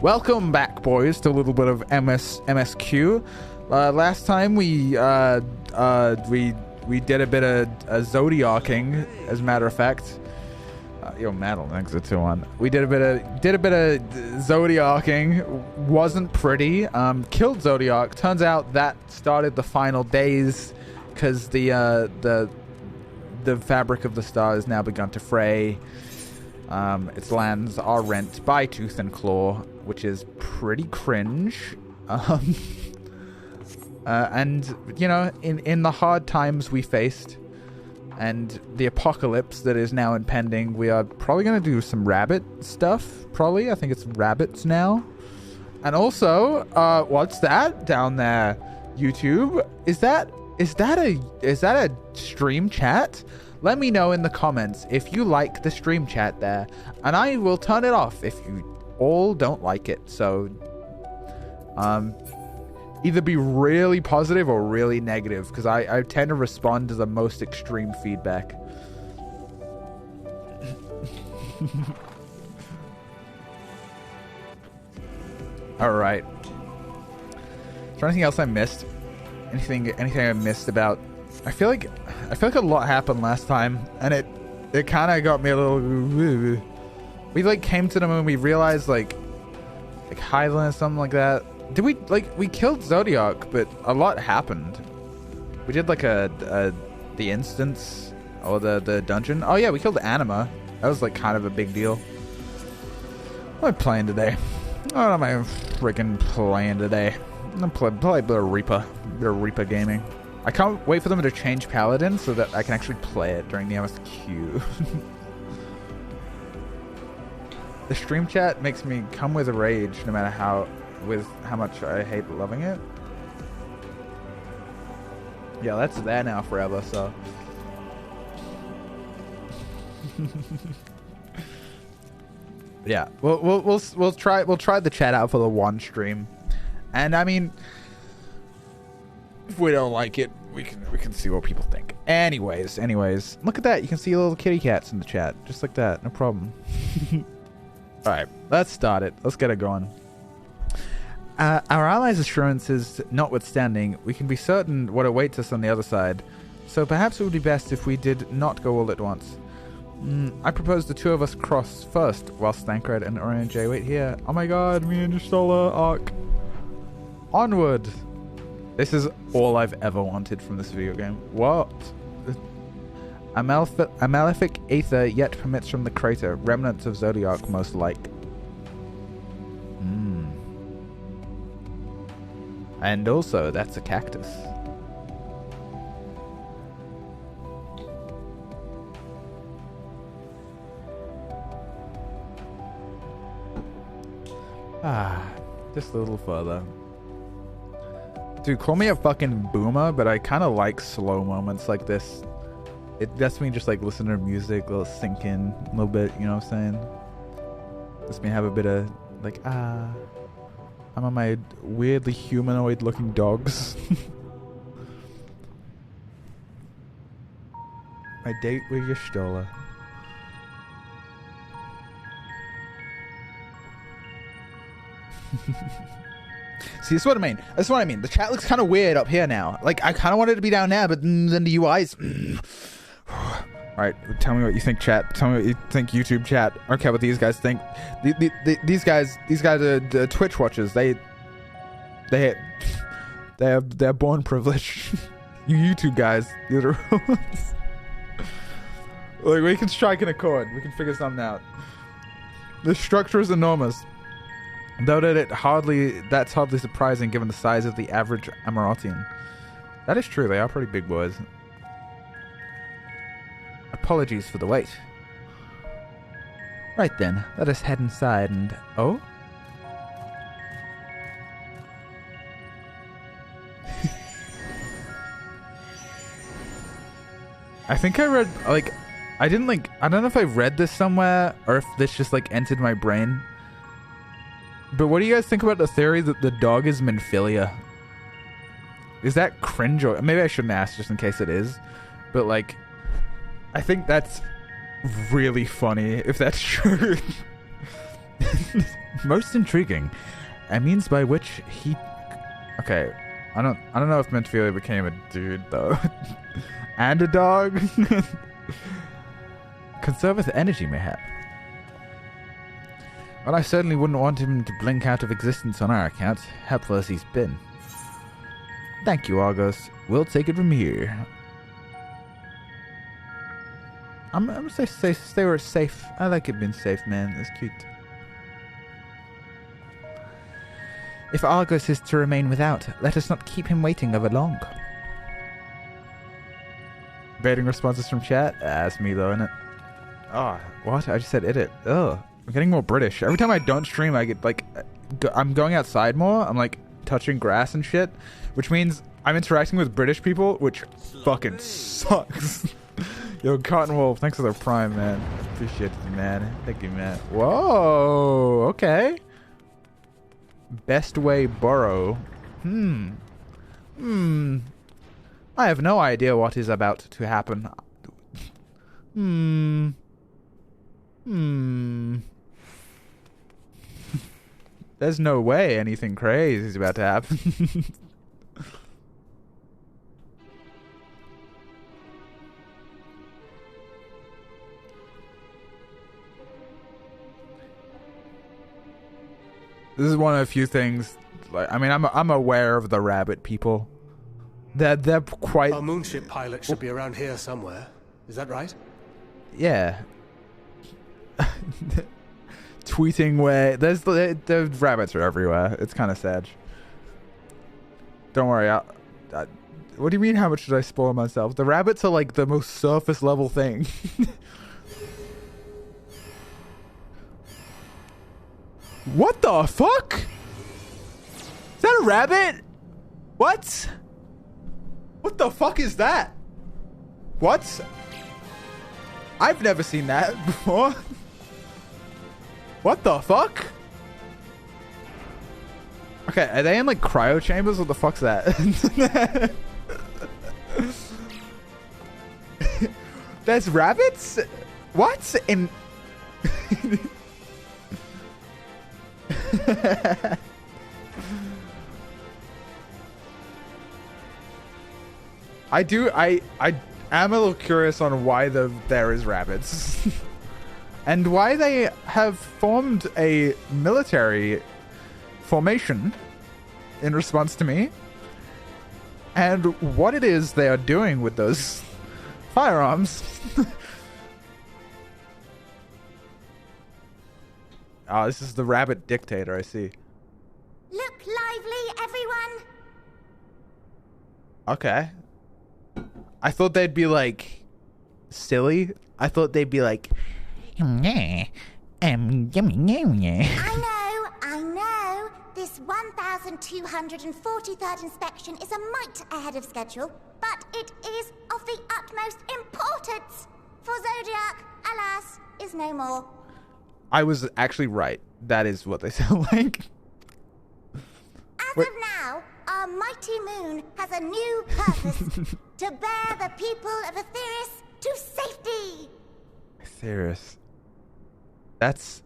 Welcome back, boys, to a little bit of MSQ. Last time we did a bit of zodiacking, as a matter of fact. Yo, Madeline, thanks for 2-1. We did a bit of zodiacking. Wasn't pretty. Killed Zodiac. Turns out that started the final days, because the fabric of the star has now begun to fray. Its lands are rent by tooth and claw, which is pretty cringe. And you know, in the hard times we faced and the apocalypse that is now impending, we are probably going to do some rabbit stuff. Probably, I think it's rabbits now. And also, what's that down there? YouTube? Is that a stream chat? Let me know in the comments if you like the stream chat there, and I will turn it off if you all don't like it. So, either be really positive or really negative, because I tend to respond to the most extreme feedback. Alright. Is there anything else I missed? Anything I missed about... I feel like a lot happened last time, and it kind of got me a little... We like came to the moon, we realized like Highland or something like that. Did we we killed Zodiac, but a lot happened. We did like the instance or the dungeon. Oh yeah, we killed Anima. That was like kind of a big deal. What am I playing today? What am I freaking playing today? I'm playing a bit of Reaper gaming. I can't wait for them to change Paladin so that I can actually play it during the MSQ. The stream chat makes me come with a rage, no matter how much I hate loving it. Yeah, that's there now forever. So. Yeah, we'll try the chat out for the one stream, and I mean, if we don't like it, we can see what people think. Anyways, look at that. You can see little kitty cats in the chat, just like that. No problem. All right, let's start it. Let's get it going. Our allies' assurances notwithstanding, we can be certain what awaits us on the other side. So perhaps it would be best if we did not go all at once. I propose the two of us cross first, whilst Thancred and Orion J wait here. Oh my god, me and Y'shtola arc. Onward! This is all I've ever wanted from this video game. What? A malefic aether yet permits from the crater, remnants of Zodiac most like. And also, that's a cactus. Just a little further. Dude, call me a fucking boomer, but I kind of like slow moments like this. It lets me just like listen to music, a little sink in a little bit, you know what I'm saying? Lets me have a bit of like, I'm on my weirdly humanoid looking dogs. My date with Y'shtola. See, this is what I mean. That's what I mean. The chat looks kind of weird up here now. Like, I kind of wanted it to be down there, but then the UI's... Alright, tell me what you think, chat. Tell me what you think, YouTube chat. I don't care what these guys think. These guys are the Twitch watchers. They're born privileged. You YouTube guys, you're the rules. Like, we can strike an accord. We can figure something out. The structure is enormous. Though that's hardly surprising given the size of the average Amaratian. That is true, they are pretty big boys. Apologies for the wait. Right then, let us head inside and... Oh? I think I read, like... I don't know if I read this somewhere, or if this just, like, entered my brain. But what do you guys think about the theory that the dog is Minfilia? Is that cringe? Or maybe I shouldn't ask just in case it is. But like, I think that's really funny if that's true. Most intriguing. A means by which he... Okay. I don't know if Mentophilia became a dude, though. And a dog? Conserveth energy, mayhap. Well, I certainly wouldn't want him to blink out of existence on our account, helpful as he's been. Thank you, Argos. We'll take it from here. I'm gonna say stay where it's safe. I like it being safe, man. It's cute. If Argos is to remain without, let us not keep him waiting over long. Baiting responses from chat? That's me though, innit? Oh, what? I just said it. Ugh. I'm getting more British. Every time I don't stream, I get like... I'm going outside more. I'm like touching grass and shit. Which means I'm interacting with British people, which fucking sucks. Yo, Cotton Wolf, thanks for the prime, man. Appreciate it, man. Thank you, man. Whoa, okay. Best way borrow. I have no idea what is about to happen. There's no way anything crazy is about to happen. This is one of a few things. Like, I mean, I'm aware of the rabbit people. They're quite. Our moonship pilot should be around here somewhere. Is that right? Yeah. Tweeting where the rabbits are everywhere. It's kind of sad. Don't worry. What do you mean? How much did I spoil myself? The rabbits are like the most surface level thing. What the fuck? Is that a rabbit? What? What the fuck is that? What? I've never seen that before. What the fuck? Okay, are they in like cryo chambers? What the fuck's that? There's rabbits? What? In... I am a little curious on why there is rabbits. And why they have formed a military formation in response to me. And what it is they are doing with those firearms. Oh, this is the rabbit dictator, I see. Look lively, everyone! Okay. I thought they'd be like silly. I thought they'd be like I know. This 1243rd inspection is a mite ahead of schedule, but it is of the utmost importance. For Zodiac, alas, is no more. I was actually right. That is what they sound like. As of now, our mighty moon has a new purpose. To bear the people of Aetheris to safety. Aetheris. That's...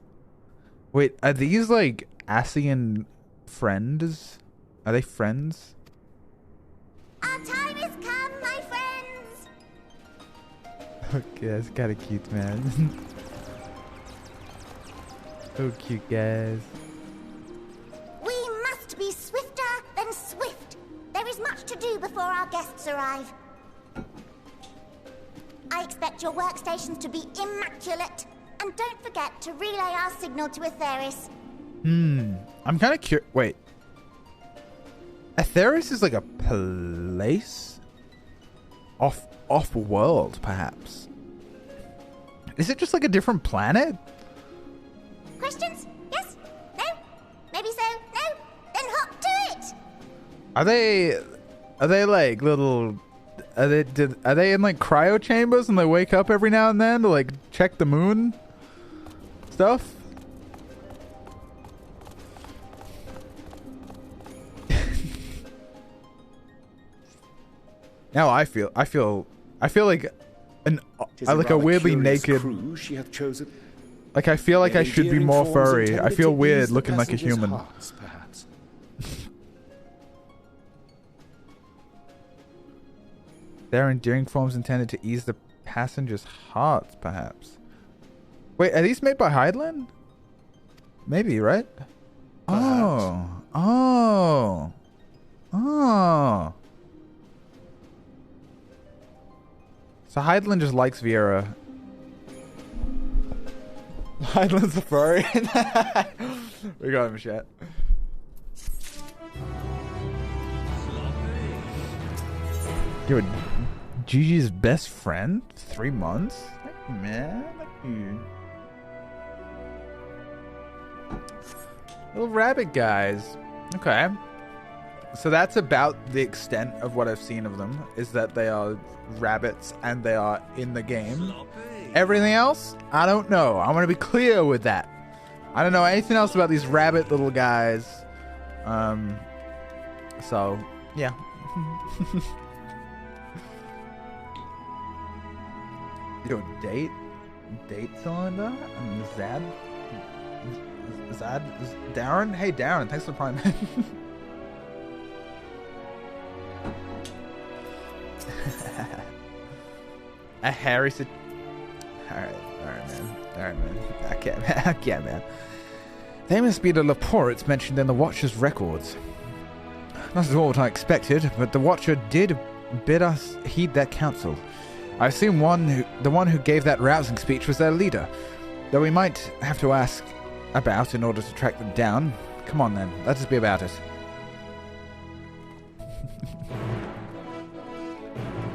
Wait, are these like Asian friends? Are they friends? Our time has come, my friends. Okay, that's kind of cute, man. So cute, guys. We must be swifter than swift. There is much to do before our guests arrive. I expect your workstations to be immaculate. And don't forget to relay our signal to Aetheris. I'm kind of curious. Wait. Aetheris is like a place? Off-world, perhaps. Is it just like a different planet? Questions? Yes? No? Maybe so? No? Then hop to it! Are they like little... Are they in like cryo chambers and they wake up every now and then to like check the moon stuff? Now I feel like a weirdly naked crew she hath chosen. Like, I feel like I Maybe should be endearing more forms furry. I intended feel to weird ease the looking like a passengers' human. hearts, perhaps. They're endearing forms intended to ease the passengers' hearts, perhaps. Wait, are these made by Heidland? Maybe, right? Perhaps. Oh. So Heidland just likes Vera. Heidland's a furry. We got him, chat. Yo, Gigi's best friend? 3 months? Thank you, man. Thank you. Little rabbit guys. Okay. So that's about the extent of what I've seen of them, is that they are rabbits and they are in the game. Everything else, I don't know. I want to be clear with that. I don't know anything else about these rabbit little guys. So, yeah. Yo, date cylinder? And Zad? Darren? Hey, Darren, thanks for the prime. A Harry said, Alright, man. I can't, man. They must be the Loporrits mentioned in the Watcher's records. Not at all what I expected, but the Watcher did bid us heed their counsel. I assume the one who gave that rousing speech was their leader, though we might have to ask about in order to track them down. Come on then, let us be about it.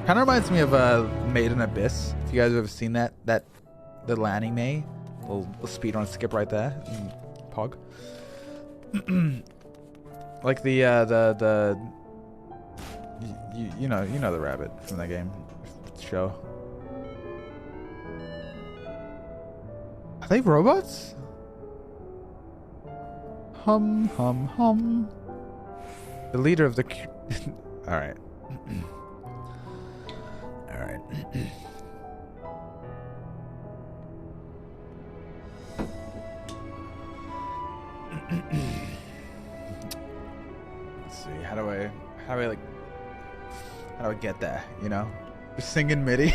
Kind of reminds me of Made in Abyss. If you guys have ever seen that little anime, little speed on skip right there, Pog. Like the you know the rabbit from that game show. Are they robots? Hum hum hum. The leader of the all right. All right. Let's see. How do I get there? You know, just singing MIDI.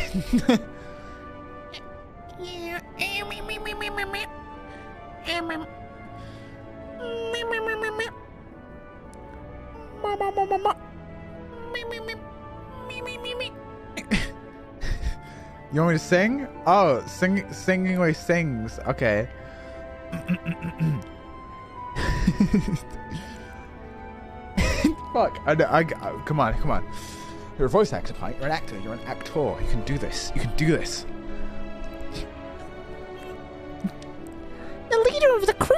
You want me to sing? Oh, singing away sings. Okay. Fuck. I come on. You're a voice actor, Pint. You're an actor. You're an actor. You can do this. The leader of the crew?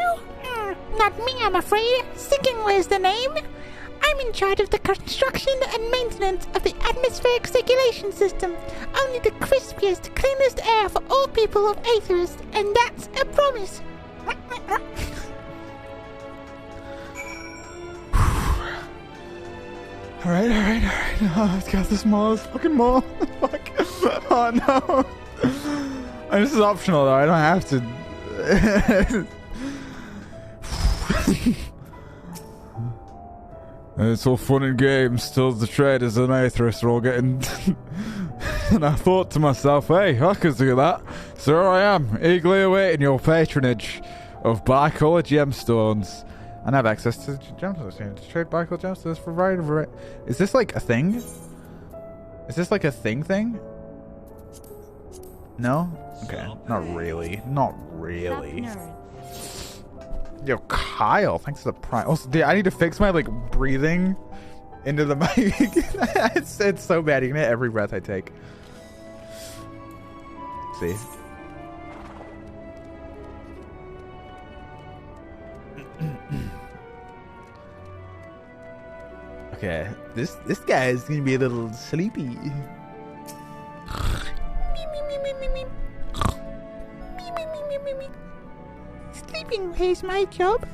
Not me, I'm afraid. Singingway is the name. I'm in charge of the construction and maintenance of the atmospheric circulation system. Only the crispiest, cleanest air for all people of Aetheris, and that's a promise. Alright. Oh, it's got this more. Fucking more. Fuck. Oh no. This is optional though. I don't have to. It's all fun and games till the traders and Aetheris are all getting... And I thought to myself, hey, I could do that. So here I am, eagerly awaiting your patronage of bicolor gemstones. And have access to gemstones. To trade bicolor gemstones for variety. Is this like a thing? Is this like a thing? No? Okay, not really. Yo, Kyle, thanks for the prime. Also, I need to fix my breathing into the mic. it's so bad. You can hit every breath I take. Let's see. Okay, this guy is gonna be a little sleepy. Sleeping is my job.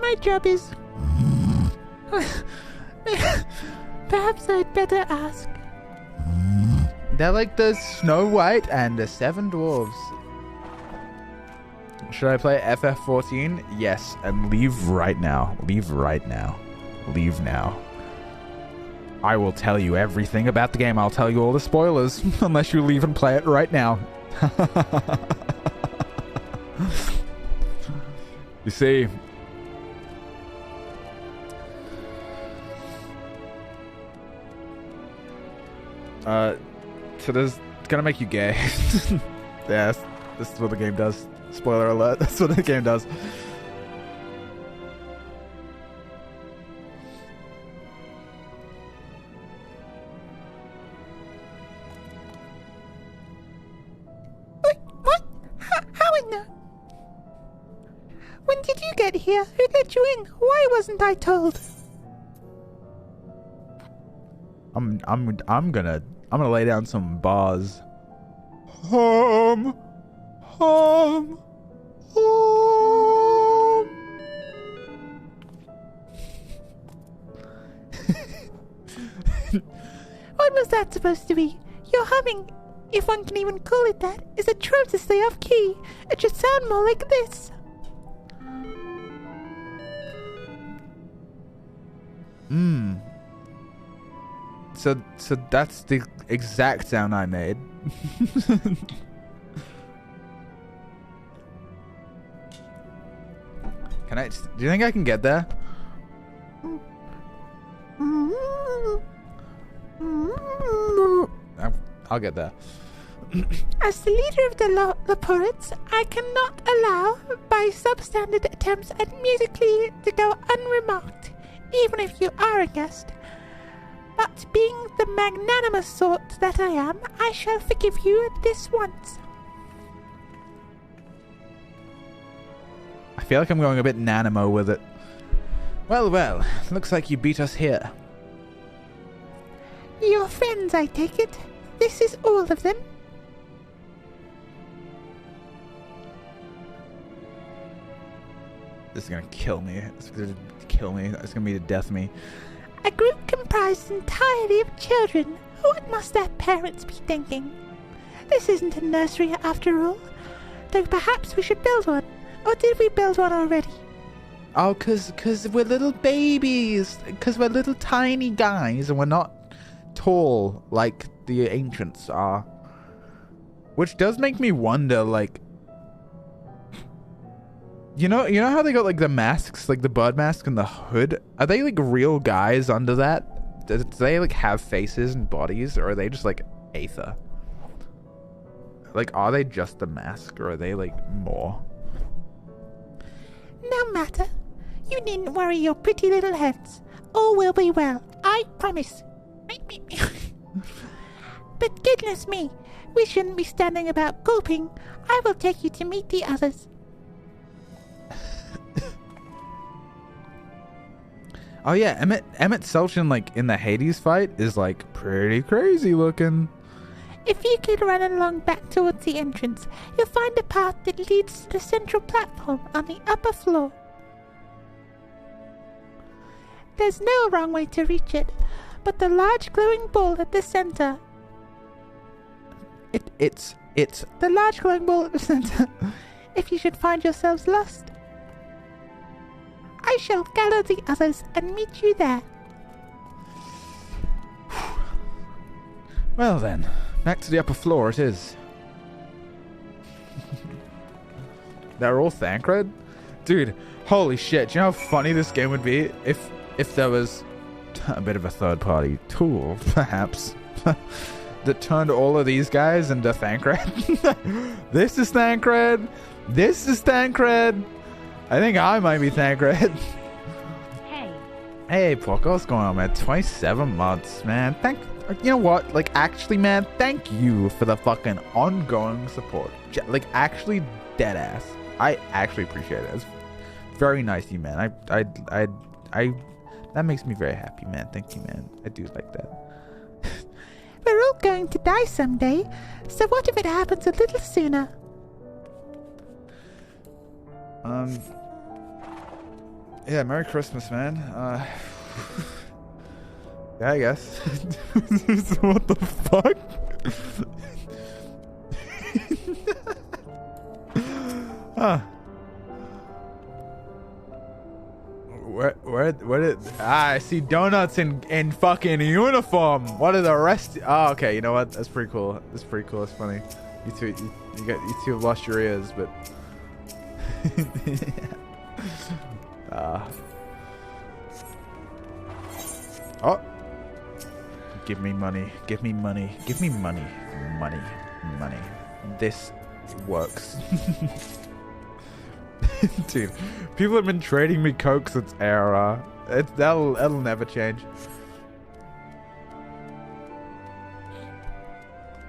My job is... Perhaps I'd better ask. They're like the Snow White and the Seven Dwarves. Should I play FF14? Yes, and leave right now. Leave right now. Leave now. I will tell you everything about the game. I'll tell you all the spoilers, unless you leave and play it right now. You see... so this it's gonna make you gay. Yes, this is what the game does. Spoiler alert, that's what the game does. Wait, what? How in the... When did you get here? Who let you in? Why wasn't I told? I'm gonna lay down some bars. Home. Home. Home. What was that supposed to be? Your humming, if one can even call it that, is atrociously off key. It should sound more like this. So that's the exact sound I made. Can I? Do you think I can get there? I'll get there. As the leader of the Loporrits, I cannot allow by substandard attempts at musically to go unremarked, even if you are a guest. But being the magnanimous sort that I am, I shall forgive you this once. I feel like I'm going a bit nanimo with it. Well, looks like you beat us here. Your friends, I take it. This is all of them. This is gonna kill me. It's gonna kill me. It's gonna be to death me. A group comprised entirely of children. What must their parents be thinking? This isn't a nursery after all. Though perhaps we should build one. Or did we build one already? Oh, cause we're little babies. Cause we're little tiny guys and we're not tall like the ancients are. Which does make me wonder, like... You know how they got, like, the masks, like the bird mask and the hood? Are they, like, real guys under that? Do they, like, have faces and bodies? Or are they just, like, aether? Like, are they just the mask? Or are they, like, more? No matter. You needn't worry your pretty little heads. All will be well. I promise. But goodness me, we shouldn't be standing about gulping. I will take you to meet the others. Oh yeah, Emmett Selchin, like, in the Hades fight is, like, pretty crazy looking. If you could run along back towards the entrance, you'll find a path that leads to the central platform on the upper floor. There's no wrong way to reach it, but the large glowing ball at the center... It's... The large glowing ball at the center. If you should find yourselves lost, I shall gather the others and meet you there. Well then, back to the upper floor it is. They're all Thancred? Dude, holy shit, do you know how funny this game would be if there was a bit of a third-party tool, perhaps, that turned all of these guys into Thancred? This is Thancred. This is Thancred. I think I might be Thancred. Hey, Porco, what's going on, man? 27 months, man. You know what? Like, actually, man, thank you for the fucking ongoing support. Like, actually, dead ass. I actually appreciate it. It's very nice of you, man. I that makes me very happy, man. Thank you, man. I do like that. We're all going to die someday, so what if it happens a little sooner? Yeah, Merry Christmas, man. Yeah, I guess. What the fuck? Huh. Where did I see donuts in fucking uniform? What are the rest? Oh, okay. You know what? That's pretty cool. That's pretty cool. It's funny. You two have lost your ears, but. Oh. Give me money. Give me money. Give me money. Money. Money. This works. Dude, people have been trading me coke since era. That'll never change.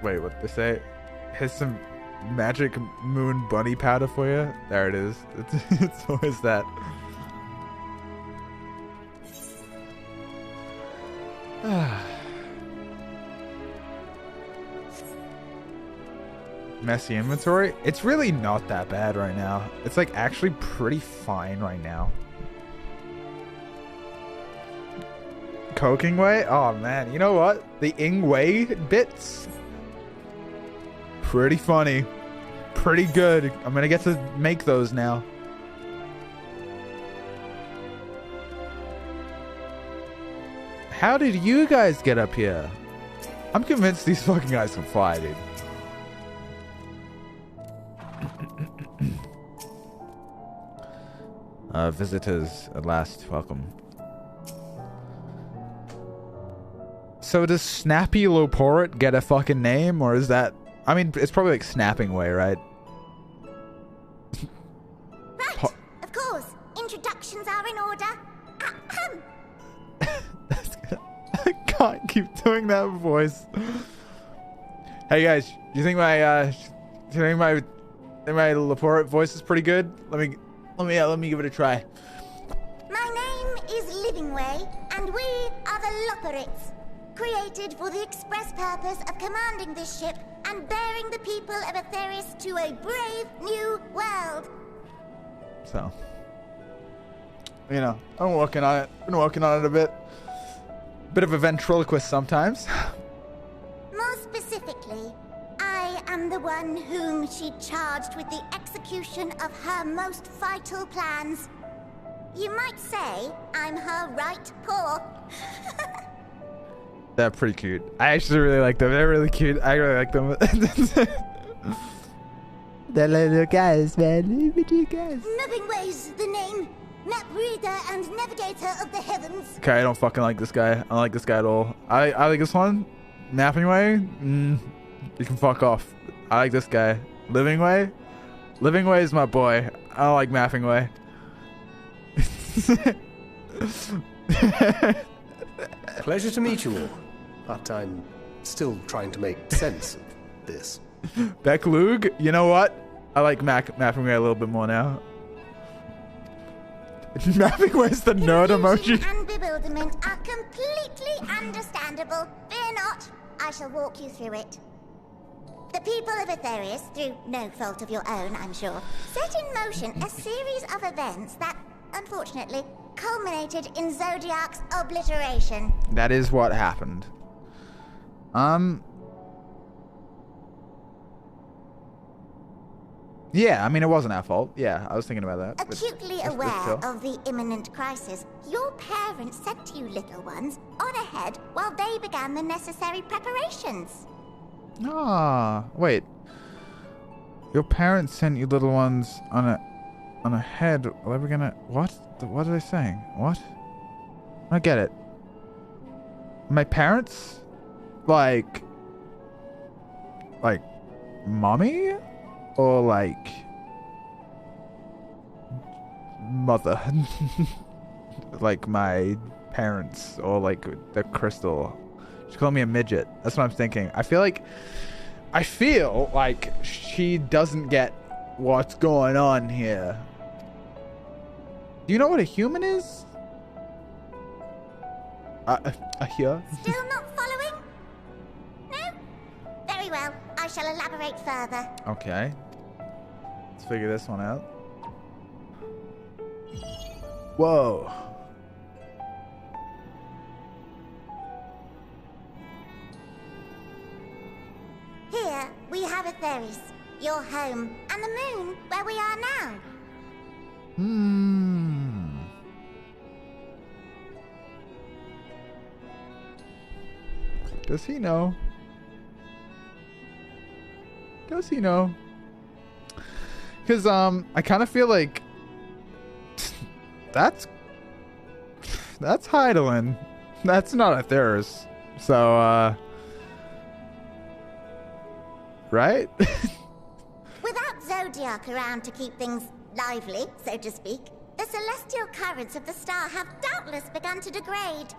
Wait, what they say? Here's some magic moon bunny powder for you. There it is. It's always that. Messy inventory. It's really not that bad right now. It's like actually pretty fine right now. Coke Ingwe? Oh man, you know what? The Ingwe bits, pretty funny, pretty good. I'm gonna get to make those now. How did you guys get up here? I'm convinced these fucking guys can fly, dude. Visitors at last, welcome. So does Snappy Loporrit get a fucking name, or is that... I mean, it's probably like Snapping Way, right? Right, of course. Introductions are in order. I can't keep doing that voice. Hey guys, do you think my Loporrit voice is pretty good? Let me give it a try. My name is Livingway, and we are the Loporrits, created for the express purpose of commanding this ship and bearing the people of Etheris to a brave new world. So, you know, I'm working on it. Been working on it a bit. Bit of a ventriloquist sometimes. More specifically, I am the one whom she charged with the execution of her most vital plans. You might say I'm her right paw. They're pretty cute. I actually really like them. They're really cute. I really like them. They're little guys, man. Little guys. Livingway's the name. Map reader and navigator of the heavens. Okay, I don't fucking like this guy. I don't like this guy at all. I like this one. Mapping Way? You can fuck off. I like this guy. Living Way? Living Way is my boy. I don't like Mapping Way. Pleasure to meet you all. But I'm still trying to make sense of this. Beck Lug? You know what? I like Mapping Way a little bit more now. Mapping Way's the nerd emoji. Confusion and bewilderment are completely understandable. Fear not, I shall walk you through it. The people of Etheris, through no fault of your own, I'm sure, set in motion a series of events that, unfortunately, culminated in Zodiac's obliteration. That is what happened. Yeah, I mean, it wasn't our fault. Yeah, I was thinking about that. Acutely aware of the imminent crisis, your parents sent you little ones on ahead while they began the necessary preparations. Ah, wait. Your parents sent you little ones on ahead. Are we gonna... What? What are they saying? What? I don't get it. My parents? Like... Mommy? Or like... Mother? Like my parents? Or like the crystal? She called me a midget. That's what I'm thinking. I feel like she doesn't get what's going on here. Do you know what a human is? Here? Still not following? No? Very well. I shall elaborate further. Okay. Let's figure this one out. Whoa. Here we have Etheris, your home, and the moon, where we are now. Does he know? Does he know? Because I kind of feel like that's Heidelin. That's not a Theris. So right? Without Zodiac around to keep things lively, so to speak, the celestial currents of the star have doubtless begun to degrade.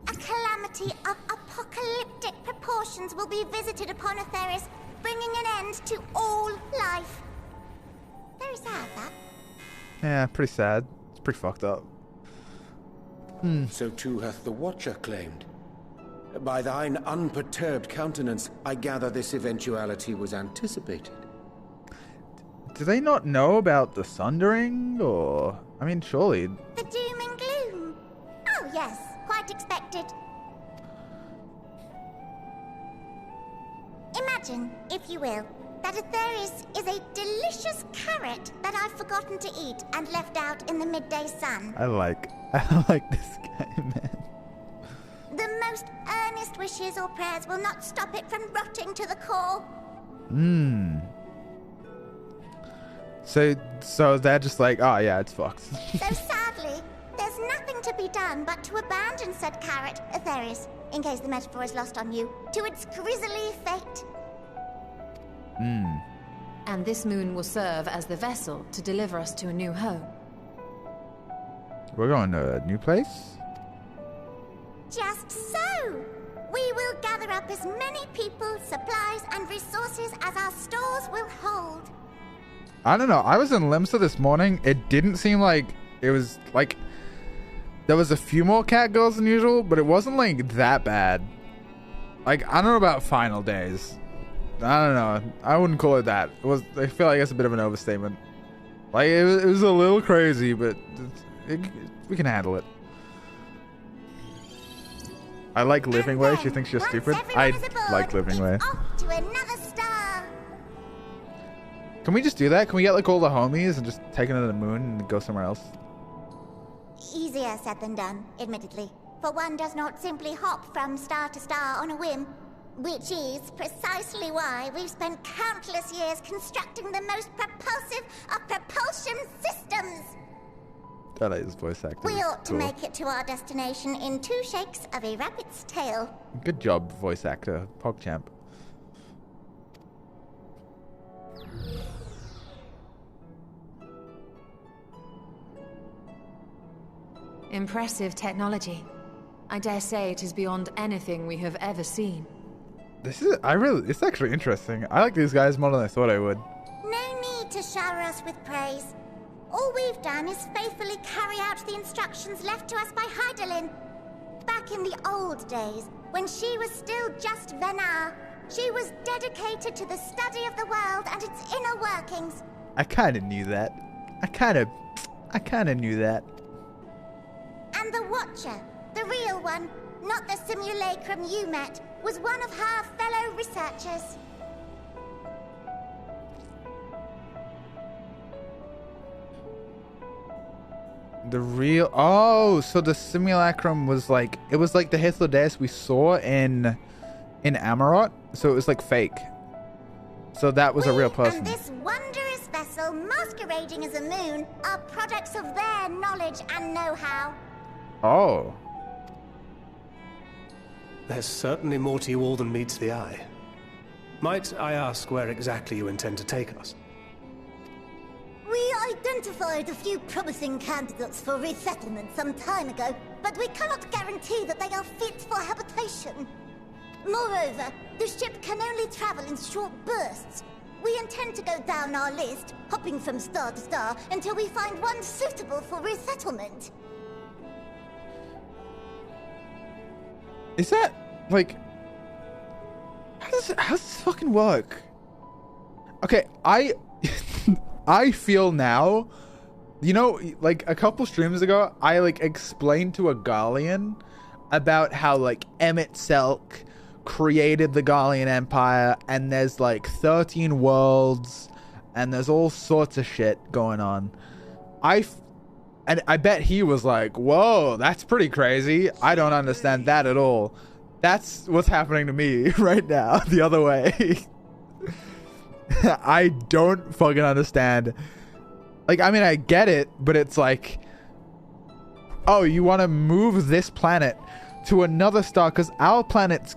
A calamity of apocalyptic proportions will be visited upon Etheris, bringing an end to all life. Very sad, that. Yeah, pretty sad. It's pretty fucked up. So too hath the Watcher claimed. By thine unperturbed countenance, I gather this eventuality was anticipated. Do they not know about the Sundering, or... I mean, surely... The doom and gloom. Oh yes, quite expected. Imagine, if you will, that Etheris is a delicious carrot that I've forgotten to eat and left out in the midday sun. I like this guy, man. The most earnest wishes or prayers will not stop it from rotting to the core. So they're just like, oh yeah, it's fucked. So sadly, there's nothing to be done but to abandon said carrot, Etheris, in case the metaphor is lost on you, to its grisly fate. And this moon will serve as the vessel to deliver us to a new home. We're going to a new place? Just so! We will gather up as many people, supplies, and resources as our stores will hold. I don't know. I was in Limsa this morning. It didn't seem like it was like there was a few more cat girls than usual, but it wasn't like that bad. Like, I don't know about final days. I don't know. I wouldn't call it that. It was. I feel like it's a bit of an overstatement. Like, it was a little crazy, but we can handle it. I like Living Way. She thinks you're stupid. I like Living Way. Off to another star. Can we just do that? Can we get like all the homies and just take it to the moon and go somewhere else? Easier said than done, admittedly. For one does not simply hop from star to star on a whim. Which is precisely why we've spent countless years constructing the most propulsive of propulsion systems. That is voice acting. We ought to make it to our destination in 2 shakes of a rabbit's tail. Good job, voice actor, PogChamp. Impressive technology. I dare say it is beyond anything we have ever seen. It's actually interesting. I like these guys more than I thought I would. No need to shower us with praise. All we've done is faithfully carry out the instructions left to us by Heidelin. Back in the old days, when she was still just Venar, she was dedicated to the study of the world and its inner workings. I kind of knew that. I kind of knew that. And the Watcher, the real one, not the simulacrum you met, was one of her fellow researchers. So the simulacrum was like, it was like the Hythlodeus we saw in Amarot, so it was like fake. So that was a real person. And this wondrous vessel masquerading as a moon are products of their knowledge and know-how. Oh. There's certainly more to you all than meets the eye. Might I ask where exactly you intend to take us? We identified a few promising candidates for resettlement some time ago, but we cannot guarantee that they are fit for habitation. Moreover, the ship can only travel in short bursts. We intend to go down our list, hopping from star to star, until we find one suitable for resettlement. Is that, like... How does this fucking work? Okay, I feel now... You know, like, a couple streams ago, I, like, explained to a Garlean about how, like, Emmett Selk created the Garlean Empire, and there's, like, 13 worlds, and there's all sorts of shit going on. And I bet he was like, whoa, that's pretty crazy. I don't understand that at all. That's what's happening to me right now, the other way. I don't fucking understand. Like, I mean, I get it, but it's like, oh, you want to move this planet to another star because our planet's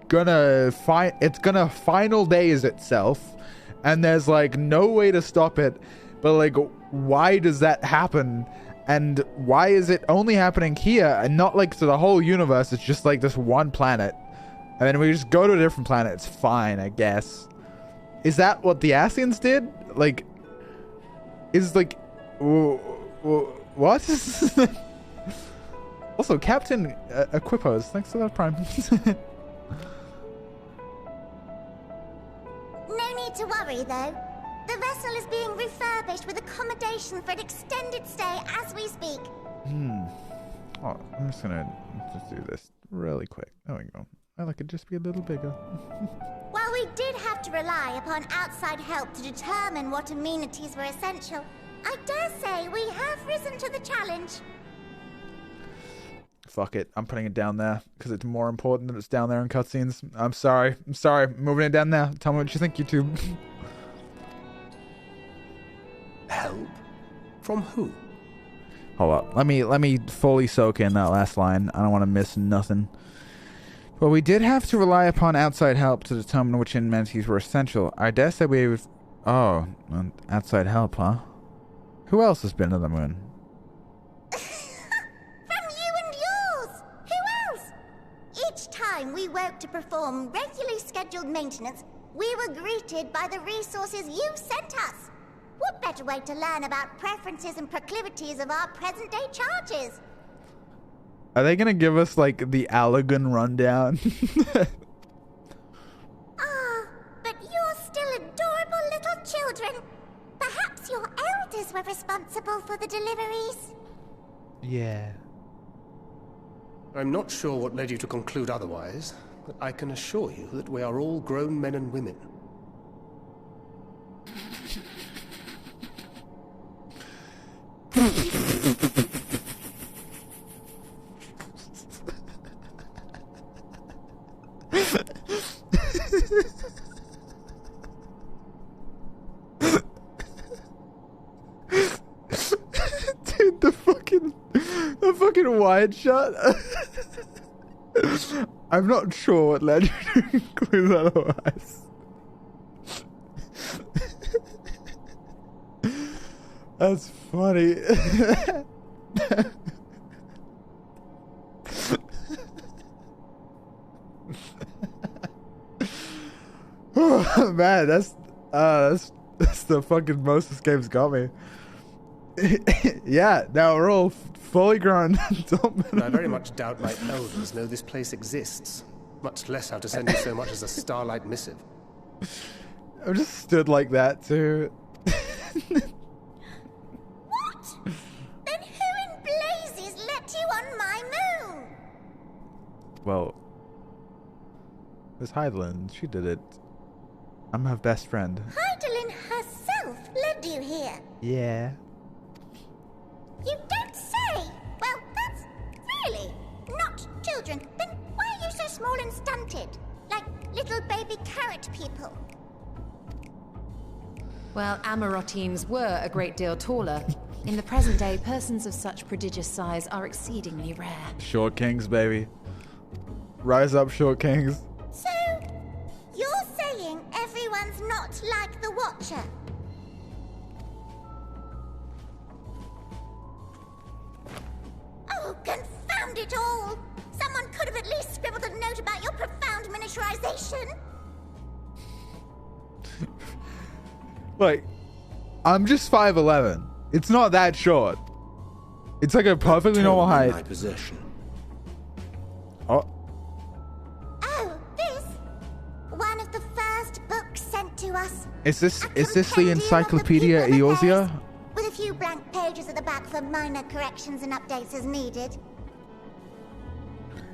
gonna final days itself, and there's like no way to stop it. But like, why does that happen? And why is it only happening here and not like to the whole universe? It's just like this one planet, and then we just go to a different planet. It's fine, I guess. Is that what the Asians did? Like, is like, what? Also, Captain Equipos, thanks for that Prime. No need to worry, though. The vessel is being refurbished with accommodation for an extended stay as we speak. Oh, I'm just gonna do this really quick. There we go. I like it just be a little bigger. While we did have to rely upon outside help to determine what amenities were essential, I dare say we have risen to the challenge. Fuck it. I'm putting it down there because it's more important that it's down there in cutscenes. I'm sorry. Moving it down there. Tell me what you think, YouTube. Help? From who? Hold up. Let me fully soak in that last line. I don't want to miss nothing. Well, we did have to rely upon outside help to determine which amenities were essential. I dare say we've... Oh, outside help, huh? Who else has been to the moon? From you and yours! Who else? Each time we woke to perform regularly scheduled maintenance, we were greeted by the resources you sent us. What better way to learn about preferences and proclivities of our present-day charges? Are they gonna give us, like, the Allegan rundown? But you're still adorable little children. Perhaps your elders were responsible for the deliveries. Yeah. I'm not sure what led you to conclude otherwise, but I can assure you that we are all grown men and women. Dude, the fucking wide shot. I'm not sure what led you to conclude otherwise. That's funny. Oh man, that's the fucking most this game's got me. Yeah, now we're all fully grown adult men. I very much doubt my elders know this place exists, much less how to send you so much as a starlight missive. I just stood like that too. What? Then who in blazes let you on my moon? Well, it was Heidelin. She did it. I'm her best friend. Heidelin herself led you here. Yeah. You don't say! Well, that's really not children. Then why are you so small and stunted? Like little baby carrot people. Well, Amarotines were a great deal taller. In the present day, persons of such prodigious size are exceedingly rare. Short kings, baby. Rise up, short kings. So, you're saying everyone's not like the Watcher? Oh, confound it all! Someone could have at least scribbled a note about your profound miniaturization. Like, I'm just 5'11". It's not that short. It's like a perfectly normal height. My possession. Oh, Oh, this? One of the first books sent to us. is this A the compendium of the Encyclopedia people of Eorzea? affairs, with a few blank pages at the back for minor corrections and updates as needed.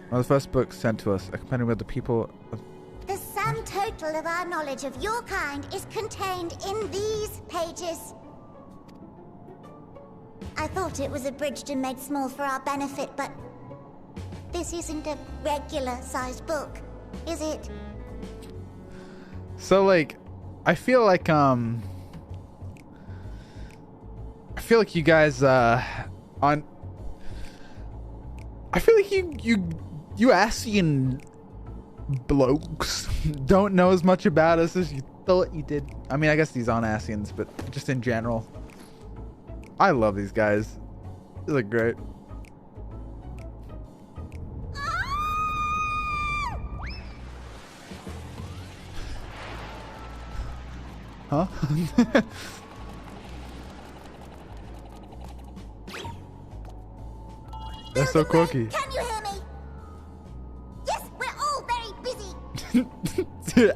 One of the first books sent to us, a compendium of the people of... The sum total of our knowledge of your kind is contained in these pages. I thought it was abridged and made small for our benefit, but this isn't a regular-sized book, is it? So, like, I feel like you guys, I feel like you Asian blokes don't know as much about us as you thought you did. I mean, I guess these aren't Asians, but just in general. I love these guys. They look great. Huh? They're so quirky. Can you hear me? Yes, we're all very busy.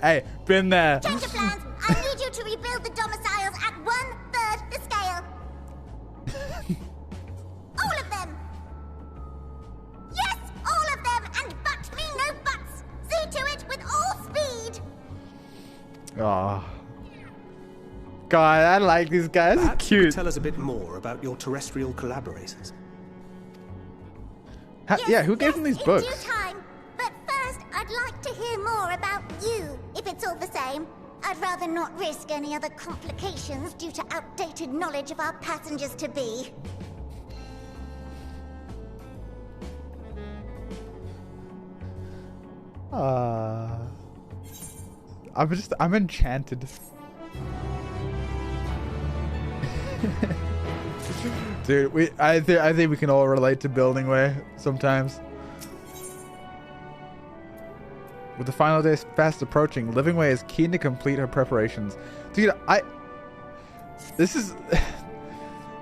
Hey, been there. Change of plans. I need you to rebuild the domiciles at 1/3 the scale. All of them. Yes, all of them. And but me no buts. See to it with all speed. Oh. God, I like these guys. Perhaps you Cute. could tell us a bit more about your terrestrial collaborators. Yeah, who gave them these In books? due time. But first, I'd like to hear more about you, if it's all the same. I'd rather not risk any other complications due to outdated knowledge of our passengers-to-be. I'm enchanted. Dude, I think we can all relate to building way sometimes. With the final days fast approaching, Living Way is keen to complete her preparations. Dude,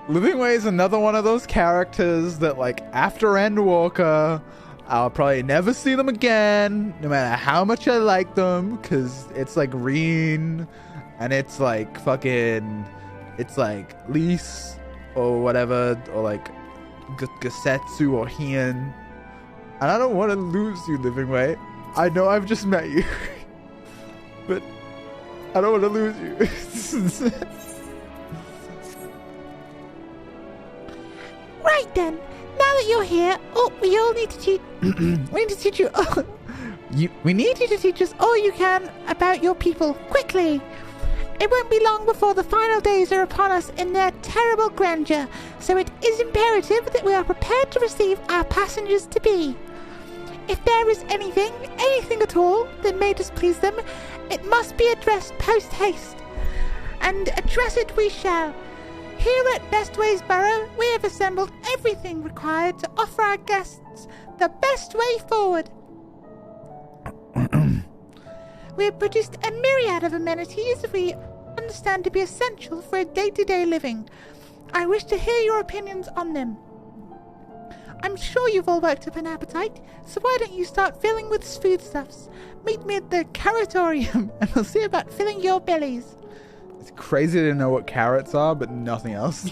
Living Way is another one of those characters that, like, after Endwalker, I'll probably never see them again, no matter how much I like them, because it's like Reen, and it's like fucking, it's like Lise, or whatever, or like Gasetsu or Hien. And I don't want to lose you, Living Way. I know I've just met you, but I don't want to lose you. Right then, now that you're here, we all need to teach. We need to teach you. We need you to teach us all you can about your people quickly. It won't be long before the final days are upon us in their terrible grandeur, so it is imperative that we are prepared to receive our passengers-to-be. If there is anything at all that may displease them, it must be addressed post-haste. And address it we shall. Here at Bestways Borough, we have assembled everything required to offer our guests the best way forward. We have produced a myriad of amenities we understand to be essential for a day-to-day living. I wish to hear your opinions on them. I'm sure you've all worked up an appetite, so why don't you start filling with foodstuffs? Meet me at the Carrotorium, and we'll see about filling your bellies. It's crazy to know what carrots are, but nothing else.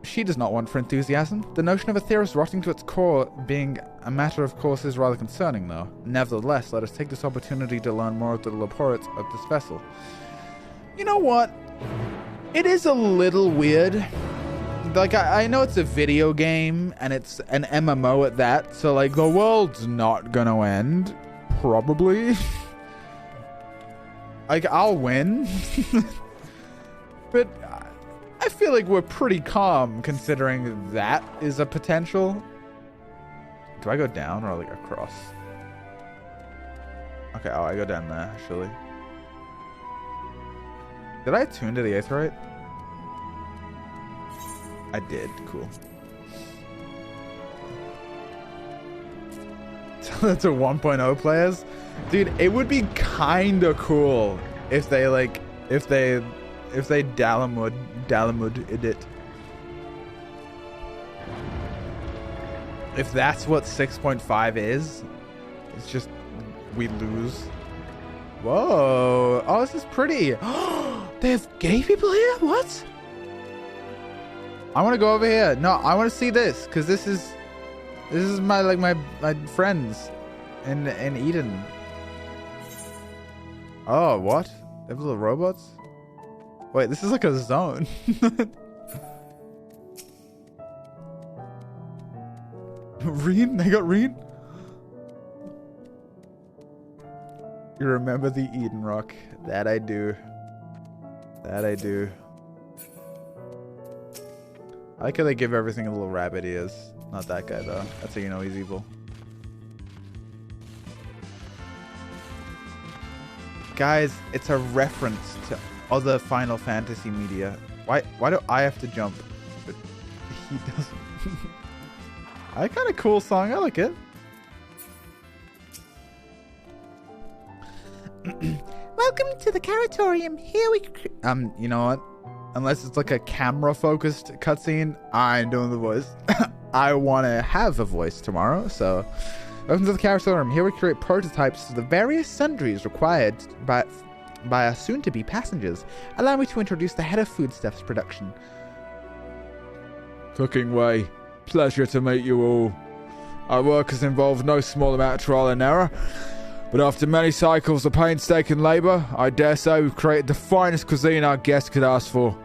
She does not want for enthusiasm. The notion of Aetheris rotting to its core being a matter of course is rather concerning, though. Nevertheless, let us take this opportunity to learn more of the Loporrits of this vessel. You know what? It is a little weird. Like, I know it's a video game, and it's an MMO at that, so, like, the world's not gonna end. Probably. Like, I'll win. But I feel like we're pretty calm considering that is a potential. Do I go down or like across? Okay, oh, I go down there, actually. Did I tune to the Aetheryte? I did, cool. So that's a 1.0 players? Dude, it would be kinda cool if they like, if they Dalamud it. If that's what 6.5 is, it's just, we lose. Whoa, oh, this is pretty. They have gay people here? What? I want to go over here. No, I want to see this, because this is my, like, my friends in Eden. Oh, what? They have little robots? Wait, this is like a zone. Reen? They got Reen? You remember the Eden Rock? That I do. That I do. I like how they give everything a little rabbit ears. Not that guy though. That's how you know he's evil. Guys, it's a reference to other Final Fantasy media. Why do I have to jump? But he doesn't. I kind of cool song. I like it. Welcome to the Caratorium. Here we... You know what? Unless it's like a camera-focused cutscene, I ain't doing the voice. I want to have a voice tomorrow, so... Welcome to the Caratorium. Here we create prototypes of the various sundries required by our soon-to-be passengers. Allow me to introduce the head of foodstuffs production. Cooking way. Pleasure to meet you all. Our work has involved no small amount of trial and error, but after many cycles of painstaking labour, I dare say we've created the finest cuisine our guests could ask for.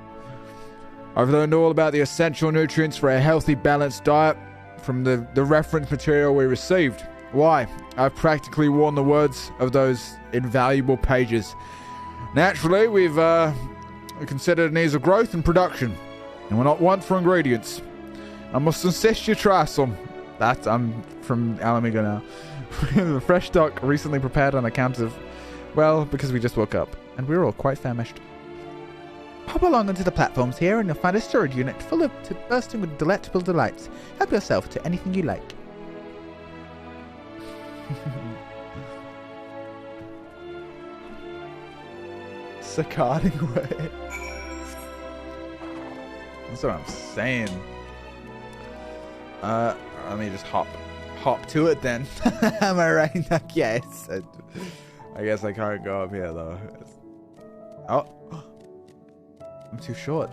I've learned all about the essential nutrients for a healthy, balanced diet from the reference material we received. Why? I've practically worn the words of those invaluable pages. Naturally, we've considered needs of growth and production, and we're not one for ingredients. I must insist you try some. I'm from Alamigo now. The fresh stock recently prepared on account of, well, because we just woke up, and we're all quite famished. Hop along onto the platforms here and you'll find a storage unit full of bursting with delectable delights. Help yourself to anything you like. Saccading way. That's what I'm saying. Let me just hop to it then. Am I right? Yes. I guess I can't go up here though. Oh, I'm too short.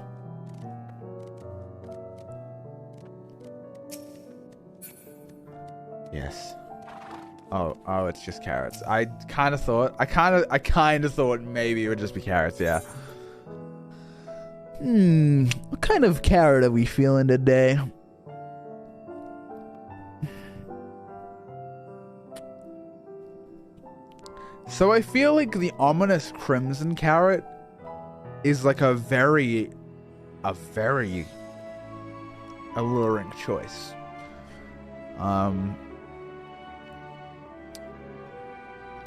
Yes. Oh, it's just carrots. I kind of thought maybe it would just be carrots. Yeah. What kind of carrot are we feeling today? So I feel like the ominous crimson carrot is like a very alluring choice.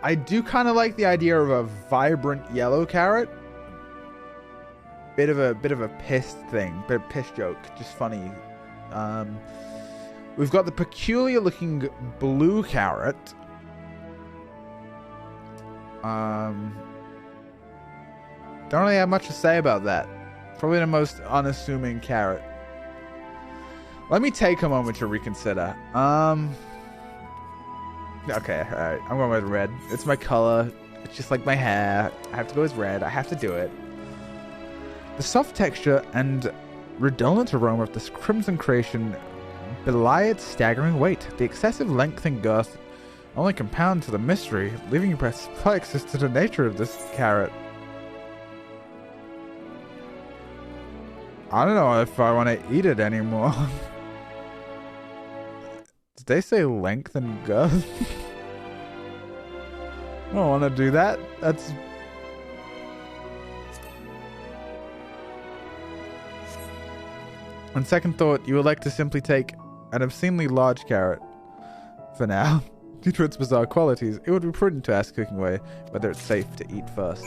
I do kind of like the idea of a vibrant yellow carrot. Bit of a piss thing, bit of piss joke, just funny. We've got the peculiar looking blue carrot. Don't really have much to say about that. Probably the most unassuming carrot. Let me take a moment to reconsider. Okay, alright. I'm going with red. It's my color. It's just like my hair. I have to go with red. I have to do it. The soft texture and redolent aroma of this crimson creation belie its staggering weight. The excessive length and girth only compound to the mystery, leaving you perplexed to the nature of this carrot. I don't know if I want to eat it anymore. Did they say length and girth? I don't want to do that. That's... On second thought, you would like to simply take an obscenely large carrot. For now. Due to its bizarre qualities, it would be prudent to ask Cooking Way whether it's safe to eat first.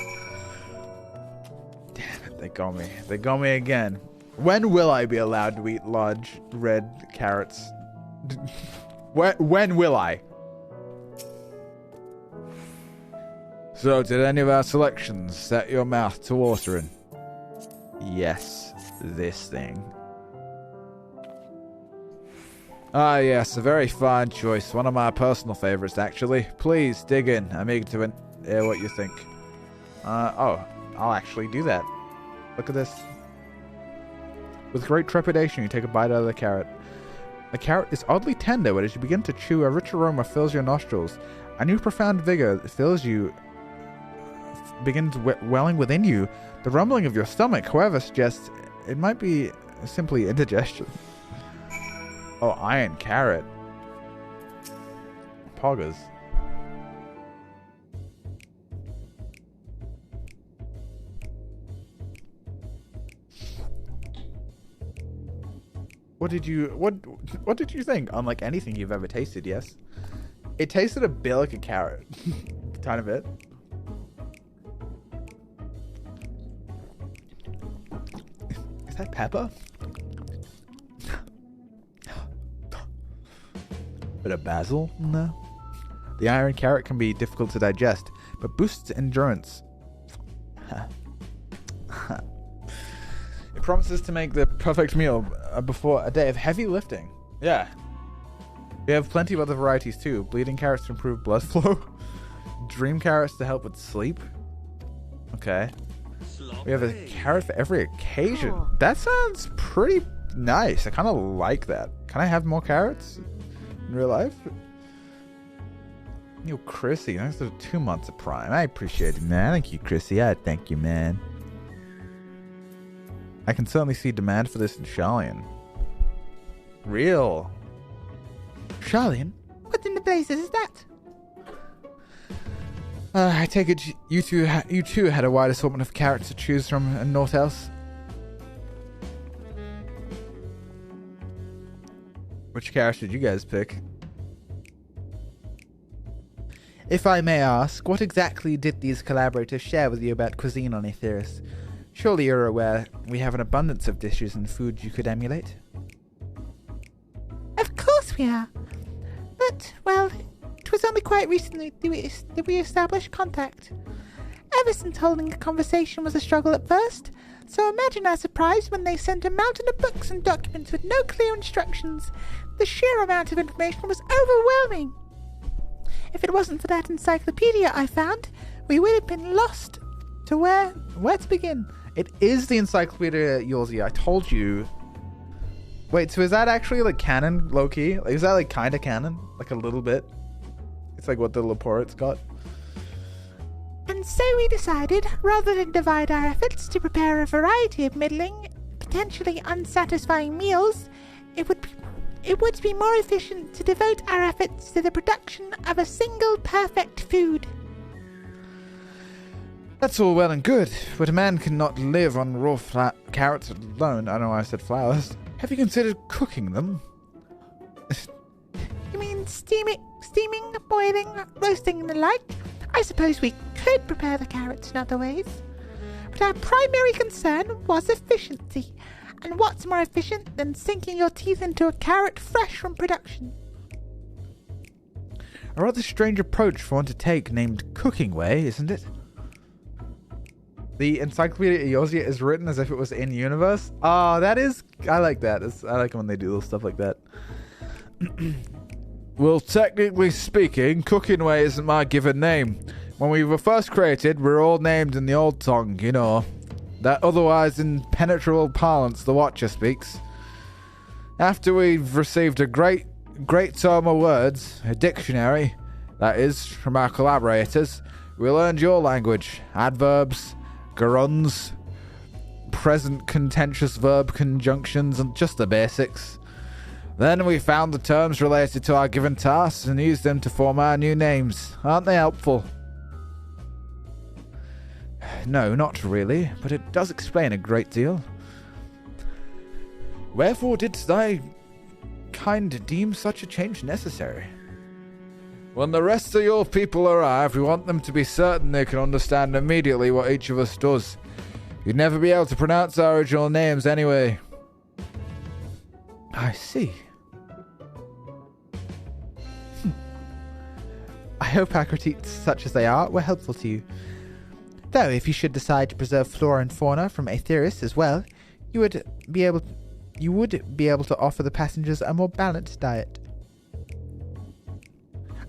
Damn it, they got me. They got me again. When will I be allowed to eat large red carrots? When will I? So, did any of our selections set your mouth to watering? Yes, this thing. Ah, yes, a very fine choice. One of my personal favorites, actually. Please, dig in. I'm eager to hear what you think. Oh, I'll actually do that. Look at this. With great trepidation, you take a bite out of the carrot. The carrot is oddly tender, but as you begin to chew, a rich aroma fills your nostrils. A new profound vigor fills you, begins welling within you. The rumbling of your stomach, however, suggests it might be simply indigestion. Oh, iron carrot. Poggers. What did you think? Unlike anything you've ever tasted, yes? It tasted a bit like a carrot. Tiny bit. Is that pepper? Bit of basil in there. The iron carrot can be difficult to digest, but boosts endurance. It promises to make the perfect meal before a day of heavy lifting. Yeah. We have plenty of other varieties too. Bleeding carrots to improve blood flow. Dream carrots to help with sleep. Okay. We have a carrot for every occasion. Cool. That sounds pretty nice. I kind of like that. Can I have more carrots in real life? Yo, Chrissy, thanks for 2 months of Prime. I appreciate it, man. Thank you, Chrissy. I thank you, man. I can certainly see demand for this in Sharlayan. Real. Sharlayan? What in the blazes is that? I take it you two had a wide assortment of carrots to choose from in North Else. Which carrots did you guys pick? If I may ask, what exactly did these collaborators share with you about cuisine on Aetheris? Surely you're aware we have an abundance of dishes and foods you could emulate. Of course we are. But, well, it was only quite recently that we established contact. Ever since holding a conversation was a struggle at first, so imagine our surprise when they sent a mountain of books and documents with no clear instructions. The sheer amount of information was overwhelming. If it wasn't for that encyclopedia I found, we would have been lost to where to begin. It is the Encyclopedia Eorzea. I told you. Wait, so is that actually like canon, low-key? Like, is that like kind of canon? Like a little bit? It's like what the Loporrits got? And so we decided, rather than divide our efforts to prepare a variety of middling, potentially unsatisfying meals, it would be more efficient to devote our efforts to the production of a single perfect food. That's all well and good, but a man cannot live on raw carrots alone. I don't know why I said flowers. Have you considered cooking them? You mean steaming, boiling, roasting and the like? I suppose we could prepare the carrots in other ways. But our primary concern was efficiency. And what's more efficient than sinking your teeth into a carrot fresh from production? A rather strange approach for one to take, named Cooking Way, isn't it? The Encyclopedia Eorzea is written as if it was in universe. Oh, that is... I like that. I like when they do little stuff like that. Well, technically speaking, Cooking Way isn't my given name. When we were first created, we were all named in the old tongue, you know. That otherwise impenetrable parlance the Watcher speaks. After we've received a great tome of words, a dictionary, that is, from our collaborators, we learned your language, adverbs, gerunds, present contentious verb conjunctions, and just the basics. Then we found the terms related to our given tasks and used them to form our new names. Aren't they helpful? No, not really, but it does explain a great deal. Wherefore didst thy kind deem such a change necessary? When the rest of your people arrive, we want them to be certain they can understand immediately what each of us does. You'd never be able to pronounce our original names anyway. I see. I hope our critiques, such as they are, were helpful to you. Though, if you should decide to preserve flora and fauna from Aetheris as well, you would be able to offer the passengers a more balanced diet.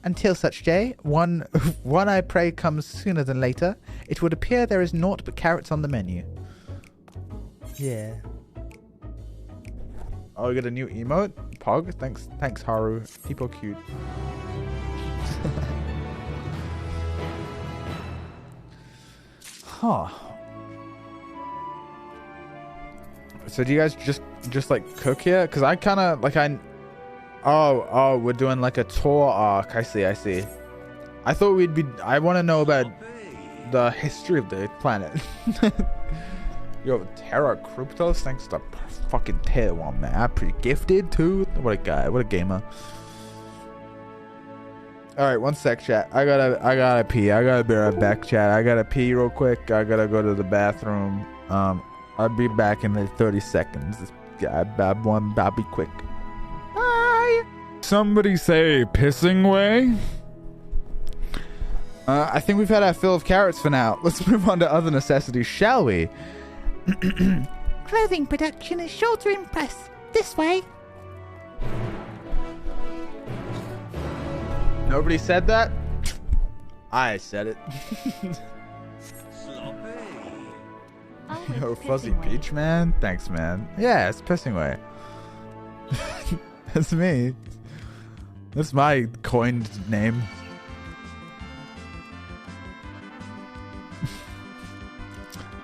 Until such day, one I pray comes sooner than later, it would appear there is naught but carrots on the menu. Yeah. Oh, we got a new emote? Pog? Thanks, Haru. People cute. Huh. So do you guys just like cook here? Because I kind of like Oh, we're doing like a tour arc. I see. I thought I want to know about the history of the planet. Yo, Terra Cryptos, thanks to fucking Tier 1, man. I'm pretty gifted too. What a guy, what a gamer. Alright, one sec, chat. I gotta pee. I gotta be right back, chat. I gotta pee real quick. I gotta go to the bathroom. I'll be back in 30 seconds. I'll be quick. Bye! Somebody say pissing way? I think we've had our fill of carrots for now. Let's move on to other necessities, shall we? Clothing production is sure to impress. This way. Nobody said that? I said it. Yo, Fuzzy Peach, man. Thanks, man. Yeah, it's pissing way. That's me. That's my coined name.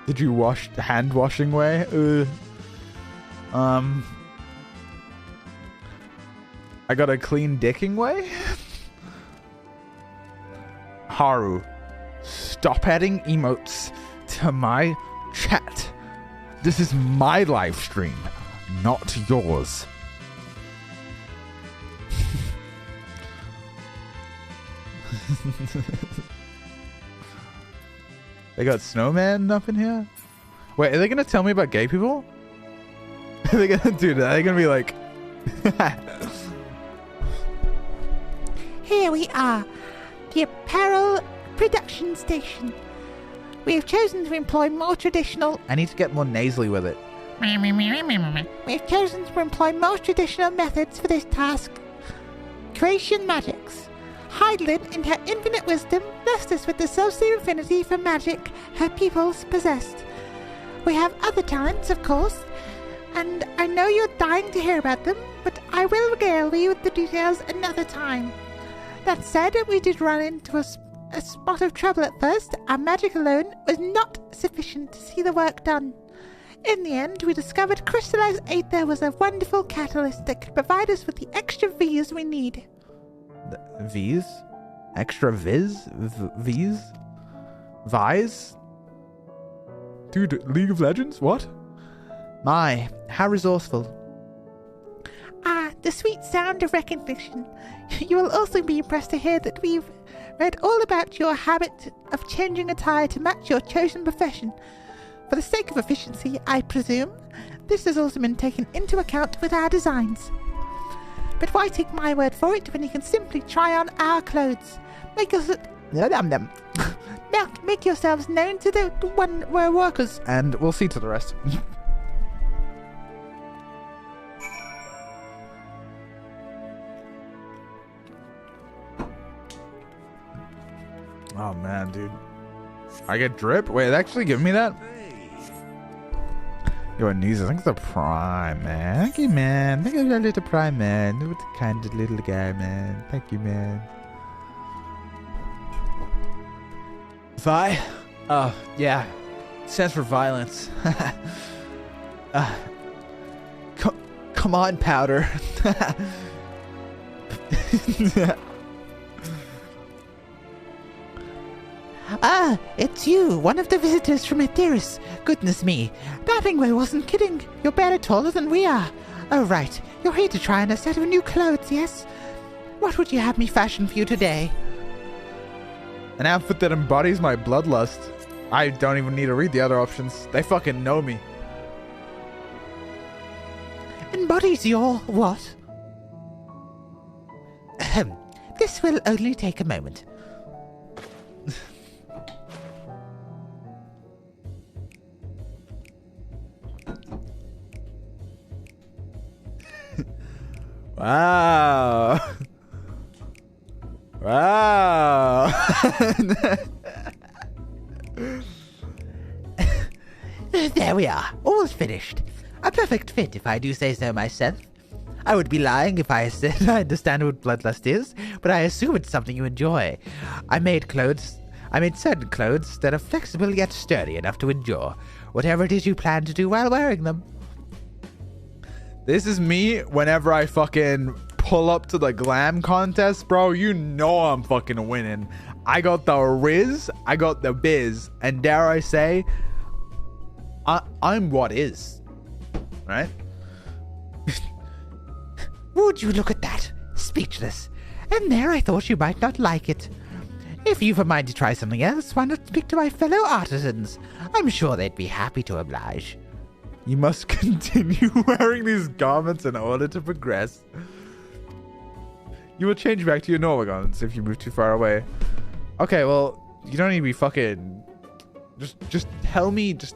Did you wash hand washing way? I got a clean dicking way? Haru, stop adding emotes to my chat. This is my live stream, not yours. They got snowman up in here? Wait, are they gonna tell me about gay people? Are they gonna do that? Are they gonna be like... Here we are, the apparel production station. We have chosen to employ more traditional... I need to get more nasally with it. We have chosen to employ more traditional methods for this task. Creation magics. Heidelin, in her infinite wisdom, blessed us with the social affinity for magic her peoples possessed. We have other talents, of course, and I know you're dying to hear about them, but I will regale you with the details another time. That said, we did run into a spot of trouble at first. Our magic alone was not sufficient to see the work done. In the end, we discovered crystallized aether was a wonderful catalyst that could provide us with the extra V's we need. V's? Extra Viz? V's? Vi's? Dude, League of Legends? What? My, how resourceful. Ah, the sweet sound of recognition. You will also be impressed to hear that we've read all about your habit of changing attire to match your chosen profession. For the sake of efficiency, I presume, this has also been taken into account with our designs. But why take my word for it when you can simply try on our clothes? Make yourselves known to the workers. And we'll see to the rest. Oh man, dude. I get drip? Wait, it actually give me that? Yo, Anisa, thanks for the prime, man. Thank you, man. Thank you, little prime, man. What a kind of little guy, man. Thank you, man. Vi? Oh, yeah. Stands for violence. Come on, Powder. Ah, it's you, one of the visitors from Etheris. Goodness me, Battingway wasn't kidding. You're better taller than we are. Oh, right, you're here to try on a set of new clothes, yes? What would you have me fashion for you today? An outfit that embodies my bloodlust. I don't even need to read the other options. They fucking know me. Embodies your what? Ahem. This will only take a moment. Wow. Wow. There we are, all finished. A perfect fit, if I do say so myself. I would be lying if I said I understand what bloodlust is, but I assume it's something you enjoy. I made certain clothes that are flexible yet sturdy enough to endure whatever it is you plan to do while wearing them. This is me whenever I fucking pull up to the glam contest, bro. You know I'm fucking winning. I got the riz, I got the biz, and dare I say, I'm what is. Right? Would you look at that? Speechless. And there I thought you might not like it. If you've a mind to try something else, why not speak to my fellow artisans? I'm sure they'd be happy to oblige. You must continue wearing these garments in order to progress. You will change back to your normal garments if you move too far away. Okay, well, you don't need to be fucking... Just tell me, just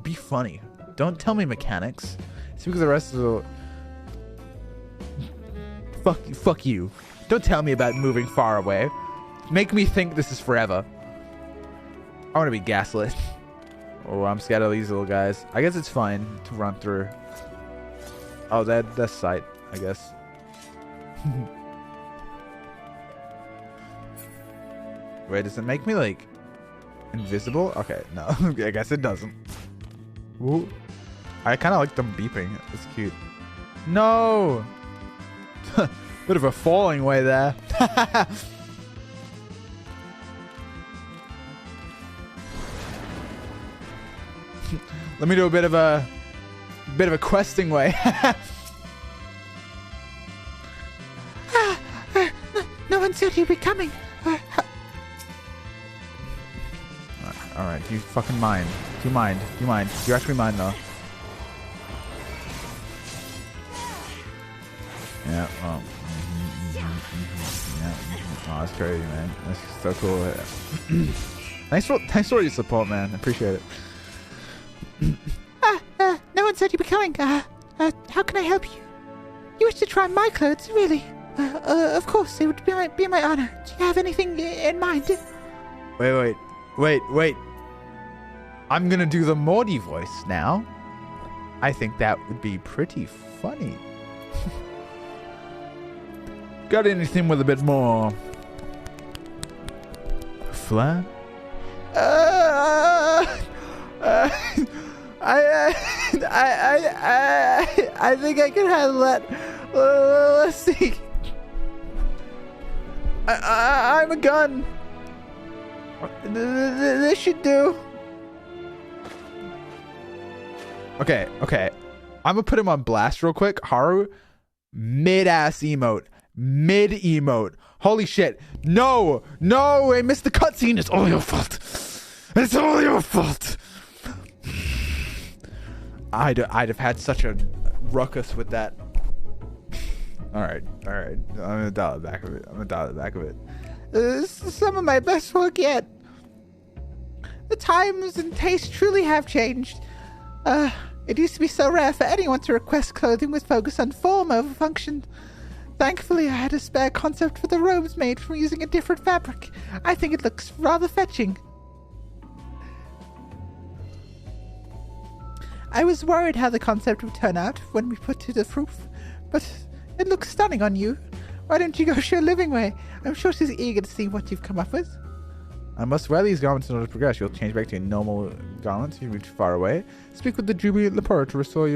be funny. Don't tell me mechanics. It's because the rest of the... Fuck you. Don't tell me about moving far away. Make me think this is forever. I want to be gaslit. Oh, I'm scared of these little guys. I guess it's fine to run through. Oh, that's sight, I guess. Wait, does it make me, like, invisible? Okay, no. I guess it doesn't. Ooh. I kind of like them beeping. It's cute. No! Bit of a falling way there. Let me do a bit of a questing way. No one said you'd be coming. All right, do you fucking mind? Do you mind? Do you mind? Do you actually mind though? Yeah. Oh. Yeah. Oh, that's crazy, man. That's so cool. Thanks for all your support, man. I appreciate it. No one said you'd be coming. How can I help you? You wish to try my clothes, really? Of course, it would be my honor. Do you have anything in mind? Wait. I'm gonna do the Morty voice now. I think that would be pretty funny. Got anything with a bit more flair? I think I can handle that. Let's see. I'm a gun. This should do. Okay. I'm gonna put him on blast real quick. Haru, mid-ass emote. Mid-emote. Holy shit. No, I missed the cutscene. It's all your fault. It's all your fault. I'd have had such a ruckus with that. All right. I'm gonna dial it back a bit. This is some of my best work yet. The times and tastes truly have changed. It used to be so rare for anyone to request clothing with focus on form over function. Thankfully, I had a spare concept for the robes made from using a different fabric. I think it looks rather fetching. I was worried how the concept would turn out when we put it to the proof, but it looks stunning on you. Why don't you go show Living Way? I'm sure she's eager to see what you've come up with. I must wear these garments in order to progress. You'll change back to your normal garments if you move too far away. Speak with the Jubilee Loporrit to restore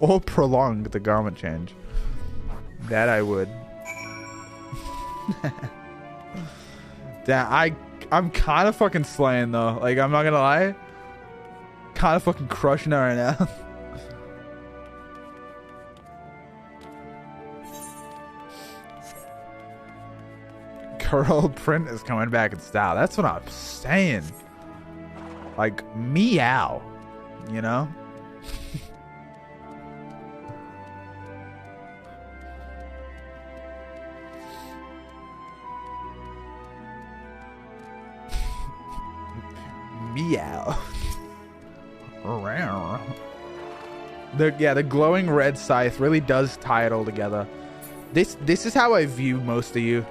or prolong the garment change. That I would. Damn, I'm kind of fucking slaying though. Like, I'm not gonna lie. Kind of fucking crushing it right now. Curl print is coming back in style. That's what I'm saying. Like, meow. You know? Meow. The glowing red scythe really does tie it all together. This is how I view most of you.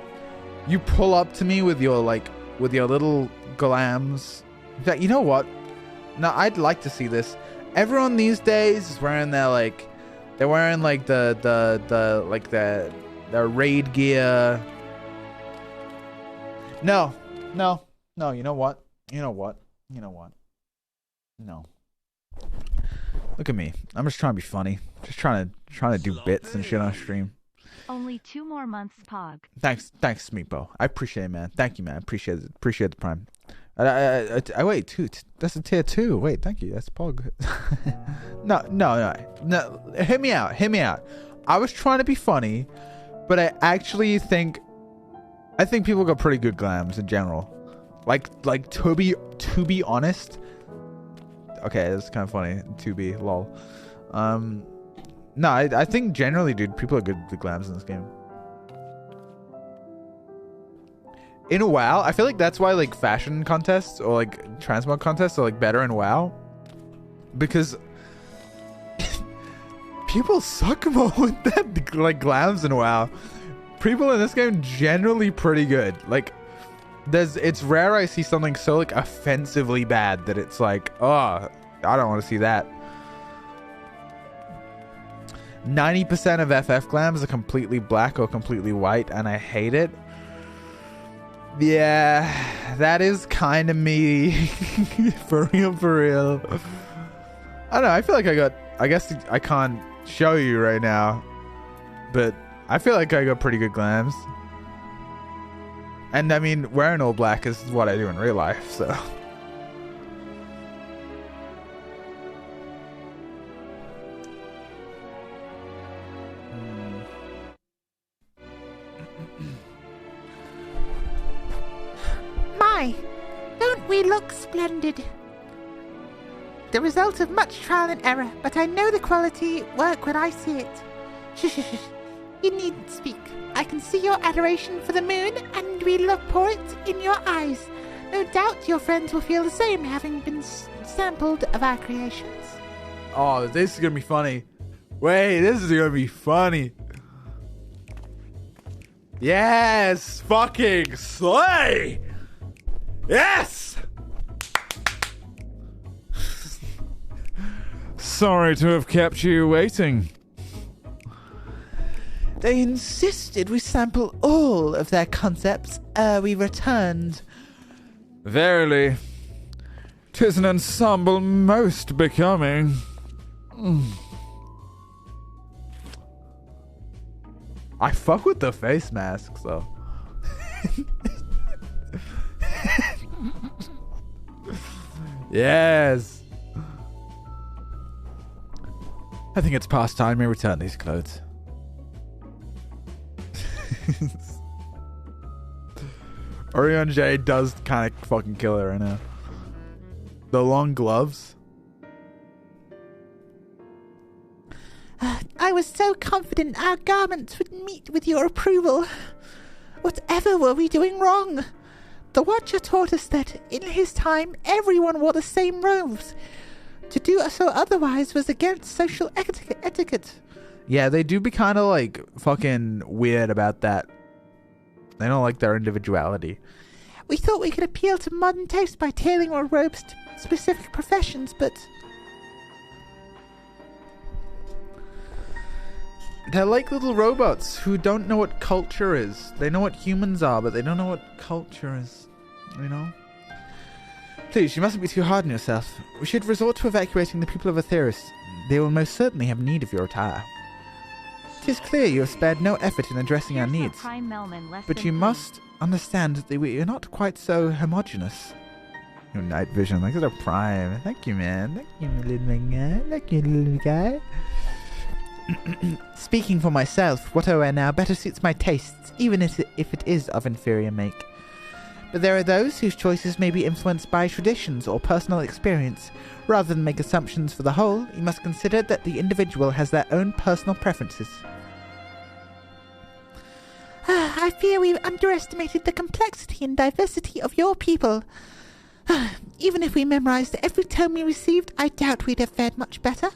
You pull up to me with your little glams. In fact, you know what? No, I'd like to see this. Everyone these days is wearing their they're wearing the raid gear. No. You know what? No. Look at me. I'm just trying to be funny. Just trying to do bits and shit on stream. Only 2 more months, Pog. Thanks, Meatball. I appreciate it, man. Thank you, man. Appreciate the prime. I wait, 2. That's a tier 2. Wait, thank you. That's Pog. No. Hit me out. I was trying to be funny, but I actually think people got pretty good glams in general. Like to be honest. Okay, that's kind of funny. To be lol. No, I think generally, dude, people are good with glams in this game. In WoW, I feel like that's why like fashion contests or like transmog contests are like better in WoW, because people suck more with that like glams in WoW. People in this game generally pretty good. Like, it's rare I see something so like offensively bad that it's like, oh, I don't want to see that. 90% of FF glams are completely black or completely white, and I hate it. Yeah, that is kind of me. For real. I don't know, I feel like I guess I can't show you right now, but I feel like I got pretty good glams. And I mean, wearing all black is what I do in real life, so. My, don't we look splendid? The result of much trial and error, but I know the quality work when I see it. Shh. You needn't speak. I can see your adoration for the moon, and we Loporrits in your eyes. No doubt your friends will feel the same, having been sampled of our creations. Oh, this is gonna be funny. Wait, this is gonna be funny. Yes! Fucking slay! Yes! Sorry to have kept you waiting. They insisted we sample all of their concepts ere we returned. Verily, 'tis an ensemble most becoming. I fuck with the face masks, though. Yes. I think it's past time we return these clothes. Orion J does kind of fucking kill her right now. The long gloves. I was so confident our garments would meet with your approval. Whatever were we doing wrong? The Watcher taught us that, in his time, everyone wore the same robes. To do so otherwise was against social etiquette. Yeah, they do be kind of like fucking weird about that. They don't like their individuality. We thought we could appeal to modern taste by tailoring our robes to specific professions, but... They're like little robots who don't know what culture is. They know what humans are, but they don't know what culture is. You know? Please, you mustn't be too hard on yourself. We should resort to evacuating the people of Aetheris. They will most certainly have need of your attire. It is clear you have spared no effort in addressing our needs. But you must understand that we are not quite so homogeneous. Your night vision, like a prime. Thank you, man. Thank you, little guy. Thank you, little guy. Speaking for myself, what I wear now better suits my tastes, even if it is of inferior make. But there are those whose choices may be influenced by traditions or personal experience. Rather than make assumptions for the whole, you must consider that the individual has their own personal preferences. I fear we've underestimated the complexity and diversity of your people. Even if we memorized every tome we received, I doubt we'd have fared much better.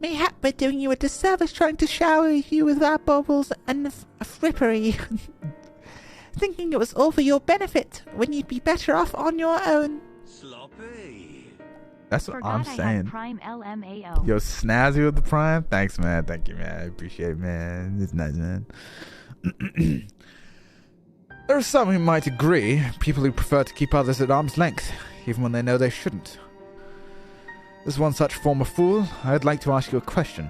Mayhap we're doing you a disservice trying to shower you with our baubles and frippery, thinking it was all for your benefit, when you'd be better off on your own. Sloppy. That's what I'm saying. Prime LMAO. Yo, snazzy with the prime. Thanks, man. Thank you, man. I appreciate it, man. It's nice, man. There are some who might agree, people who prefer to keep others at arm's length, even when they know they shouldn't. As one such former fool, I'd like to ask you a question.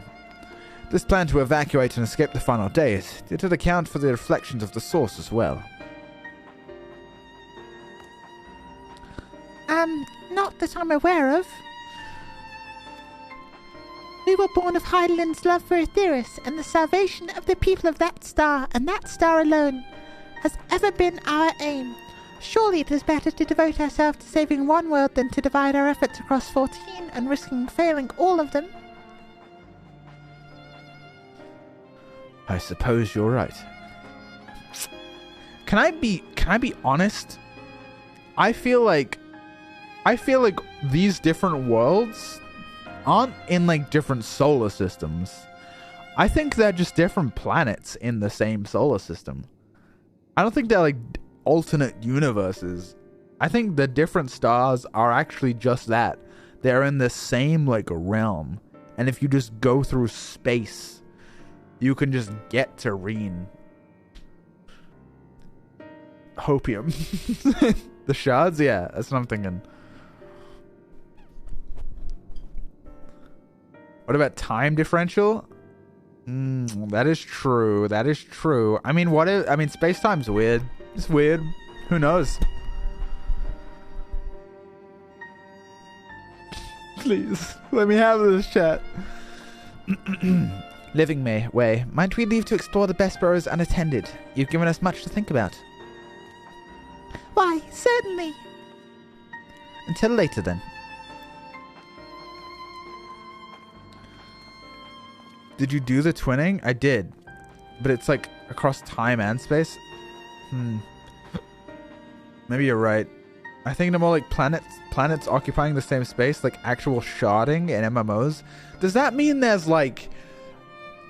This plan to evacuate and escape the final days, did it account for the reflections of the source as well? Not that I'm aware of. We were born of Heidelin's love for Aetheris, and the salvation of the people of that star, and that star alone, has ever been our aim. Surely it is better to devote ourselves to saving one world than to divide our efforts across 14 and risking failing all of them. I suppose you're right. Can I be honest? I feel like these different worlds aren't in like different solar systems. I think they're just different planets in the same solar system. I don't think they're like alternate universes. I think the different stars are actually just that. They're in the same like realm. And if you just go through space, you can just get to Reen. Hopium. The shards? Yeah, that's what I'm thinking. What about time differential? That is true. That is true. I mean, space-time's weird. It's weird. Who knows? Please, let me have this chat. Living way. Might we leave to explore the best burrows unattended? You've given us much to think about. Why, certainly. Until later, then. Did you do the twinning? I did. But it's like across time and space. Maybe you're right. I think they're more like planets occupying the same space, like actual sharding in MMOs. Does that mean there's like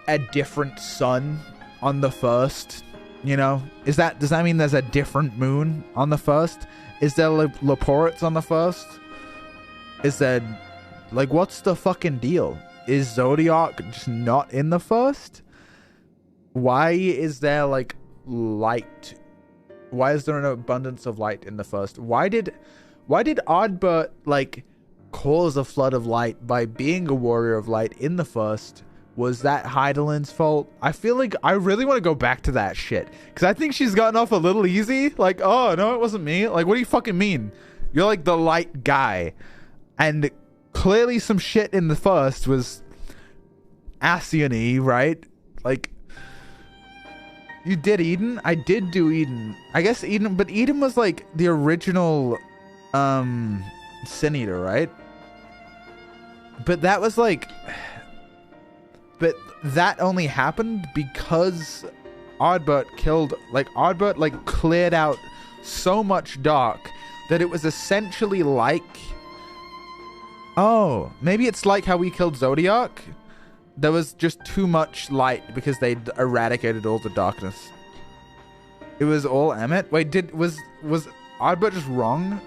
a different sun on the first? You know? Does that mean there's a different moon on the first? Is there Loporrits on the first? Is there like what's the fucking deal? Is Zodiac just not in the first? Why is there like light? Why is there an abundance of light in the first? Why did Ardbert like cause a flood of light by being a warrior of light in the first? Was that Heidelin's fault? I feel like I really want to go back to that shit because I think she's gotten off a little easy. Like, oh no, it wasn't me. Like, what do you fucking mean? You're like the light guy, and clearly some shit in the first was Ascian-y, right? Like, you did Eden? I did do Eden. I guess Eden, but Eden was like the original Sin Eater, right? But that was like, but that only happened because Ardbert cleared out so much dark that it was essentially like, oh, maybe it's like how we killed Zodiac. There was just too much light because they eradicated all the darkness. It was all Emmet. Wait, was Ardbert just wrong?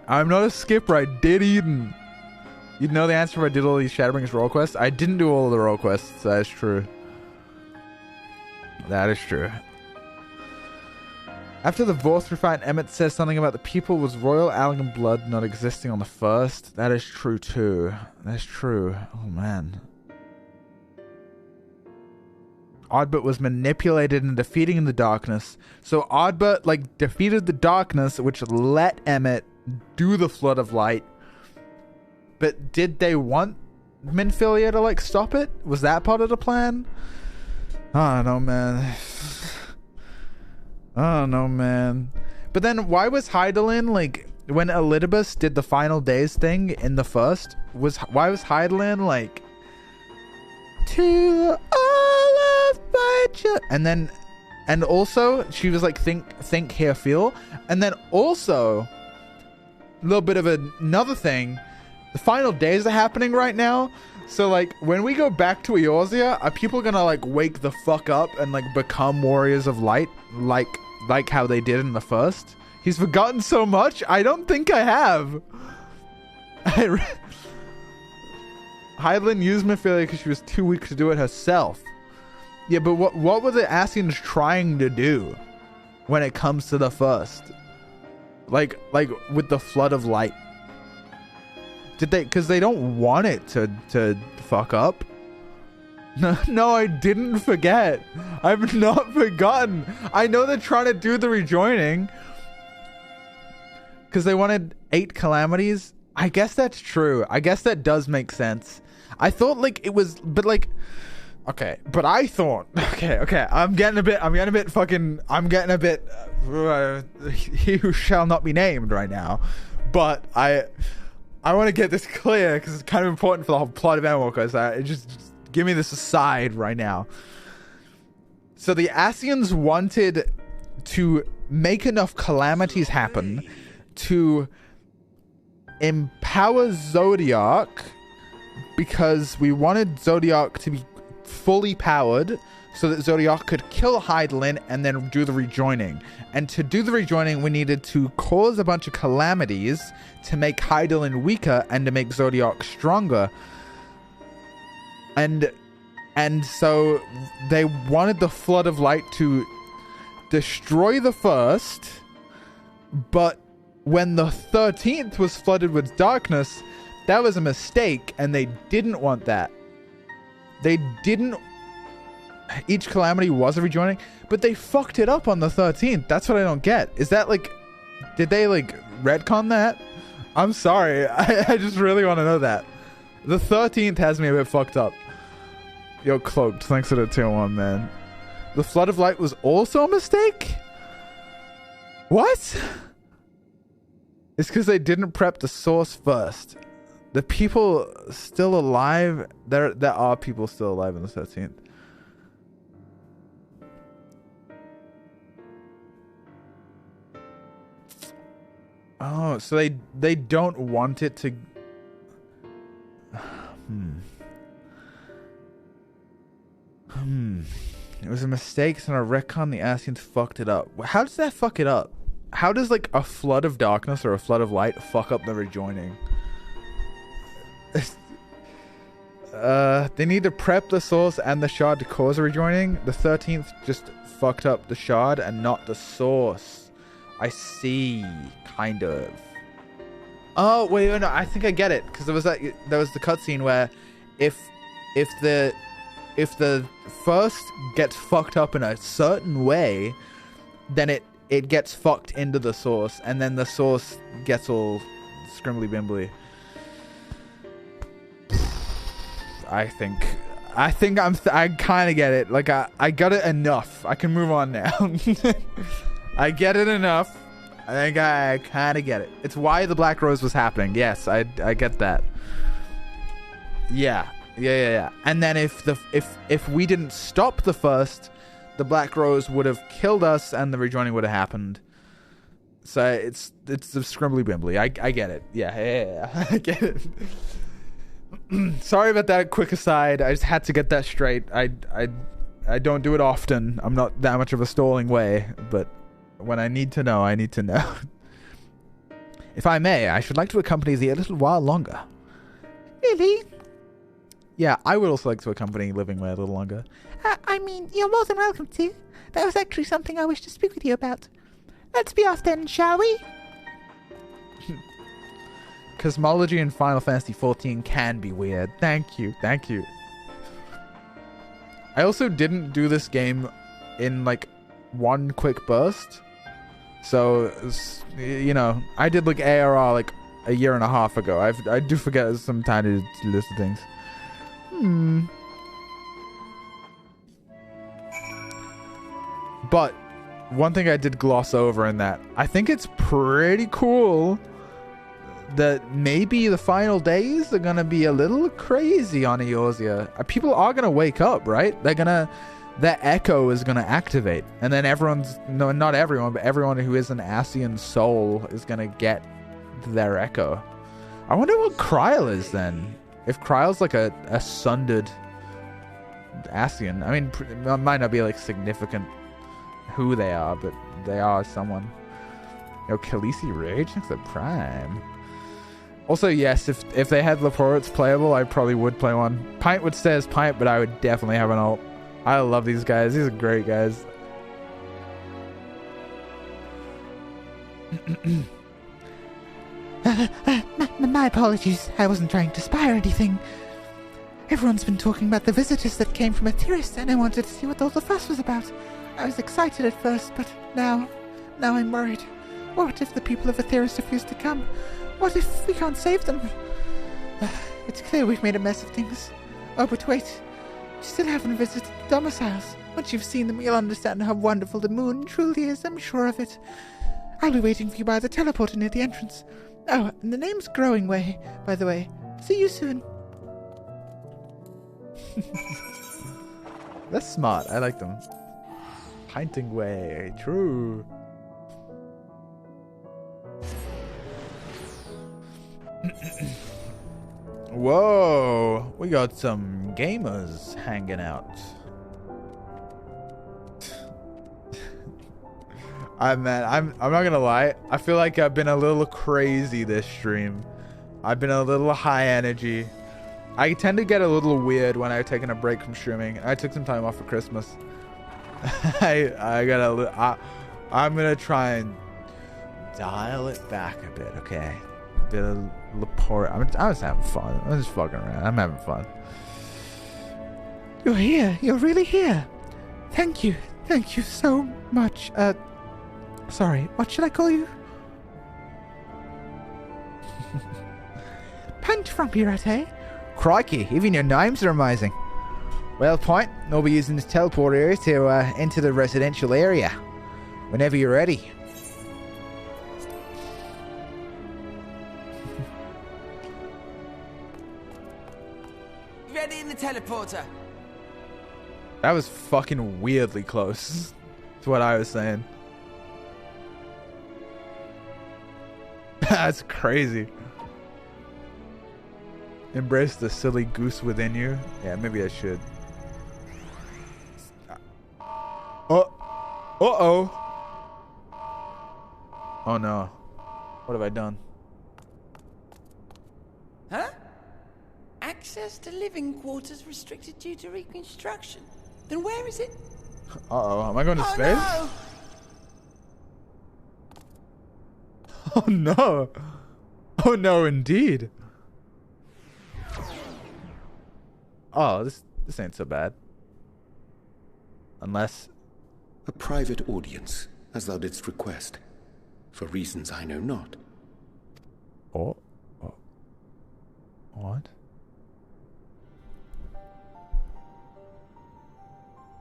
I'm not a skipper. I did Eden. You'd know the answer if I did all these Shadowbringers role quests. I didn't do all of the role quests. That is true. That is true. After the Vorth refined, Emmett says something about the people was royal Allegan blood not existing on the first. That is true too. That's true. Oh man. Ardbert was manipulated and defeating in the darkness. So Ardbert like defeated the darkness, which let Emmett do the flood of light. But did they want Minfilia to like stop it? Was that part of the plan? I don't know, man. I don't know, man. But then why was Heidelin like when Elidibus did the final days thing in the first? Why was Heidelin like to all of my children? And also she was like think here feel, and then also a little bit of another thing. The final days are happening right now. So, like, when we go back to Eorzea, are people gonna, like, wake the fuck up and, like, become warriors of light? Like how they did in the first? He's forgotten so much? I don't think I have. Heidelin used Minfilia because she was too weak to do it herself. Yeah, but what were the Ascians trying to do when it comes to the first? Like with the flood of light. Did they? Because they don't want it to fuck up. No, I didn't forget. I've not forgotten. I know they're trying to do the rejoining because they wanted 8 calamities. I guess that's true. I guess that does make sense. I thought like it was, but like, okay, but I thought, okay, I'm getting a bit, he who shall not be named right now, but I want to get this clear because it's kind of important for the whole plot of Endwalker. So just give me this aside right now. So the Ascians wanted to make enough calamities happen to empower Zodiac, because we wanted Zodiac to be fully powered so that Zodiac could kill Hydaelyn and then do the rejoining. And to do the rejoining, we needed to cause a bunch of calamities to make Hydaelyn weaker and to make Zodiac stronger. And so they wanted the Flood of Light to destroy the first, but when the 13th was flooded with darkness, that was a mistake, and they didn't want that. They didn't... Each calamity was a rejoining, but they fucked it up on the 13th. That's what I don't get. Is that like... Did they like retcon that? I'm sorry. I just really want to know that. The 13th has me a bit fucked up. Yo, Cloaked, thanks for the tier 1, man. The Flood of Light was also a mistake? What? It's because they didn't prep the source first. The people still alive... There are people still alive on the 13th. Oh, so they don't want it to... It was a mistake, so I retcon the Ascians fucked it up. How does that fuck it up? How does like a flood of darkness or a flood of light fuck up the rejoining? They need to prep the source and the shard to cause a rejoining. The 13th just fucked up the shard and not the source. I see, kind of. Oh wait, no, I think I get it, because there was the cutscene where if the first gets fucked up in a certain way, then it gets fucked into the source, and then the source gets all scrimbly bimbly. I kind of get it. Like I got it enough. I can move on now. I get it enough. I think I kind of get it. It's why the Black Rose was happening. Yes, I get that. Yeah. And then if we didn't stop the first, the Black Rose would have killed us and the rejoining would have happened. So it's the scrimbly bimbly. I get it. Yeah. I get it. Sorry about that quick aside. I just had to get that straight. I don't do it often. I'm not that much of a stalling way, but when I need to know, I need to know. If I may, I should like to accompany thee a little while longer. Really? Yeah, I would also like to accompany Livingway a little longer. I mean, you're more than welcome to. That was actually something I wished to speak with you about. Let's be off then, shall we? Cosmology in Final Fantasy XIV can be weird. Thank you. I also didn't do this game in like one quick burst. So, you know, I did like ARR like a year and a half ago. I do forget some tiny list of things. But one thing I did gloss over in that, I think it's pretty cool that maybe the final days are gonna be a little crazy on Eorzea. People are gonna wake up, right? Their echo is gonna activate, and then not everyone, but everyone who is an Ascian soul is gonna get their echo. I wonder what Kryl is then. If Kryl's like a sundered Ascian, I mean, it might not be like significant who they are, but they are someone. Yo, Khaleesi Rage next to Prime. Also, yes, if they had Loporrits playable, I probably would play one. Pint would stay as Pint, but I would definitely have an ult. I love these guys. These are great guys. My apologies. I wasn't trying to spy or anything. Everyone's been talking about the visitors that came from Etheris, and I wanted to see what all the fuss was about. I was excited at first, but now I'm worried. What if the people of Etheris refuse to come? What if we can't save them? It's clear we've made a mess of things. Oh, but wait. You still haven't visited the domiciles. Once you've seen them, you'll understand how wonderful the moon truly is, I'm sure of it. I'll be waiting for you by the teleporter near the entrance. Oh, and the name's Growing Way, by the way. See you soon. That's smart. I like them. Pinting Way. True. Whoa. We got some gamers hanging out. I'm not gonna lie. I feel like I've been a little crazy this stream. I've been a little high energy. I tend to get a little weird when I've taken a break from streaming. I took some time off for Christmas. I'm gonna try and dial it back a bit, okay? A bit of Loporrits. I'm just having fun. I'm just fucking around. I'm having fun. You're here. You're really here. Thank you. Thank you so much. Sorry, what should I call you? Pint from Pirate, eh? Crikey, even your names are amazing. Well, Pint, we'll be using this teleport area to enter the residential area. Whenever you're ready. Ready in the teleporter. That was fucking weirdly close to what I was saying. That's crazy. Embrace the silly goose within you. Yeah, maybe I should. Uh-oh. Oh no. What have I done? Huh? Access to living quarters restricted due to reconstruction. Then where is it? Uh-oh. Am I going to space? No! Oh no. Oh no, indeed. Oh, this ain't so bad. Unless... A private audience, as thou didst request. For reasons I know not. Oh. What?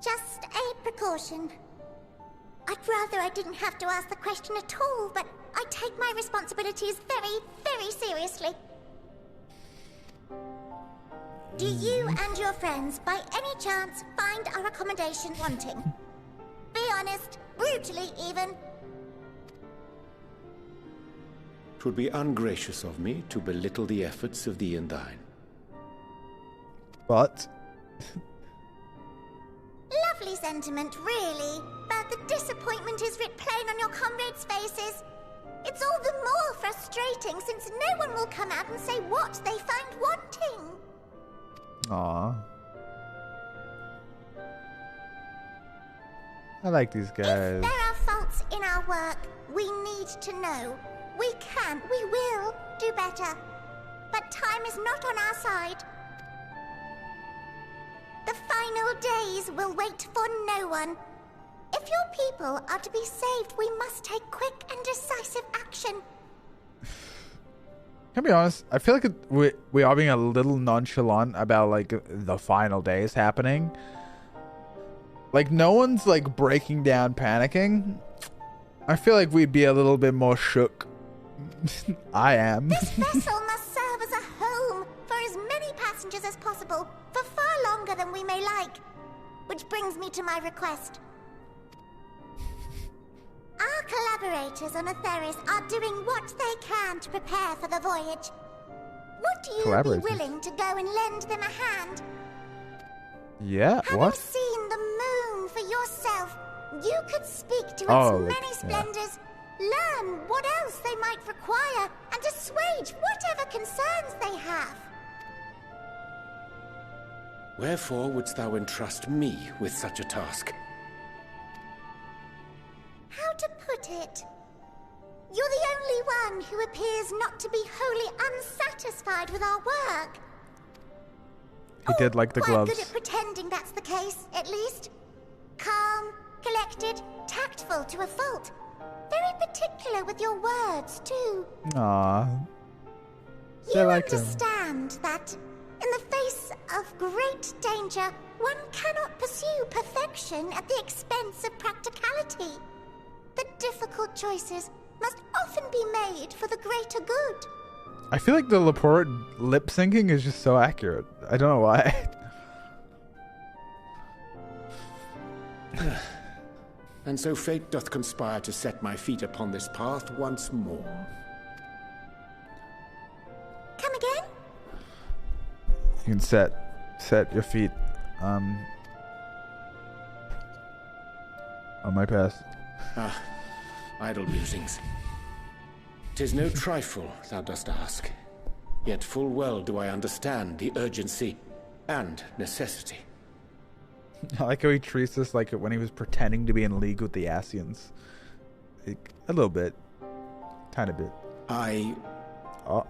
Just a precaution. I'd rather I didn't have to ask the question at all, but I take my responsibilities very, very seriously. Do you and your friends, by any chance, find our accommodation wanting? Be honest, brutally even. 'Twould be ungracious of me to belittle the efforts of thee and thine. But... Lovely sentiment, really, but the disappointment is writ plain on your comrades' faces. It's all the more frustrating since no one will come out and say what they find wanting. Aww. I like these guys. If there are faults in our work, we need to know. We can, we will do better. But time is not on our side. The final days will wait for no one. If your people are to be saved, we must take quick and decisive action. Can I be honest? I feel like we are being a little nonchalant about like the final days happening. Like no one's like breaking down, panicking. I feel like we'd be a little bit more shook. I am. This vessel must serve as a home for as many passengers as possible for far longer than we may like. Which brings me to my request. Our collaborators on Etheris are doing what they can to prepare for the voyage. Would you be willing to go and lend them a hand? Yeah, Having what? seen the moon for yourself, you could speak to its many splendors, learn what else they might require, and assuage whatever concerns they have. Wherefore wouldst thou entrust me with such a task? How to put it? You're the only one who appears not to be wholly unsatisfied with our work. He did like the quite gloves. good at pretending that's the case, at least. Calm, collected, tactful to a fault. Very particular with your words, too. Aww. You like him. understand that, in the face of great danger, one cannot pursue perfection at the expense of practicality. The difficult choices must often be made for the greater good. I feel like the Loporrit lip syncing is just so accurate. I don't know why. And so fate doth conspire to set my feet upon this path once more. Come again? You can set your feet on my path. Ah, idle musings. 'Tis no trifle, thou dost ask. Yet full well do I understand the urgency and necessity. I like how he treats us like when he was pretending to be in league with the Asians. Like, a little bit. Tiny bit. Oh,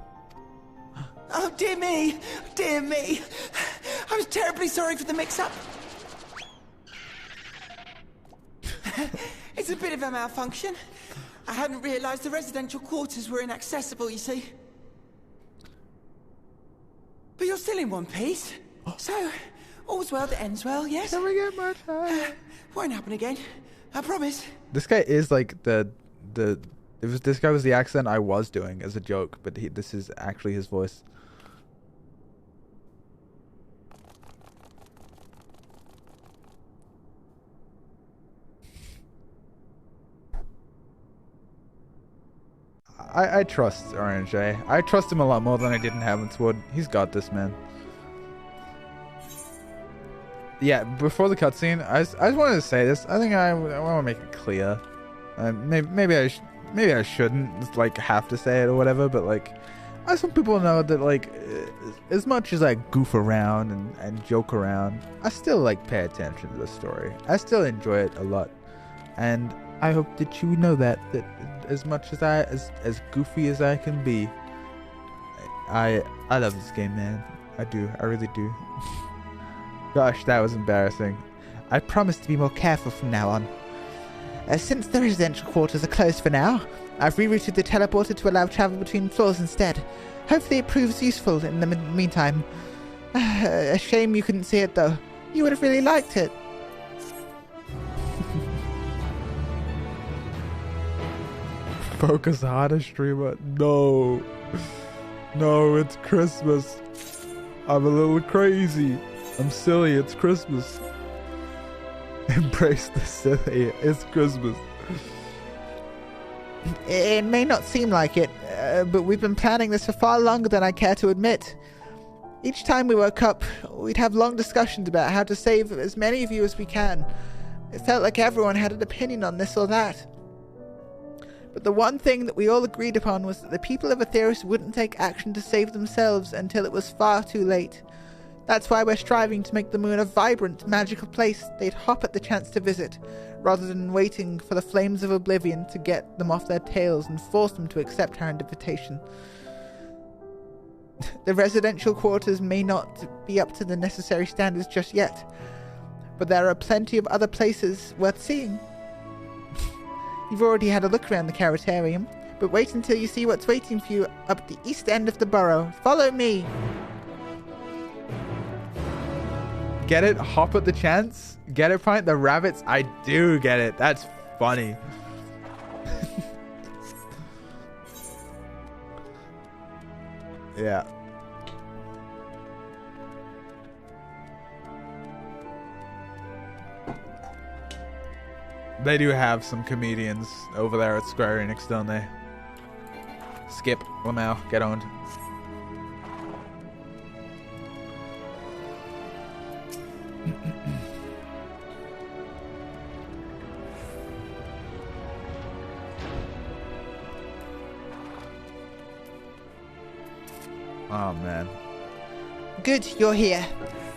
dear me! Dear me! I was terribly sorry for the mix-up. It's a bit of a malfunction. I hadn't realised the residential quarters were inaccessible, you see. But you're still in one piece. So, all's well that ends well, yes? Can we get more time? Won't happen again. I promise. This guy is like this guy was the accent I was doing as a joke, but this is actually his voice. I trust Orange. I trust him a lot more than I did in Heavenswood. He's got this, man. Yeah, before the cutscene, I just wanted to say this. I think I want to make it clear. Maybe I shouldn't like have to say it or whatever, but like I just want people to know that like as much as I goof around and joke around, I still like pay attention to the story. I still enjoy it a lot, and I hope that you know that as much as as goofy as I can be, I love this game, man. I do. I really do. Gosh, that was embarrassing. I promise to be more careful from now on. Since the residential quarters are closed for now, I've rerouted the teleporter to allow travel between floors instead. Hopefully it proves useful in the meantime. A shame you couldn't see it though. You would have really liked it. Focus harder, streamer. No. No, it's Christmas. I'm a little crazy. I'm silly. It's Christmas. Embrace the silly. It's Christmas. It may not seem like it, but we've been planning this for far longer than I care to admit. Each time we woke up, we'd have long discussions about how to save as many of you as we can. It felt like everyone had an opinion on this or that. But the one thing that we all agreed upon was that the people of Aetheris wouldn't take action to save themselves until it was far too late. That's why we're striving to make the moon a vibrant, magical place they'd hop at the chance to visit, rather than waiting for the flames of oblivion to get them off their tails and force them to accept our invitation. The residential quarters may not be up to the necessary standards just yet, but there are plenty of other places worth seeing. You've already had a look around the Caritarium, but wait until you see what's waiting for you up at the east end of the borough. Follow me! Get it? Hop at the chance? Get it, Pint? The rabbits? I do get it. That's funny. Yeah. They do have some comedians over there at Square Enix, don't they? Skip, Lamau, get owned. Oh man. Good, you're here.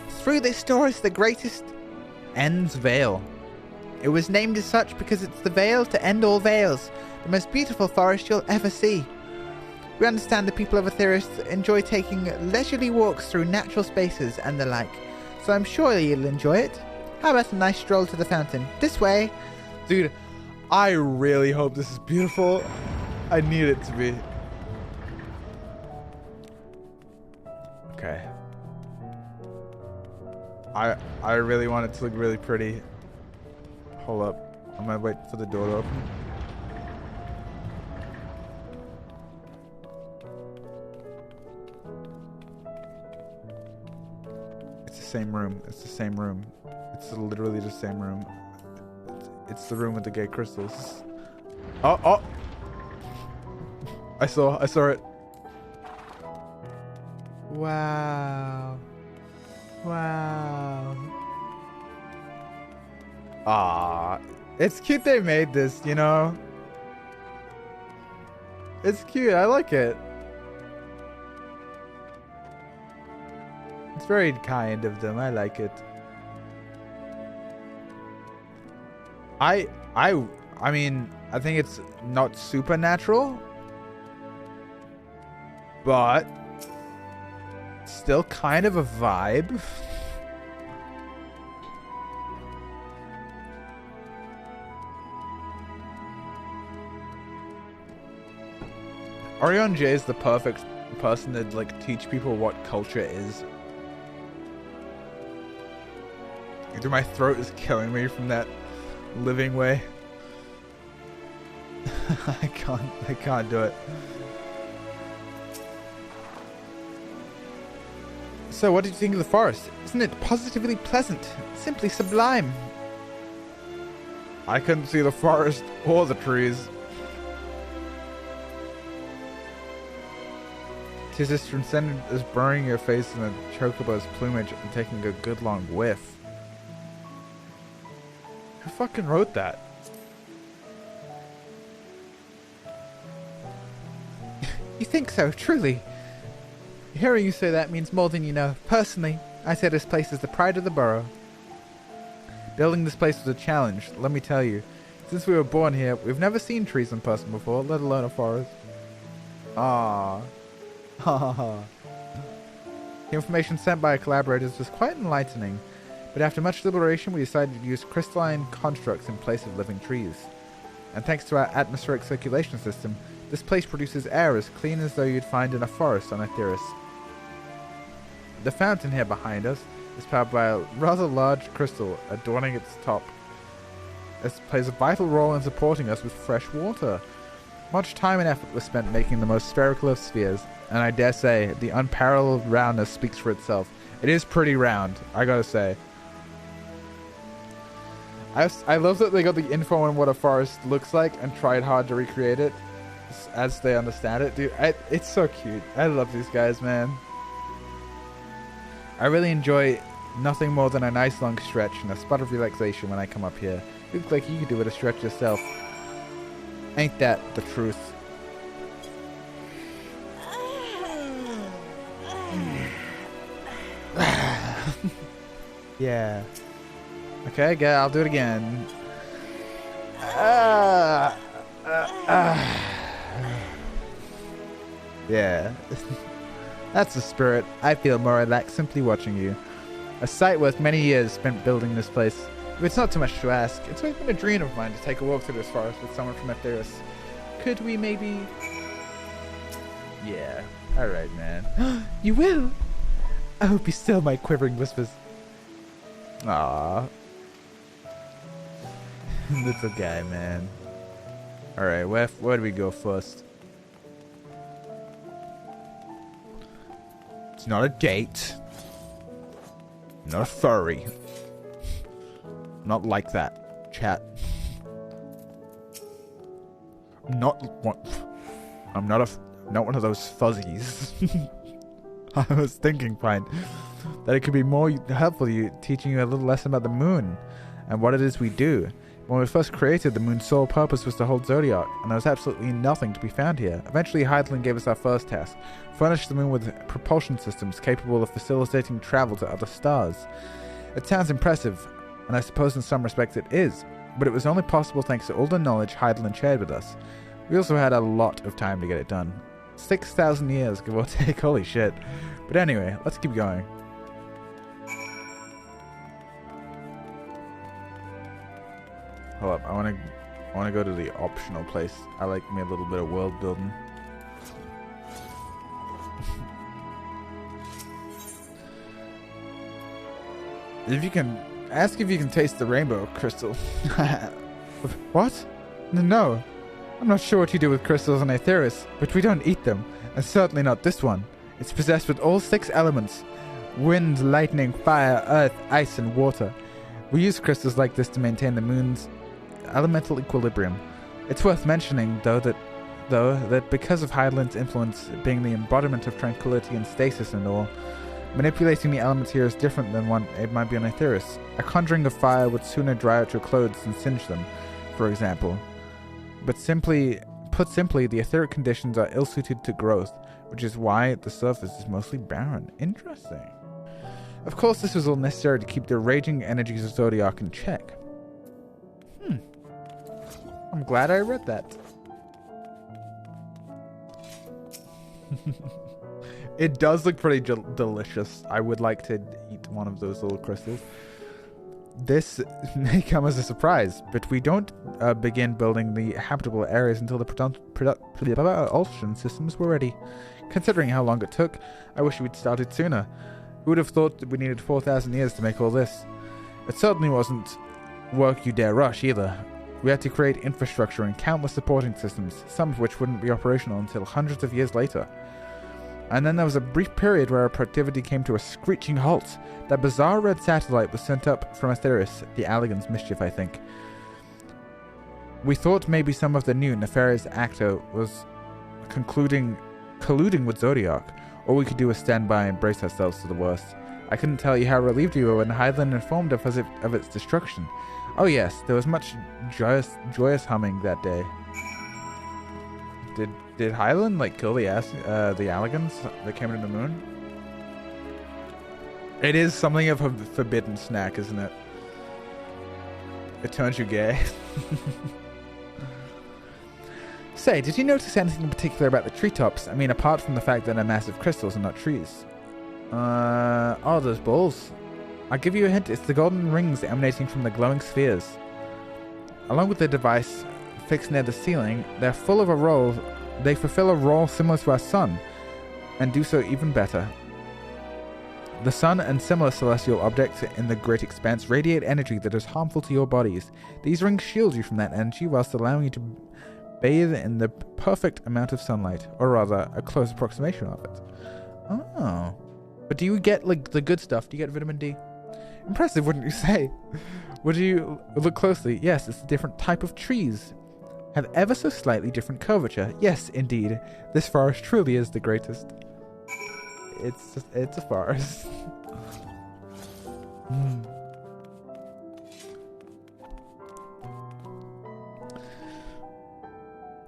Through this door is the greatest End's Veil. It was named as such because it's the veil to end all veils, the most beautiful forest you'll ever see. We understand the people of Etheirys enjoy taking leisurely walks through natural spaces and the like, so I'm sure you'll enjoy it. How about a nice stroll to the fountain? This way. Dude, I really hope this is beautiful. I need it to be. Okay. I really want it to look really pretty. Hold up. I'm gonna wait for the door to open. It's the same room. It's the same room. It's literally the same room. It's the room with the gay crystals. Oh! I saw it. Wow. Ah, it's cute they made this, you know? It's cute, I like it. It's very kind of them, I like it. I mean, I think it's not supernatural, but still kind of a vibe. Orion J is the perfect person to like teach people what culture is. Dude, my throat is killing me from that living way. I can't do it. So what did you think of the forest? Isn't it positively pleasant? Simply sublime. I couldn't see the forest or the trees. 'Tis as transcendent as burying your face in a chocobo's plumage and taking a good long whiff. Who fucking wrote that? You think so, truly? Hearing you say that means more than you know. Personally, I say this place is the pride of the borough. Building this place was a challenge, let me tell you. Since we were born here, we've never seen trees in person before, let alone a forest. Ah. The information sent by our collaborators was quite enlightening, but after much deliberation we decided to use crystalline constructs in place of living trees. And thanks to our atmospheric circulation system, this place produces air as clean as though you'd find in a forest on Etheirys. The fountain here behind us is powered by a rather large crystal adorning its top. This plays a vital role in supporting us with fresh water. Much time and effort was spent making the most spherical of spheres, and I dare say the unparalleled roundness speaks for itself. It is pretty round, I gotta say. I love that they got the info on what a forest looks like and tried hard to recreate it as they understand it. Dude, it's so cute. I love these guys, man. I really enjoy nothing more than a nice long stretch and a spot of relaxation when I come up here. You look like you could do it a stretch yourself. Ain't that the truth? Yeah. Okay, good. I'll do it again. Yeah. That's the spirit. I feel more relaxed simply watching you. A sight worth many years spent building this place. If it's not too much to ask, it's always been a dream of mine to take a walk through this forest with someone from Etheirys. Could we maybe... Yeah. Alright, man. You will? I hope you still my quivering whispers. Aww. Little guy, man. Alright, where do we go first? It's not a date. Not a furry. Not like that, chat. I'm not one of those fuzzies. I was thinking, Pint, that it could be more helpful you teaching you a little lesson about the moon and what it is we do. When we first created, the moon's sole purpose was to hold Zodiac, and there was absolutely nothing to be found here. Eventually, Hydaelyn gave us our first task: furnish the moon with propulsion systems capable of facilitating travel to other stars. It sounds impressive, and I suppose in some respects it is, but it was only possible thanks to all the knowledge Hydaelyn shared with us. We also had a lot of time to get it done. 6,000 years, give or take. Holy shit. But anyway, let's keep going. Hold up, I wanna go to the optional place. I like me a little bit of world building. If you can taste the rainbow crystal. What? No. I'm not sure what you do with crystals on Aetheris, but we don't eat them, and certainly not this one. It's possessed with all 6 elements: wind, lightning, fire, earth, ice, and water. We use crystals like this to maintain the moon's elemental equilibrium. It's worth mentioning, though, that because of Hydaelyn's influence being the embodiment of tranquility and stasis and all, manipulating the elements here is different than one it might be on Aetheris. A conjuring of fire would sooner dry out your clothes than singe them, for example. But put simply, the etheric conditions are ill-suited to growth, which is why the surface is mostly barren. Interesting. Of course, this was all necessary to keep the raging energies of Zodiac in check. I'm glad I read that. It does look pretty delicious. I would like to eat one of those little crystals. This may come as a surprise, but we don't begin building the habitable areas until the propulsion systems were ready. Considering how long it took, I wish we'd started sooner. Who would have thought that we needed 4,000 years to make all this? It certainly wasn't work you dare rush either. We had to create infrastructure and countless supporting systems, some of which wouldn't be operational until hundreds of years later. And then there was a brief period where our productivity came to a screeching halt. That bizarre red satellite was sent up from Aetheris, the Allagan's mischief, I think. We thought maybe some of the new nefarious actor was colluding with Zodiac. All we could do was stand by and brace ourselves to the worst. I couldn't tell you how relieved we were when Hydaelyn informed us of its destruction. Oh yes, there was much joyous humming that day. Did Hydaelyn kill the Allagans that came into the moon? It is something of a forbidden snack, isn't it? It turns you gay. Say, did you notice anything in particular about the treetops? I mean, apart from the fact that they're massive crystals and not trees. Oh, those balls. I'll give you a hint. It's the golden rings emanating from the glowing spheres. Along with the device fixed near the ceiling, they fulfill a role similar to our sun, and do so even better. The sun and similar celestial objects in the great expanse radiate energy that is harmful to your bodies. These rings shield you from that energy whilst allowing you to bathe in the perfect amount of sunlight, or rather, a close approximation of it. Oh. But do you get, the good stuff? Do you get vitamin D? Impressive, wouldn't you say? Would you look closely? Yes, it's a different type of trees. Have ever so slightly different curvature. Yes, indeed. This forest truly is the greatest. It's a forest.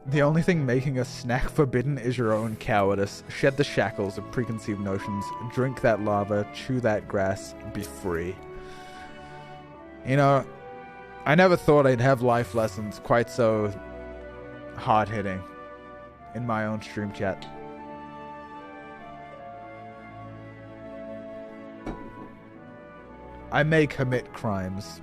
The only thing making a snack forbidden is your own cowardice. Shed the shackles of preconceived notions. Drink that lava. Chew that grass. Be free. You know, I never thought I'd have life lessons quite so hard-hitting in my own stream chat. I may commit crimes.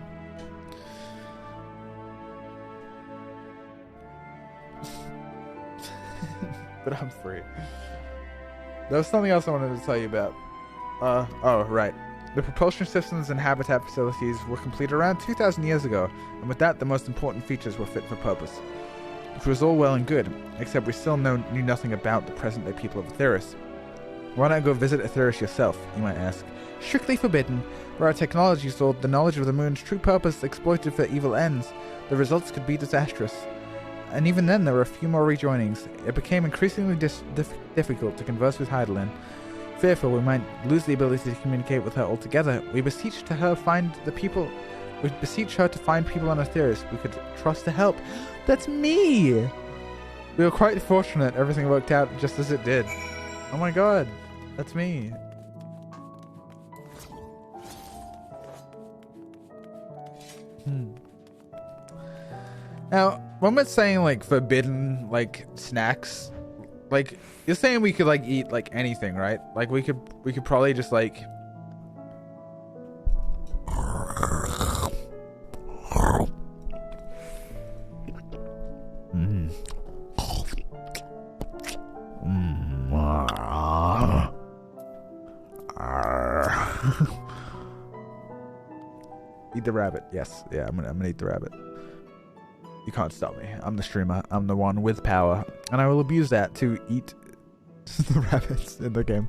But I'm free. There was something else I wanted to tell you about. Oh, right. The propulsion systems and habitat facilities were completed around 2,000 years ago, and with that, the most important features were fit for purpose. Which was all well and good, except we still knew nothing about the present-day people of Aetheris. Why not go visit Aetheris yourself, you might ask. Strictly forbidden. Where our technology saw the knowledge of the moon's true purpose exploited for evil ends, the results could be disastrous. And even then, there were a few more rejoinings. It became increasingly difficult to converse with Hydaelyn. Fearful we might lose the ability to communicate with her altogether, we beseeched her to find people on Aetheris we could trust to help. That's me! We were quite fortunate everything worked out just as it did. Oh my god, that's me. Now, when we're saying like forbidden like snacks, like you're saying we could like eat like anything, right? Like we could probably just like eat the rabbit. Yes, yeah, I'm gonna eat the rabbit. You can't stop me. I'm the streamer. I'm the one with power, and I will abuse that to eat the rabbits in the game.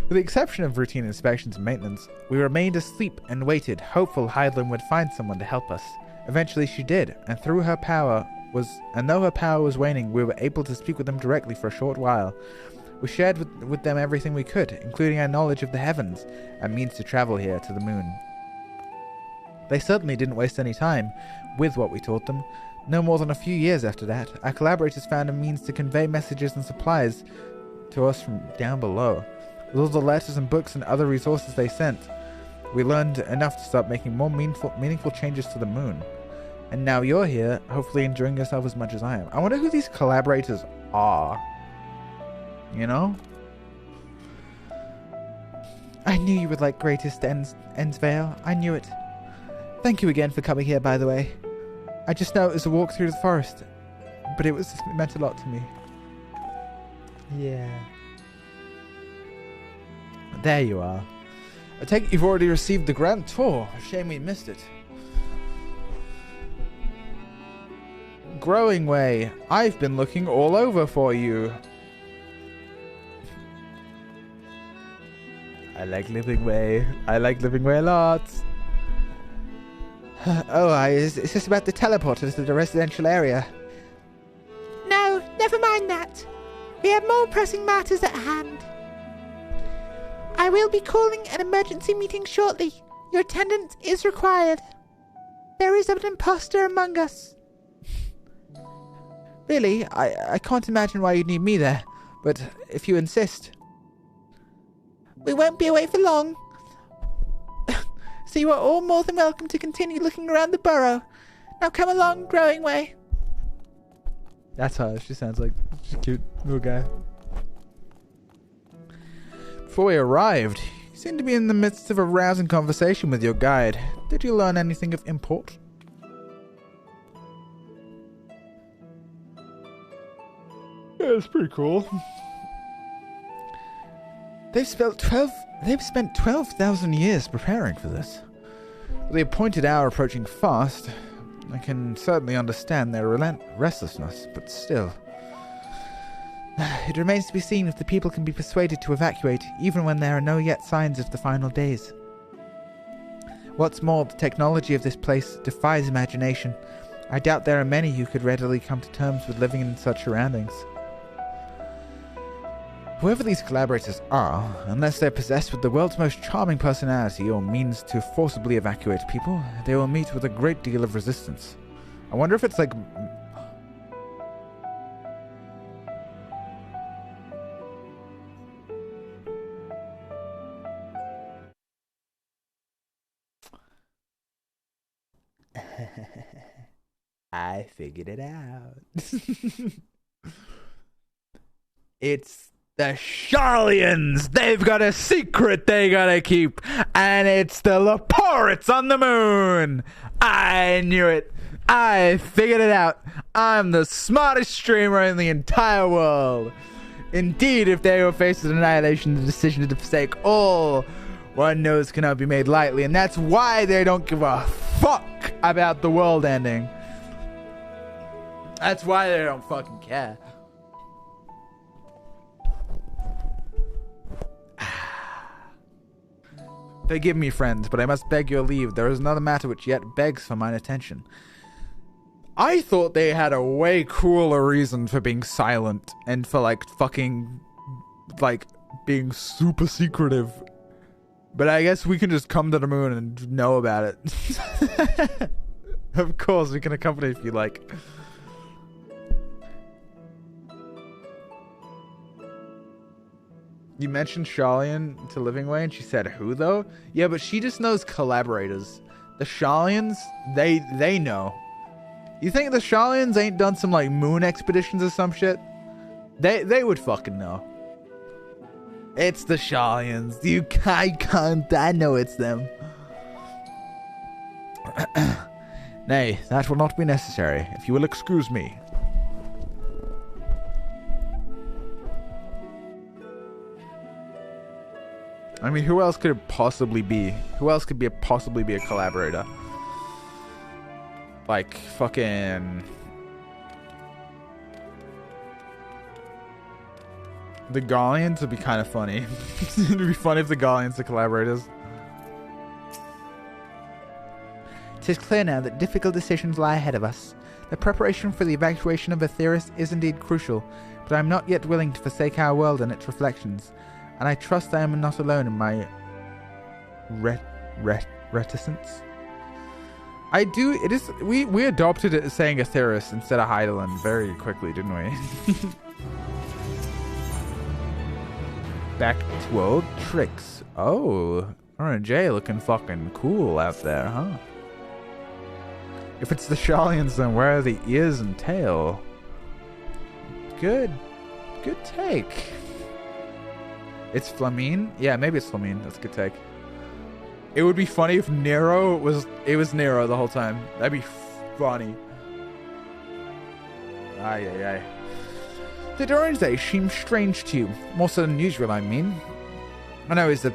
With the exception of routine inspections and maintenance, we remained asleep and waited, hopeful Heidlin would find someone to help us. Eventually she did, and though her power was waning, we were able to speak with them directly for a short while. We shared with them everything we could, including our knowledge of the heavens and means to travel here to the moon. They certainly didn't waste any time with what we taught them. No more than a few years after that, our collaborators found a means to convey messages and supplies to us from down below. With all the letters and books and other resources they sent, we learned enough to start making more meaningful changes to the moon. And now you're here, hopefully enjoying yourself as much as I am. I wonder who these collaborators are. You know? I knew you would like Greatest Ensvale. I knew it. Thank you again for coming here, by the way. I just know it was a walk through the forest, but it meant a lot to me. Yeah. There you are. I take it you've already received the grand tour. Shame we missed it. Growing Way. I've been looking all over for you. I like Living Way. I like Living Way a lot. Is this about the teleporters to the residential area? No, never mind that. We have more pressing matters at hand. I will be calling an emergency meeting shortly. Your attendance is required. There is an imposter among us. Really? I can't imagine why you'd need me there, but if you insist. We won't be away for long. So you are all more than welcome to continue looking around the burrow. Now come along, Growing Way. That's her. She sounds like she's a cute little guy. Before we arrived, you seemed to be in the midst of a rousing conversation with your guide. Did you learn anything of import? Yeah, it's pretty cool. They've spent 12,000 years preparing for this. With the appointed hour approaching fast, I can certainly understand their restlessness, but still. It remains to be seen if the people can be persuaded to evacuate, even when there are no yet signs of the final days. What's more, the technology of this place defies imagination. I doubt there are many who could readily come to terms with living in such surroundings. Whoever these collaborators are, unless they're possessed with the world's most charming personality or means to forcibly evacuate people, they will meet with a great deal of resistance. I wonder if it's like... I figured it out. It's the Charlians! They've got a secret they gotta keep, and it's the Loporrits on the moon! I knew it! I figured it out! I'm the smartest streamer in the entire world! Indeed, if they were faced with annihilation, the decision to forsake all one knows cannot be made lightly, and that's why they don't give a fuck about the world ending. That's why they don't fucking care. Forgive me, friends, but I must beg your leave. There is another matter which yet begs for mine attention. I thought they had a way cooler reason for being silent and for, like, fucking, like, being super secretive. But I guess we can just come to the moon and know about it. Of course, we can accompany if you like. You mentioned Shalian to Living Way, and she said who, though? Yeah, but she just knows collaborators. The Shalians, they know. You think the Sharlayans ain't done some like moon expeditions or some shit? They would fucking know. It's the Sharlayans. I can't. I know it's them. Nay, that will not be necessary, if you will excuse me. I mean, who else could it possibly be? Who else could possibly be a collaborator? Like, fucking... The Gallians would be kind of funny. It'd be funny if the Gallians are collaborators. 'Tis clear now that difficult decisions lie ahead of us. The preparation for the evacuation of Etheirys is indeed crucial, but I am not yet willing to forsake our world and its reflections, and I trust I am not alone in my reticence. I do. It is. We adopted it as saying Etheirys instead of Hydaelyn very quickly, didn't we? Back to old tricks. Oh, R&J looking fucking cool out there, huh? If it's the Sharlayans, then where are the ears and tail? Good take. It's Flamine? Yeah, maybe it's Flamine. That's a good take. It would be funny if Nero was Nero the whole time. That'd be funny. Aye. The Orange Day seems strange to you. More so than usual, I mean. I know it's a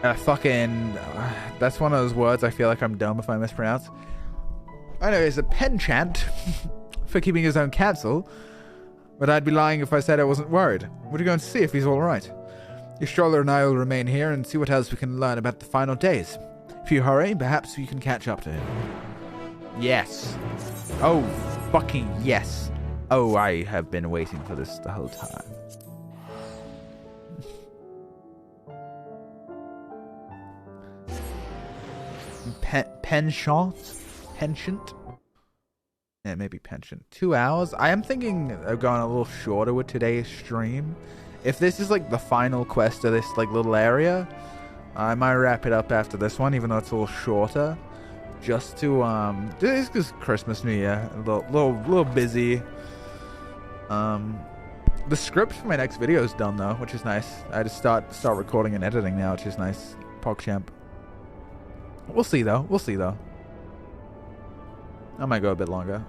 fucking... that's one of those words I feel like I'm dumb if I mispronounce. I know it's a penchant for keeping his own counsel, but I'd be lying if I said I wasn't worried. We're going to see if he's alright. Your stroller and I will remain here and see what else we can learn about the final days. If you hurry, perhaps we can catch up to him. Yes. Oh, fucking yes. Oh, I have been waiting for this the whole time. Penchant? Yeah, maybe penchant. 2 hours? I am thinking of going a little shorter with today's stream. If this is like the final quest of this like little area, I might wrap it up after this one, even though it's a little shorter. Just to this is Christmas, New Year, a little busy. The script for my next video is done though, which is nice. I just start recording and editing now, which is nice. PogChamp. We'll see though. I might go a bit longer.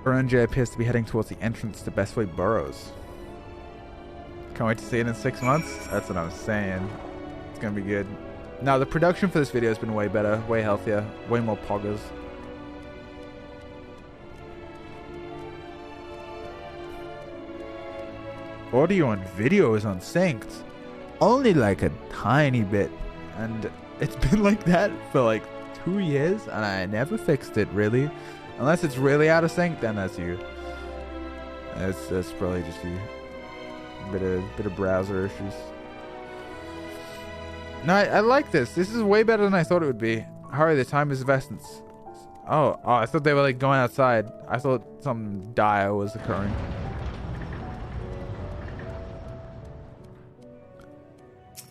RNJ appears to be heading towards the entrance to Bestway Burrows. Can't wait to see it in 6 months. That's what I'm saying. It's gonna be good. Now the production for this video has been way better, way healthier, way more poggers. Audio and video is unsynced. Only like a tiny bit. And it's been like that for like 2 years and I never fixed it really. Unless it's really out of sync, then that's you. That's probably just you. Bit of browser issues. No, I like this. This is way better than I thought it would be. Hurry, the time is of essence. Oh, I thought they were like going outside. I thought something dire was occurring.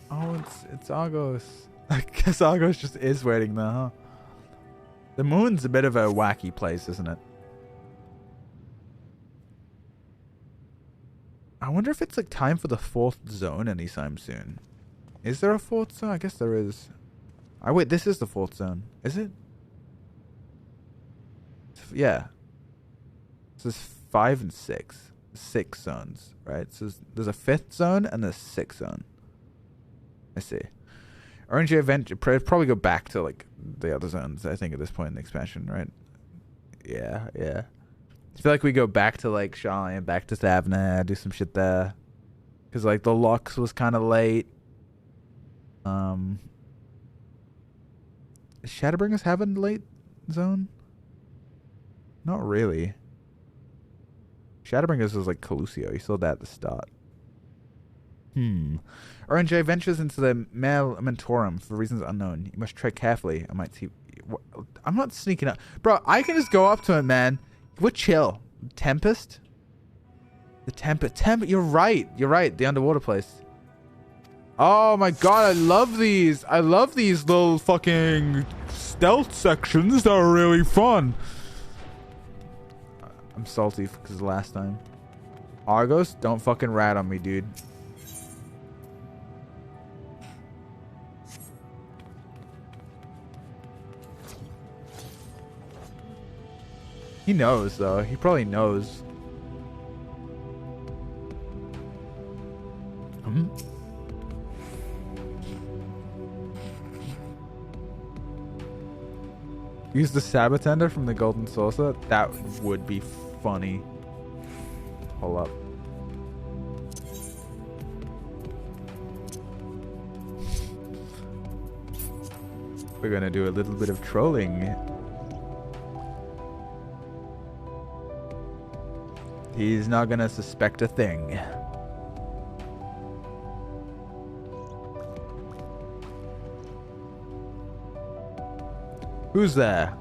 Oh, it's Argos. I guess Argos just is waiting there, huh? The moon's a bit of a wacky place, isn't it? I wonder if it's like time for the 4th zone anytime soon. Is there a 4th zone? I guess there is. Wait, this is the 4th zone. Is it? Yeah. This is 5 and 6. 6 zones, right? So there's a 5th zone and a 6th zone. I see. RNG event probably go back to like the other zones, I think, at this point in the expansion, right? Yeah. I feel like we go back to like Sharlayan, back to Thavna, do some shit there. Because like the Lux was kind of late. Is Shadowbringers having a late zone? Not really. Shadowbringers was like Calusio. You saw that at the start. RNJ ventures into the Male Mentorum for reasons unknown. You must tread carefully. I might see... I'm not sneaking up. Bro, I can just go up to him, man. We're chill. Tempest? The temper. You're right. The underwater place. Oh my god, I love these. I love these little fucking stealth sections. They're really fun. I'm salty because last time. Argos, don't fucking rat on me, dude. He knows, though. He probably knows. Use the Sabatender from the Golden Saucer? That would be funny. Hold up. We're gonna do a little bit of trolling. He's not gonna suspect a thing. Who's there?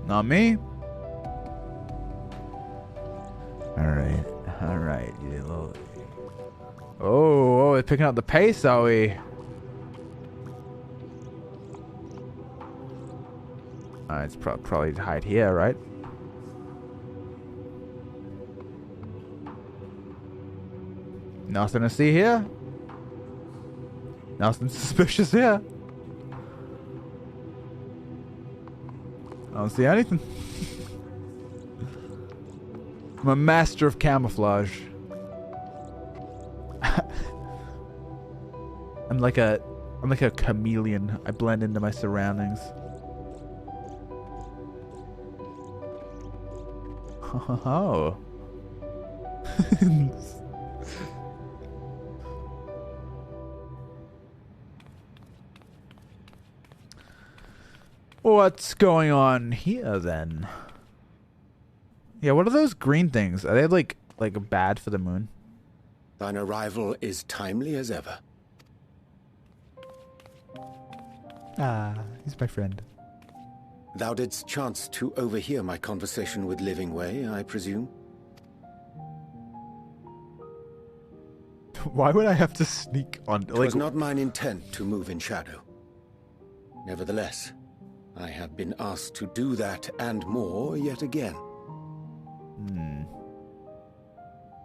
Not me? Alright, you little... Oh, we're picking up the pace, are we? It's probably to hide here, right? Nothing to see here. Nothing suspicious here. I don't see anything. I'm a master of camouflage. I'm like a chameleon. I blend into my surroundings. Oh. What's going on here then? Yeah, what are those green things? Are they like bad for the moon? Thine arrival is timely as ever. Ah, he's my friend. Thou didst chance to overhear my conversation with Living Way, I presume? Why would I have to sneak on? It was not mine intent to move in shadow. Nevertheless, I have been asked to do that and more yet again.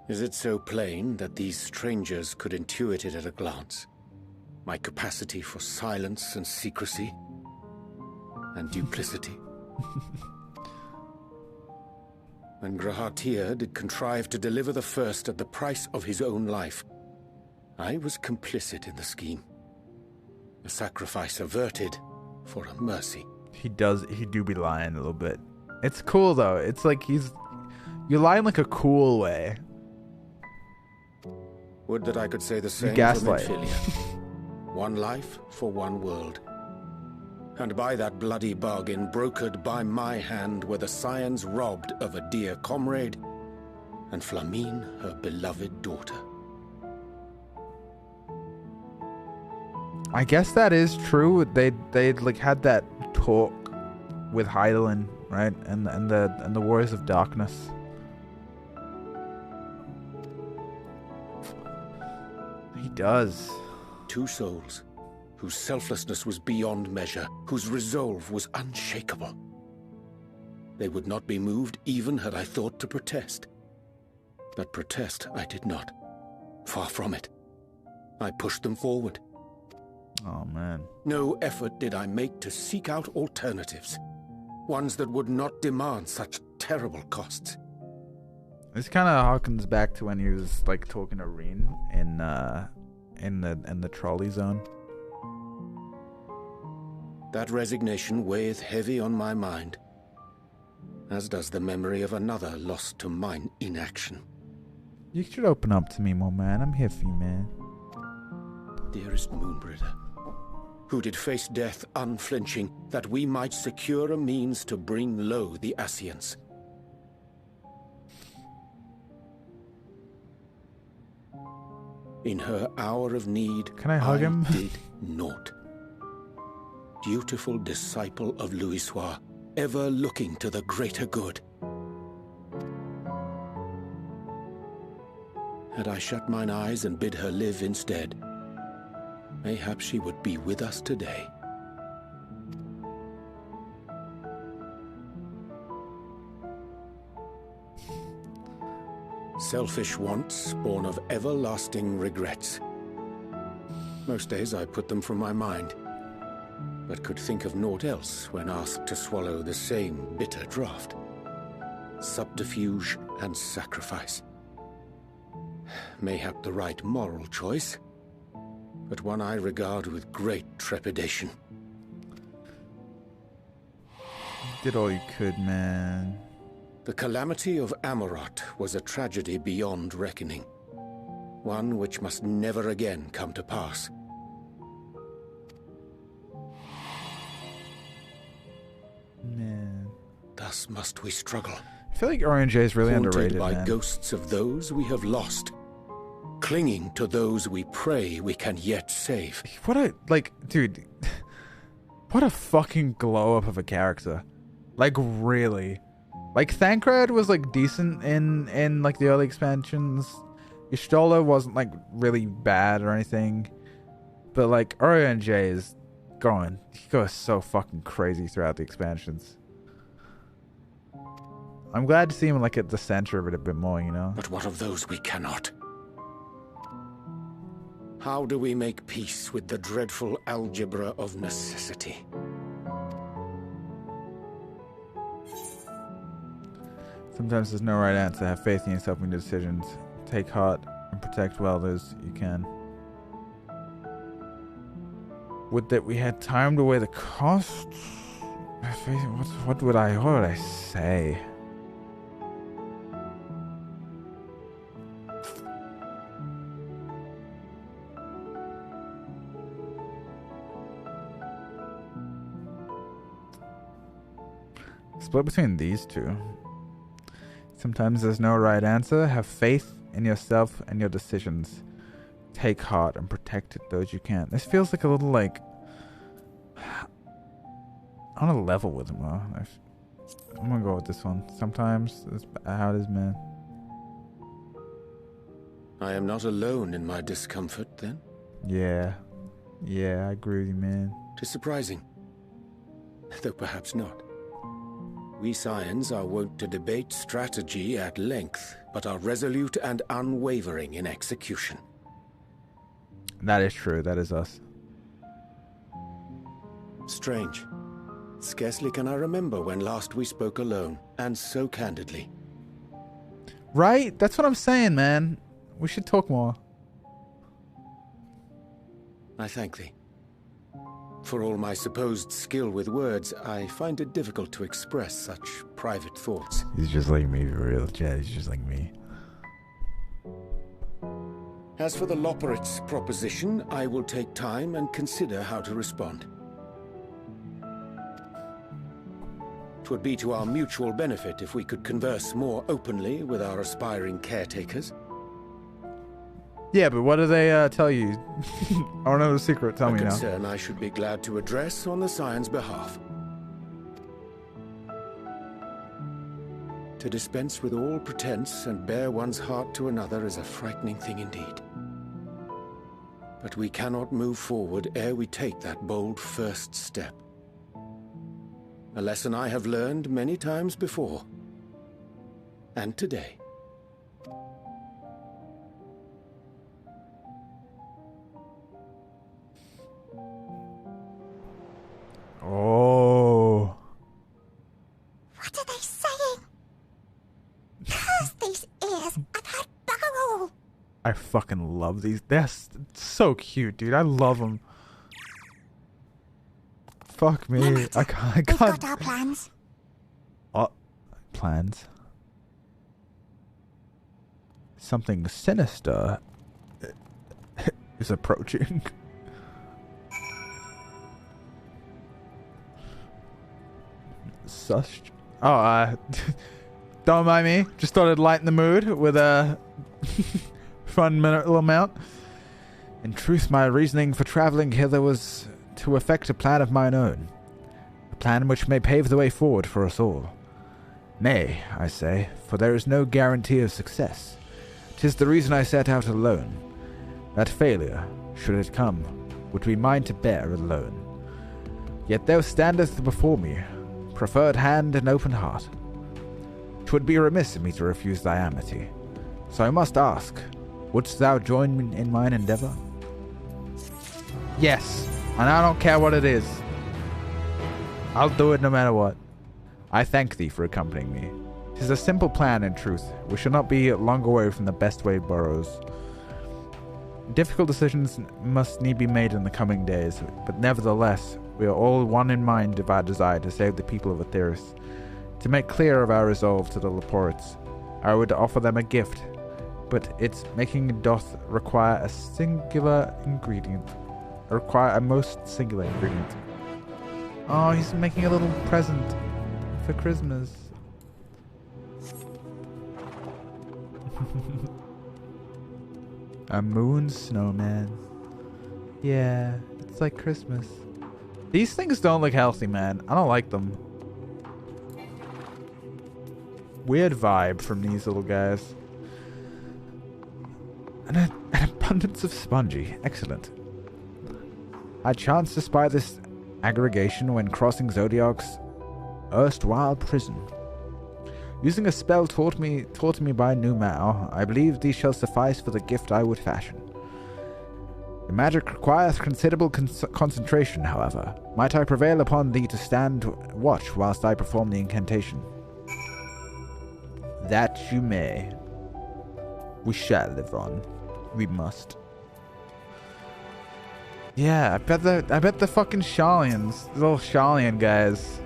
Is it so plain that these strangers could intuit it at a glance? My capacity for silence and secrecy and duplicity. When Grahatir did contrive to deliver the first at the price of his own life, I was complicit in the scheme. A sacrifice averted for a mercy. He do be lying a little bit. It's cool though. It's like you're lying like a cool way. Would that I could say the same gaslight. for Minfilia. One life for one world. And by that bloody bargain brokered by my hand were the scions robbed of a dear comrade and Flamine her beloved daughter. I guess that is true. They like had that talk with Hydaelyn, right? And the Warriors of Darkness. He does. Two souls, whose selflessness was beyond measure, whose resolve was unshakable. They would not be moved even had I thought to protest. But protest I did not. Far from it. I pushed them forward. Oh, man. No effort did I make to seek out alternatives. Ones that would not demand such terrible costs. This kind of harkens back to when he was like talking to Reen in the trolley zone. That resignation weigheth heavy on my mind, as does the memory of another lost to mine inaction. You should open up to me more, man. I'm here for you, man. Dearest Moonbringer, who did face death unflinching, that we might secure a means to bring low the Ascians. In her hour of need, can I hug him? Did naught. Dutiful disciple of Louisoix, ever looking to the greater good. had I shut mine eyes and bid her live instead, mayhap she would be with us today. Selfish wants born of everlasting regrets. Most days I put them from my mind, but could think of naught else when asked to swallow the same bitter draught. Subterfuge and sacrifice. Mayhap the right moral choice, but one I regard with great trepidation. Did all you could, man. The calamity of Amarot was a tragedy beyond reckoning. One which must never again come to pass. Man. Thus must we struggle. I feel like RNJ is really haunted underrated, by man. ghosts of those we have lost. Clinging to those we pray we can yet save. What a, like, dude. What a fucking glow up of a character. Like, really. Like, Thancred was, like, decent in like, the early expansions. Y'shtola wasn't, like, really bad or anything. But, like, RNJ is going. He goes so fucking crazy throughout the expansions. I'm glad to see him, like, at the center of it a bit more, you know? But what of those we cannot? How do we make peace with the dreadful algebra of necessity? Sometimes there's no right answer. Have faith in yourself and your decisions. Take heart and protect well those you can. Would that we had time to weigh the costs? What would I say? Split between these two. Sometimes there's no right answer. Have faith in yourself and your decisions. Take heart and protect those you can. This feels like a little, like, on a level with him, though. I'm gonna go with this one. Sometimes it's how it is, man. I am not alone in my discomfort, then? Yeah, I agree with you, man. 'Tis surprising, though perhaps not. We Scions are wont to debate strategy at length, but are resolute and unwavering in execution. That is true. That is us. Strange. Scarcely can I remember when last we spoke alone, and so candidly. Right? That's what I'm saying, man. We should talk more. I thank thee. For all my supposed skill with words, I find it difficult to express such private thoughts. He's just like me, for real, Chad. He's just like me. As for the Loporrits proposition, I will take time and consider how to respond. 'Twould be to our mutual benefit if we could converse more openly with our aspiring caretakers. Yeah, but what do they tell you? I don't know the secret. Tell me now. A concern I should be glad to address on the Scion's behalf. To dispense with all pretense and bare one's heart to another is a frightening thing indeed. But we cannot move forward ere we take that bold first step. A lesson I have learned many times before. And today. Oh. What are they saying? Curse these ears! I've heard bugger all! I fucking love these. They're so cute, dude. I love them. Fuck me. No matter. I can't. We've got our plans. Plans? Something sinister is approaching. Such. Oh, don't mind me. Just thought I'd lighten the mood with a fun little amount. In truth, my reasoning for travelling hither was to effect a plan of mine own. A plan which may pave the way forward for us all. Nay, I say, for there is no guarantee of success. 'Tis the reason I set out alone. That failure, should it come, would be mine to bear alone. Yet thou standest before me, proffered hand and open heart. 'Twould be remiss of me to refuse thy amity. So I must ask, wouldst thou join me in mine endeavor? Yes, and I don't care what it is. I'll do it no matter what. I thank thee for accompanying me. 'Tis a simple plan, in truth. We shall not be long away from the best way burrows. Difficult decisions must need be made in the coming days, but nevertheless, we are all one in mind of our desire to save the people of Etheris. To make clear of our resolve to the Loporrits, I would offer them a gift, but its making doth require a most singular ingredient. Oh, he's making a little present for Christmas. A moon snowman. Yeah, it's like Christmas. These things don't look healthy, man. I don't like them. Weird vibe from these little guys. An abundance of spongy. Excellent. I chanced to spy this aggregation when crossing Zodiac's erstwhile prison. Using a spell taught me by Numao, I believe these shall suffice for the gift I would fashion. The magic requires considerable concentration, however. Might I prevail upon thee to stand watch whilst I perform the incantation? That you may. We shall live on. We must. Yeah, I bet the fucking Shallians, the little Shallian guys,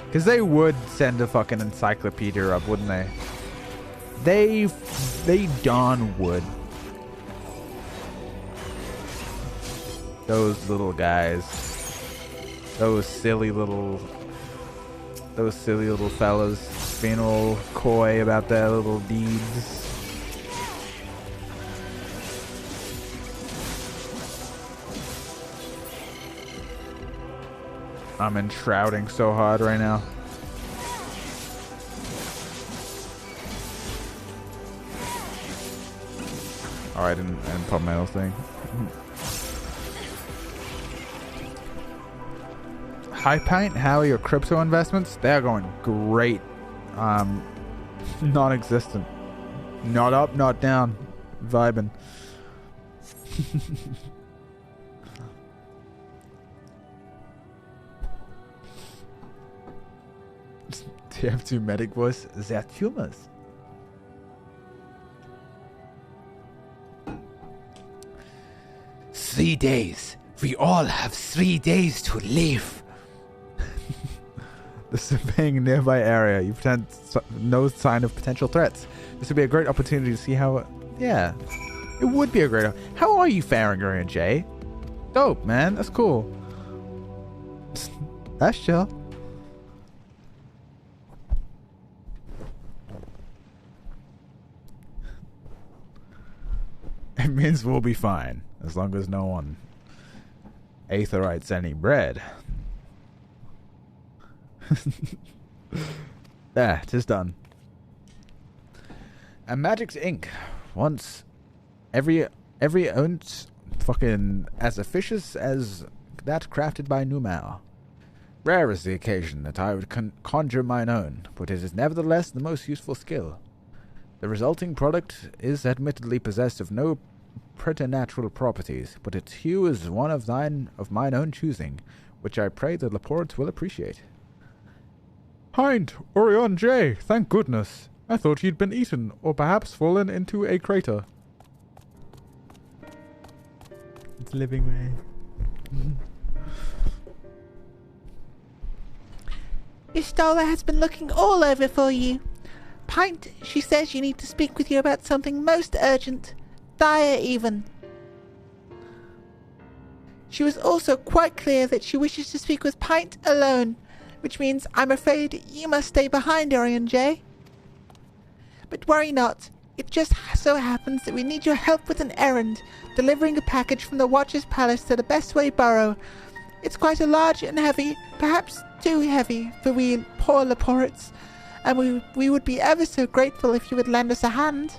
because they would send a fucking encyclopedia up, wouldn't they? They darn would. Those little guys. Those silly little fellas being all coy about their little deeds. I'm enshrouding so hard right now. Oh, I didn't pop my little thing. Hi Pint, how are your crypto investments? They're going great. Non-existent. Not up, not down. Vibing. TF2 medic voice. They're tumors. "3 days. We all have 3 days to live." The surveying nearby area. You pretend no sign of potential threats. This would be a great opportunity to see how... Yeah. It would be a great... How are you faring, Urian J? Dope, man. That's cool. That's chill. It means we'll be fine, as long as no one aetherites any bread. There, 'tis done. And Magic's ink, once every ounce fucking as officious as that crafted by Numao. Rare is the occasion that I would conjure mine own, but it is nevertheless the most useful skill. The resulting product is admittedly possessed of no preternatural properties, but its hue is one of mine own choosing, which I pray the Loporrits will appreciate. Pint, Urian J, thank goodness. I thought you'd been eaten, or perhaps fallen into a crater. It's living way. Istola has been looking all over for you. Pint, she says you need to speak with you about something most urgent. Dire even. She was also quite clear that she wishes to speak with Pint alone, which means I'm afraid you must stay behind, Urian J. But worry not. It just so happens that we need your help with an errand, delivering a package from the Watcher's Palace to the Bestway Burrow. It's quite a large and heavy, perhaps too heavy for we poor Loporrits, and we would be ever so grateful if you would lend us a hand.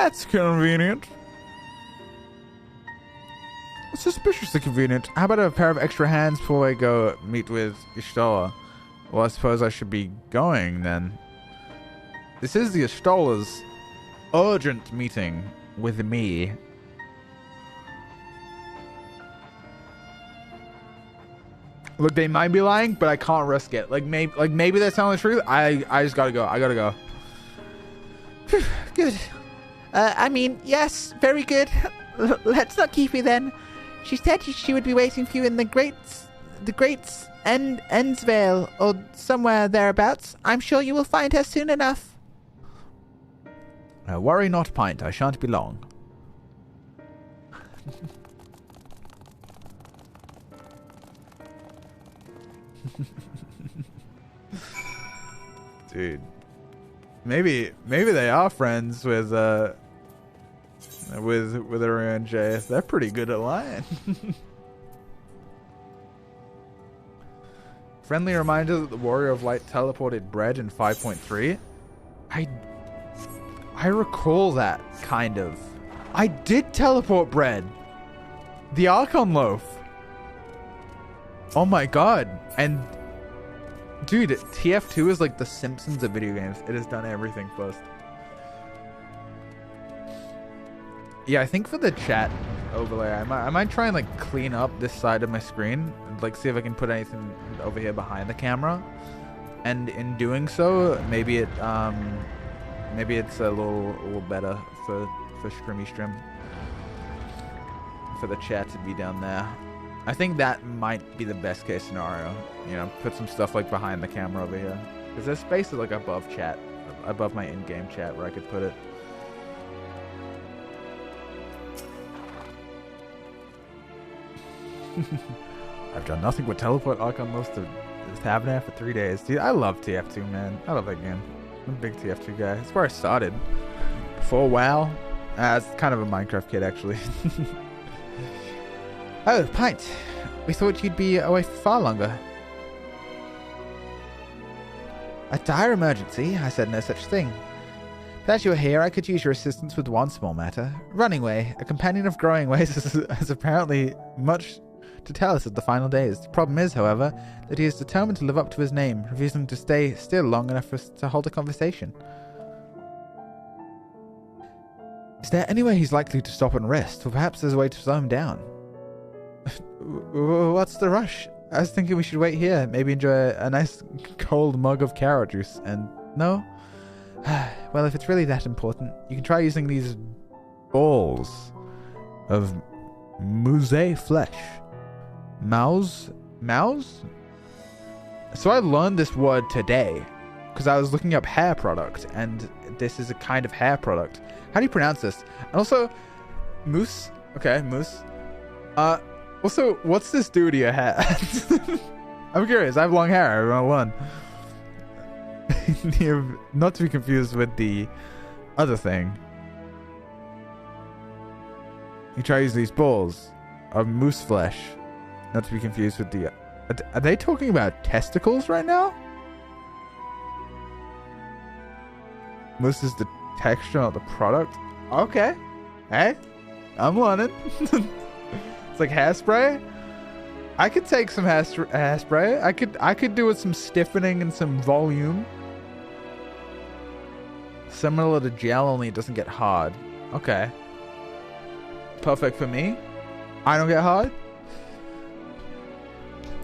That's convenient. Suspiciously convenient. How about a pair of extra hands before I go meet with Ishtola? Well, I suppose I should be going then. This is the Ishtola's urgent meeting with me. Look, they might be lying, but I can't risk it. Maybe that's telling the truth. I just gotta go. I gotta go. Good. I mean, yes, very good. Let's not keep you then. She said she would be waiting for you in the Great Endsvale, or somewhere thereabouts. I'm sure you will find her soon enough. Worry not, Pint. I shan't be long. Dude, maybe they are friends with Aru and Jay. They're pretty good at lying. Friendly reminder that the Warrior of Light teleported bread in 5.3. I recall that, kind of. I did teleport bread. The Archon loaf. Oh my god. And dude, TF2 is like the Simpsons of video games. It has done everything first. Yeah, I think for the chat overlay, I might try and like clean up this side of my screen and like see if I can put anything over here behind the camera. And in doing so, maybe it's a little better for Streamy Stream. For the chat to be down there. I think that might be the best case scenario. You know, put some stuff like behind the camera over here. Because there's spaces like above chat, above my in-game chat where I could put it. I've done nothing but teleport Archon Lost to Tabernacle for 3 days. Dude, I love TF2, man. I love that game. I'm a big TF2 guy. That's where I started. Before WoW. It's kind of a Minecraft kid, actually. Oh, Pint. We thought you'd be away for far longer. A dire emergency? I said no such thing. But as you are here, I could use your assistance with one small matter. Running Way, a companion of Growing Ways, has apparently much to tell us of the final days. The problem is, however, that he is determined to live up to his name, refusing to stay still long enough for us to hold a conversation. Is there any way he's likely to stop and rest? Or perhaps there's a way to slow him down? What's the rush? I was thinking we should wait here, maybe enjoy a nice cold mug of carrot juice, and no? Well, if it's really that important, you can try using these balls of mousse flesh. Mouse? So I learned this word today, because I was looking up hair product, and this is a kind of hair product. How do you pronounce this? And also, mousse? Okay, mousse. Also, what's this do to your hair? I'm curious. I have long hair. I want one. Not to be confused with the other thing. You try to use these balls of moose flesh. Not to be confused with the... Are they talking about testicles right now? Moose is the texture, not the product. Okay. Hey, I'm learning. It's like hairspray. I could take some hairspray. I could do with some stiffening and some volume. Similar to gel, only it doesn't get hard. Okay. Perfect for me. I don't get hard.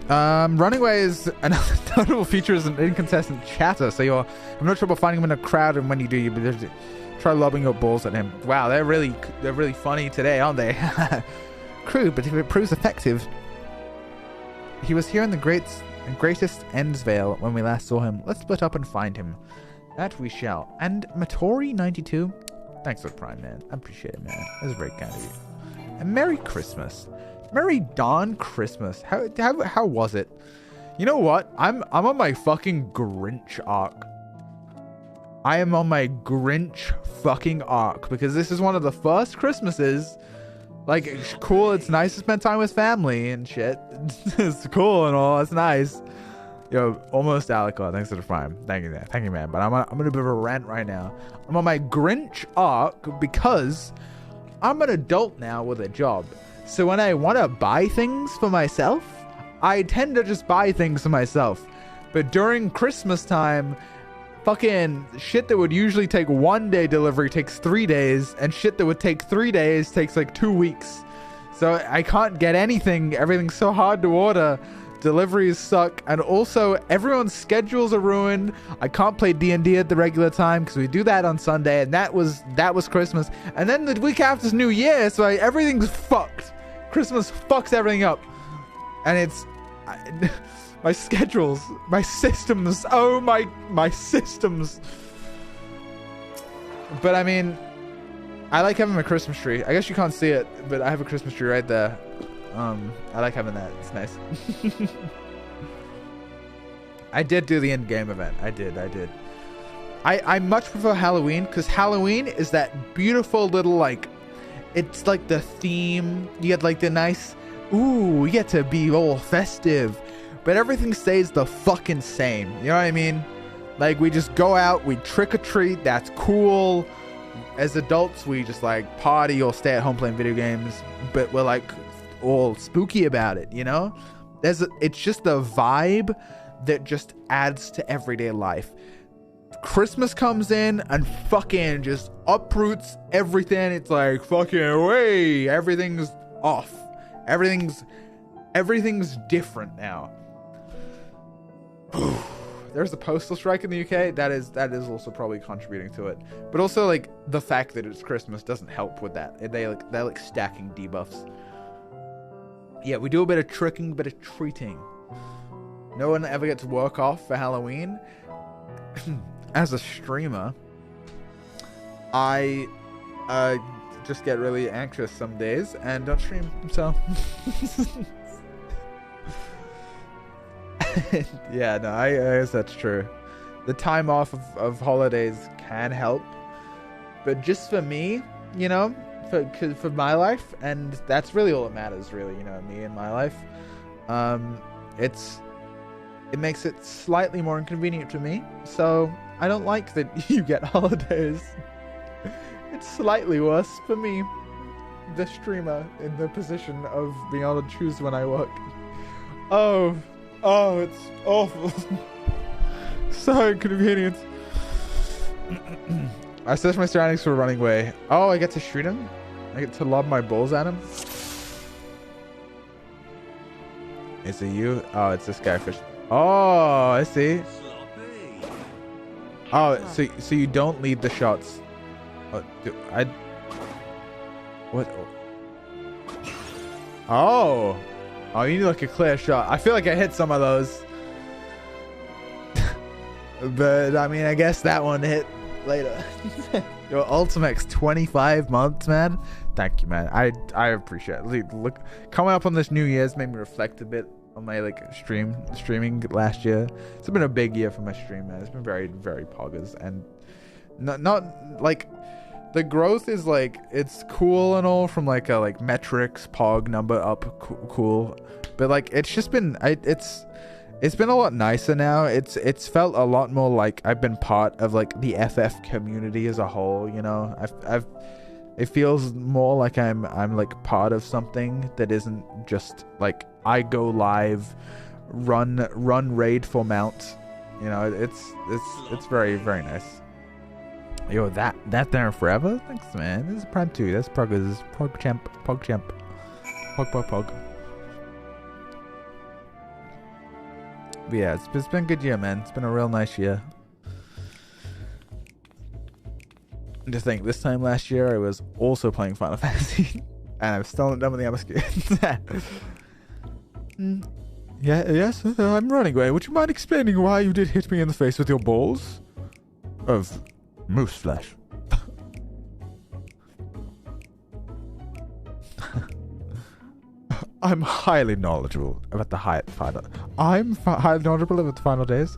Running Away is another notable feature is an inconsistent chatter, so you're having no trouble finding him in a crowd, and when you do, you try lobbing your balls at him. Wow, they're really funny today, aren't they? Crude, but if it proves effective. He was here in the greatest Endsvale when we last saw him. Let's split up and find him. That we shall. And Matori92, thanks for the Prime, man. I appreciate it, man. That was very kind of you. And Merry Christmas. Merry Dawn Christmas. How was it? You know what? I'm on my fucking Grinch arc. I am on my Grinch fucking arc because this is one of the first Christmases. Like, it's cool. It's nice to spend time with family and shit. It's cool and all. It's nice. Yo, almost Alicor. Thanks for the prime. Thank you, man. But I'm on a bit of a rant right now. I'm on my Grinch arc because I'm an adult now with a job. So when I want to buy things for myself, I tend to just buy things for myself. But during Christmas time, fucking shit that would usually take 1 day delivery takes 3 days, and shit that would take 3 days takes like 2 weeks. So I can't get anything. Everything's so hard to order. Deliveries suck, and also everyone's schedules are ruined. I can't play D&D at the regular time because we do that on Sunday, and that was Christmas. And then the week after is New Year, so everything's fucked. Christmas fucks everything up, and it's my schedules, my systems. Oh my systems. But I mean, I like having a Christmas tree. I guess you can't see it, but I have a Christmas tree right there. I like having that. It's nice. I did do the in-game event. I did. I much prefer Halloween because Halloween is that beautiful little, like, it's like the theme. You get like the nice, ooh, you get to be all festive, but everything stays the fucking same. You know what I mean? Like, we just go out, we trick or treat. That's cool. As adults, we just like party or stay at home playing video games, but we're like all spooky about it, you know? It's just the vibe that just adds to everyday life. Christmas comes in and fucking just uproots everything. It's like fucking way, everything's off. Everything's different now. There's a postal strike in the UK. That is also probably contributing to it. But also, like, the fact that it's Christmas doesn't help with that. They're like stacking debuffs. Yeah, we do a bit of tricking, a bit of treating. No one ever gets work off for Halloween. As a streamer, I just get really anxious some days and don't stream. So yeah, no, I guess that's true. The time off of holidays can help, but just for me, you know, for my life, and that's really all that matters, really, you know, me and my life. It makes it slightly more inconvenient for me, so I don't like that you get holidays. It's slightly worse for me, the streamer, in the position of being able to choose when I work. Oh, it's awful. So inconvenient. I searched my surroundings for a running way. Oh, I get to shoot him? I get to lob my balls at him? Is it you? Oh, it's this guy fish. Oh, I see. Oh, so you don't lead the shots. What? Oh, you need like a clear shot. I feel like I hit some of those. But I mean, I guess that one hit later. Your Ultimax 25 months, man. Thank you, man. I appreciate it. Look, coming up on this New Year's made me reflect a bit on my like streaming last year. It's been a big year for my stream, man. It's been very, very poggers, and not like the growth is like, it's cool and all from like a like metrics pog number up cool, but like it's just been it's been a lot nicer now. It's felt a lot more like I've been part of like the FF community as a whole, you know. It feels more like I'm like part of something that isn't just like I go live, run raid for mount. You know, it's very, very nice. Yo, that there forever? Thanks, man. This is Prime 2. That's Pog champ. Pog. But yeah, it's been a good year, man. It's been a real nice year. To think, this time last year I was also playing Final Fantasy, and I'm still not done with the MSQ. Yes, I'm running away. Would you mind explaining why you did hit me in the face with your balls of moose flesh? I'm highly knowledgeable about the final. Highly knowledgeable about the final days.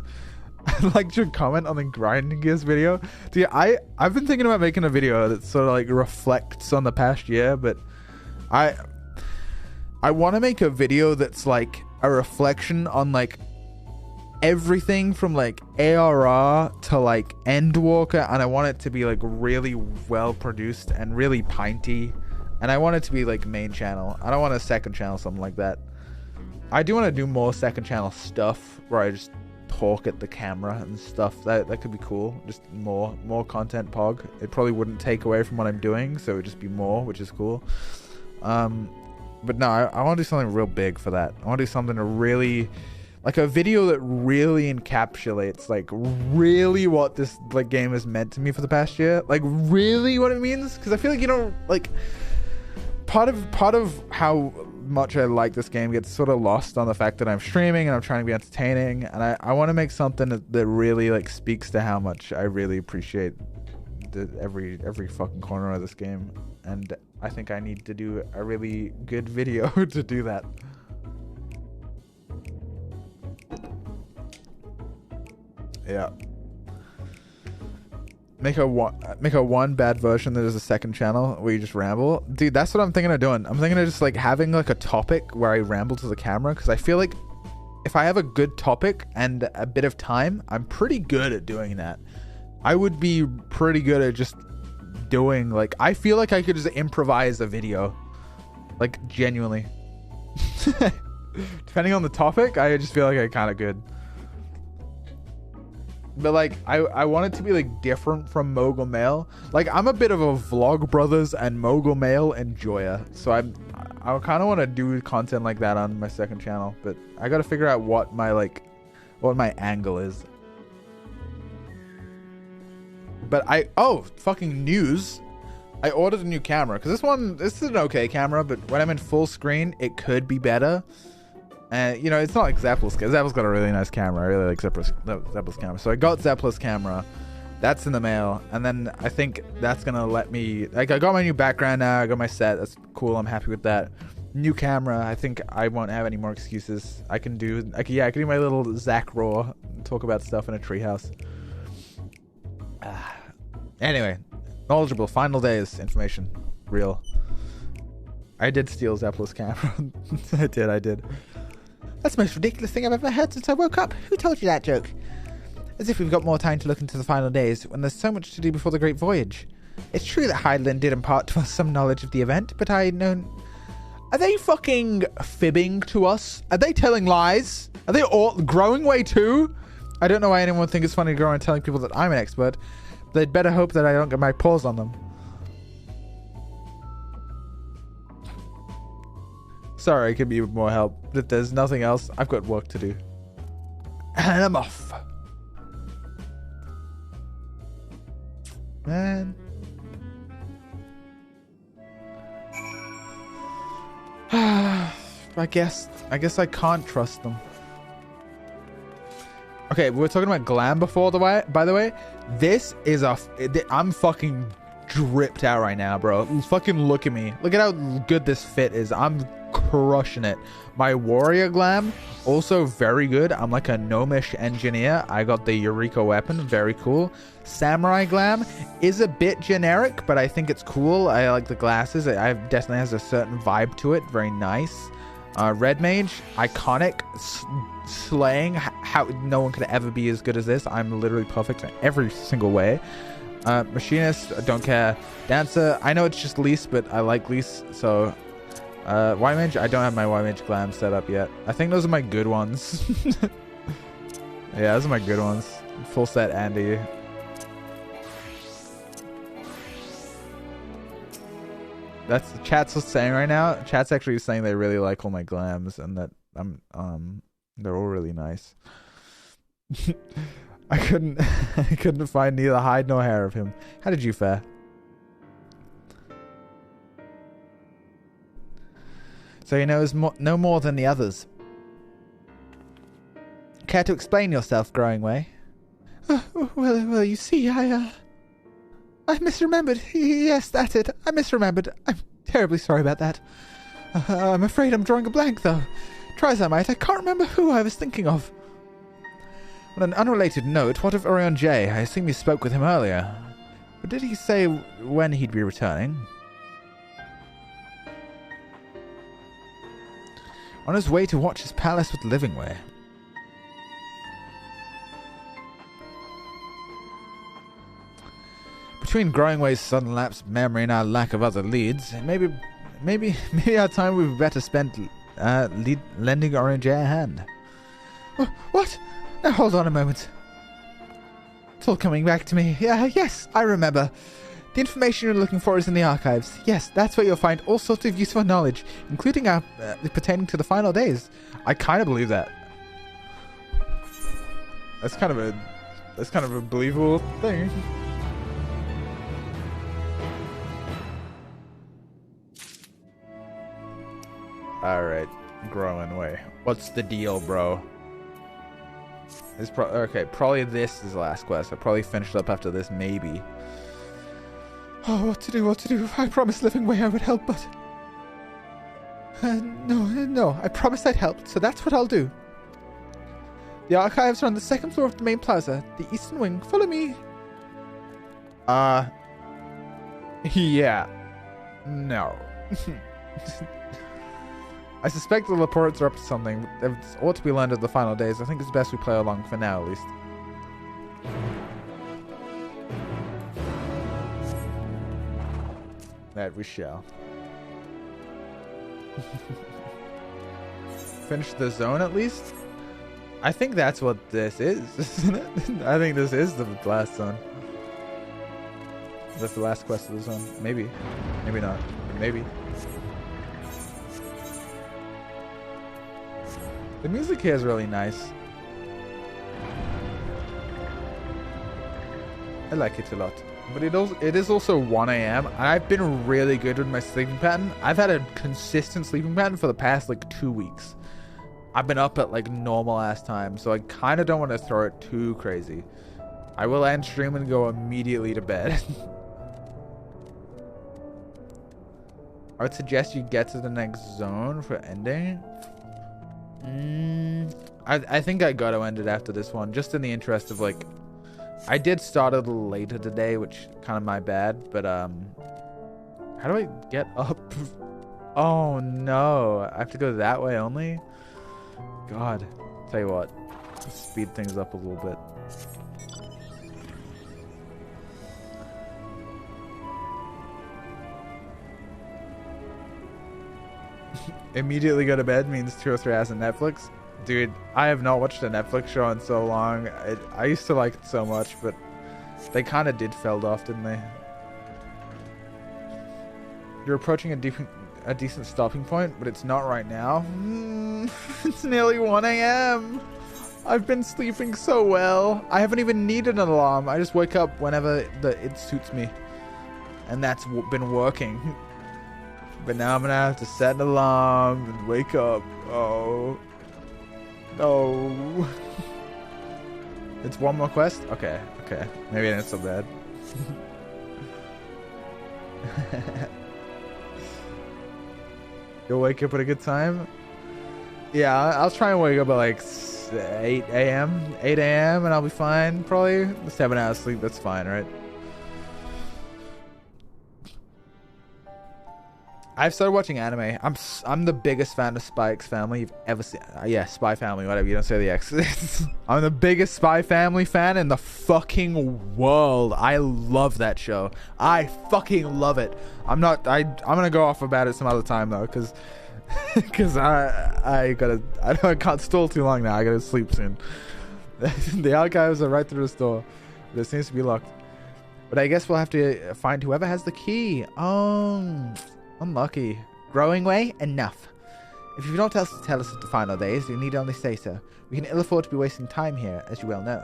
I'd like to comment on the Grinding Gears video. Dude, I've been thinking about making a video that sort of like reflects on the past year, but I want to make a video that's like a reflection on like everything from like ARR to like Endwalker, and I want it to be like really well produced and really pinty, and I want it to be like main channel. I don't want a second channel, something like that. I do want to do more second channel stuff where I just talk at the camera and stuff. That could be cool. Just more content pog. It probably wouldn't take away from what I'm doing, so it would just be more, which is cool. But no, I want to do something real big for that. I want to do something to really, like a video that really encapsulates like really what this like game has meant to me for the past year. Like really what it means, because I feel like, you know, like part of how much I like this game gets sort of lost on the fact that I'm streaming and I'm trying to be entertaining, and I want to make something that really like speaks to how much I really appreciate every fucking corner of this game, and I think I need to do a really good video to do that. Yeah. Make a one bad version that is a second channel where you just ramble. Dude, that's what I'm thinking of doing. I'm thinking of just like having like a topic where I ramble to the camera, because I feel like if I have a good topic and a bit of time, I'm pretty good at doing that. I would be pretty good at just doing like, I feel like I could just improvise a video, like genuinely. Depending on the topic, I just feel like I kind of could. But like I want it to be like different from Mogul Mail. Like I'm a bit of a Vlog Brothers and Mogul Mail enjoyer, so I kind of want to do content like that on my second channel, but I got to figure out what my angle is. But fucking news. I ordered a new camera, because this is an okay camera, but when I'm in full screen, it could be better. And, you know, it's not like Zeppel's. Zeppel's got a really nice camera. I really like Zeppel's camera. So I got Zeppel's camera. That's in the mail. And then I think that's going to let me... Like, I got my new background now. I got my set. That's cool. I'm happy with that. New camera. I think I won't have any more excuses. I can do my little Zach Raw. Talk about stuff in a treehouse. Anyway. Knowledgeable. Final days. Information. Real. I did steal Zeppel's camera. I did. That's the most ridiculous thing I've ever heard since I woke up. Who told you that joke? As if we've got more time to look into the final days, when there's so much to do before the Great Voyage. It's true that Heidelin did impart to us some knowledge of the event, but Are they fucking fibbing to us? Are they telling lies? Are they all growing way too? I don't know why anyone would think it's funny to go around telling people that I'm an expert. They'd better hope that I don't get my paws on them. Sorry, I could be with more help. But if there's nothing else, I've got work to do. And I'm off. Man. I guess I can't trust them. Okay, we were talking about glam before, by the way. This is I'm fucking dripped out right now, bro. Fucking look at me. Look at how good this fit is. I'm crushing it. My warrior glam, also very good. I'm like a gnomish engineer. I got the Eureka weapon. Very cool. Samurai glam is a bit generic, but I think it's cool. I like the glasses. It definitely has a certain vibe to it. Very nice. Red mage, iconic, slaying. How no one could ever be as good as this. I'm literally perfect in every single way. Machinist, I don't care. Dancer, I know it's just Lise, but I like Lise. So white mage, I don't have my white mage glam set up yet. I think those are my good ones. Yeah, those are my good ones. Full set Andy. That's the chat's saying right now. Chat's actually saying they really like all my glams, and that they're all really nice. I couldn't find neither hide nor hair of him. How did you fare? So he knows no more than the others. Care to explain yourself, Growing Way? Well, you see, I misremembered. Yes, that's it. I misremembered. I'm terribly sorry about that. I'm afraid I'm drawing a blank, though. Try as I might, I can't remember who I was thinking of. On an unrelated note, what of Orion J? I assume you spoke with him earlier. But did he say when he'd be returning? On his way to watch his palace with Livingway. between Growingway's sudden lapse of memory and our lack of other leads, maybe our time would be better spent lending Orange a hand. What? Now hold on a moment. It's all coming back to me. Yes, I remember. The information you're looking for is in the archives. Yes, that's where you'll find all sorts of useful knowledge, including pertaining to the final days. I kind of believe that. That's kind of a believable thing. Alright, Growingway. What's the deal, bro? Okay, probably this is the last quest. I'll probably finish it up after this, maybe. Oh, what to do? I promised Livingway I would help, but... No, I promised I'd help, so that's what I'll do. The archives are on the second floor of the main plaza, the eastern wing. Follow me. Yeah. No. I suspect the Loporrits are up to something. It ought to be learned at the final days. I think it's best we play along for now, at least. That we shall. Finish the zone, at least? I think that's what this is, isn't it? I think this is the last zone. That's the last quest of the zone. Maybe. Maybe not. Maybe. The music here is really nice. I like it a lot. But it is also 1 a.m. and I've been really good with my sleeping pattern. I've had a consistent sleeping pattern for the past like 2 weeks. I've been up at like normal ass time, so I kind of don't want to throw it too crazy. I will end stream and go immediately to bed. I would suggest you get to the next zone for ending. I think I gotta end it after this one, just in the interest of like, I did start a little later today, which kind of my bad, but how do I get up? Oh no, I have to go that way only? God, tell you what, let's speed things up a little bit. Immediately go to bed means 2 or 3 hours on Netflix. Dude, I have not watched a Netflix show in so long. I used to like it so much, but they kind of did fell off, didn't they? You're approaching a decent stopping point, but it's not right now. It's nearly 1 a.m. I've been sleeping so well. I haven't even needed an alarm. I just wake up whenever it suits me. And that's been working. But now I'm gonna have to set an alarm and wake up. Oh. No. It's one more quest? Okay. Maybe it ain't so bad. You'll wake up at a good time? Yeah, I'll try and wake up at like 8 a.m. 8 a.m. and I'll be fine, probably. 7 hours sleep, that's fine, right? I've started watching anime. I'm the biggest fan of Spy X Family you've ever seen. Yeah, Spy Family, whatever. You don't say the X. I'm the biggest Spy Family fan in the fucking world. I love that show. I fucking love it. I'm gonna go off about it some other time though, because I can't stall too long now. I gotta sleep soon. The archives are right through the store, but it seems to be locked. But I guess we'll have to find whoever has the key. Oh. Unlucky. Growingway, enough. If you've not else to tell us at the final days, you need only say so. We can ill afford to be wasting time here, as you well know.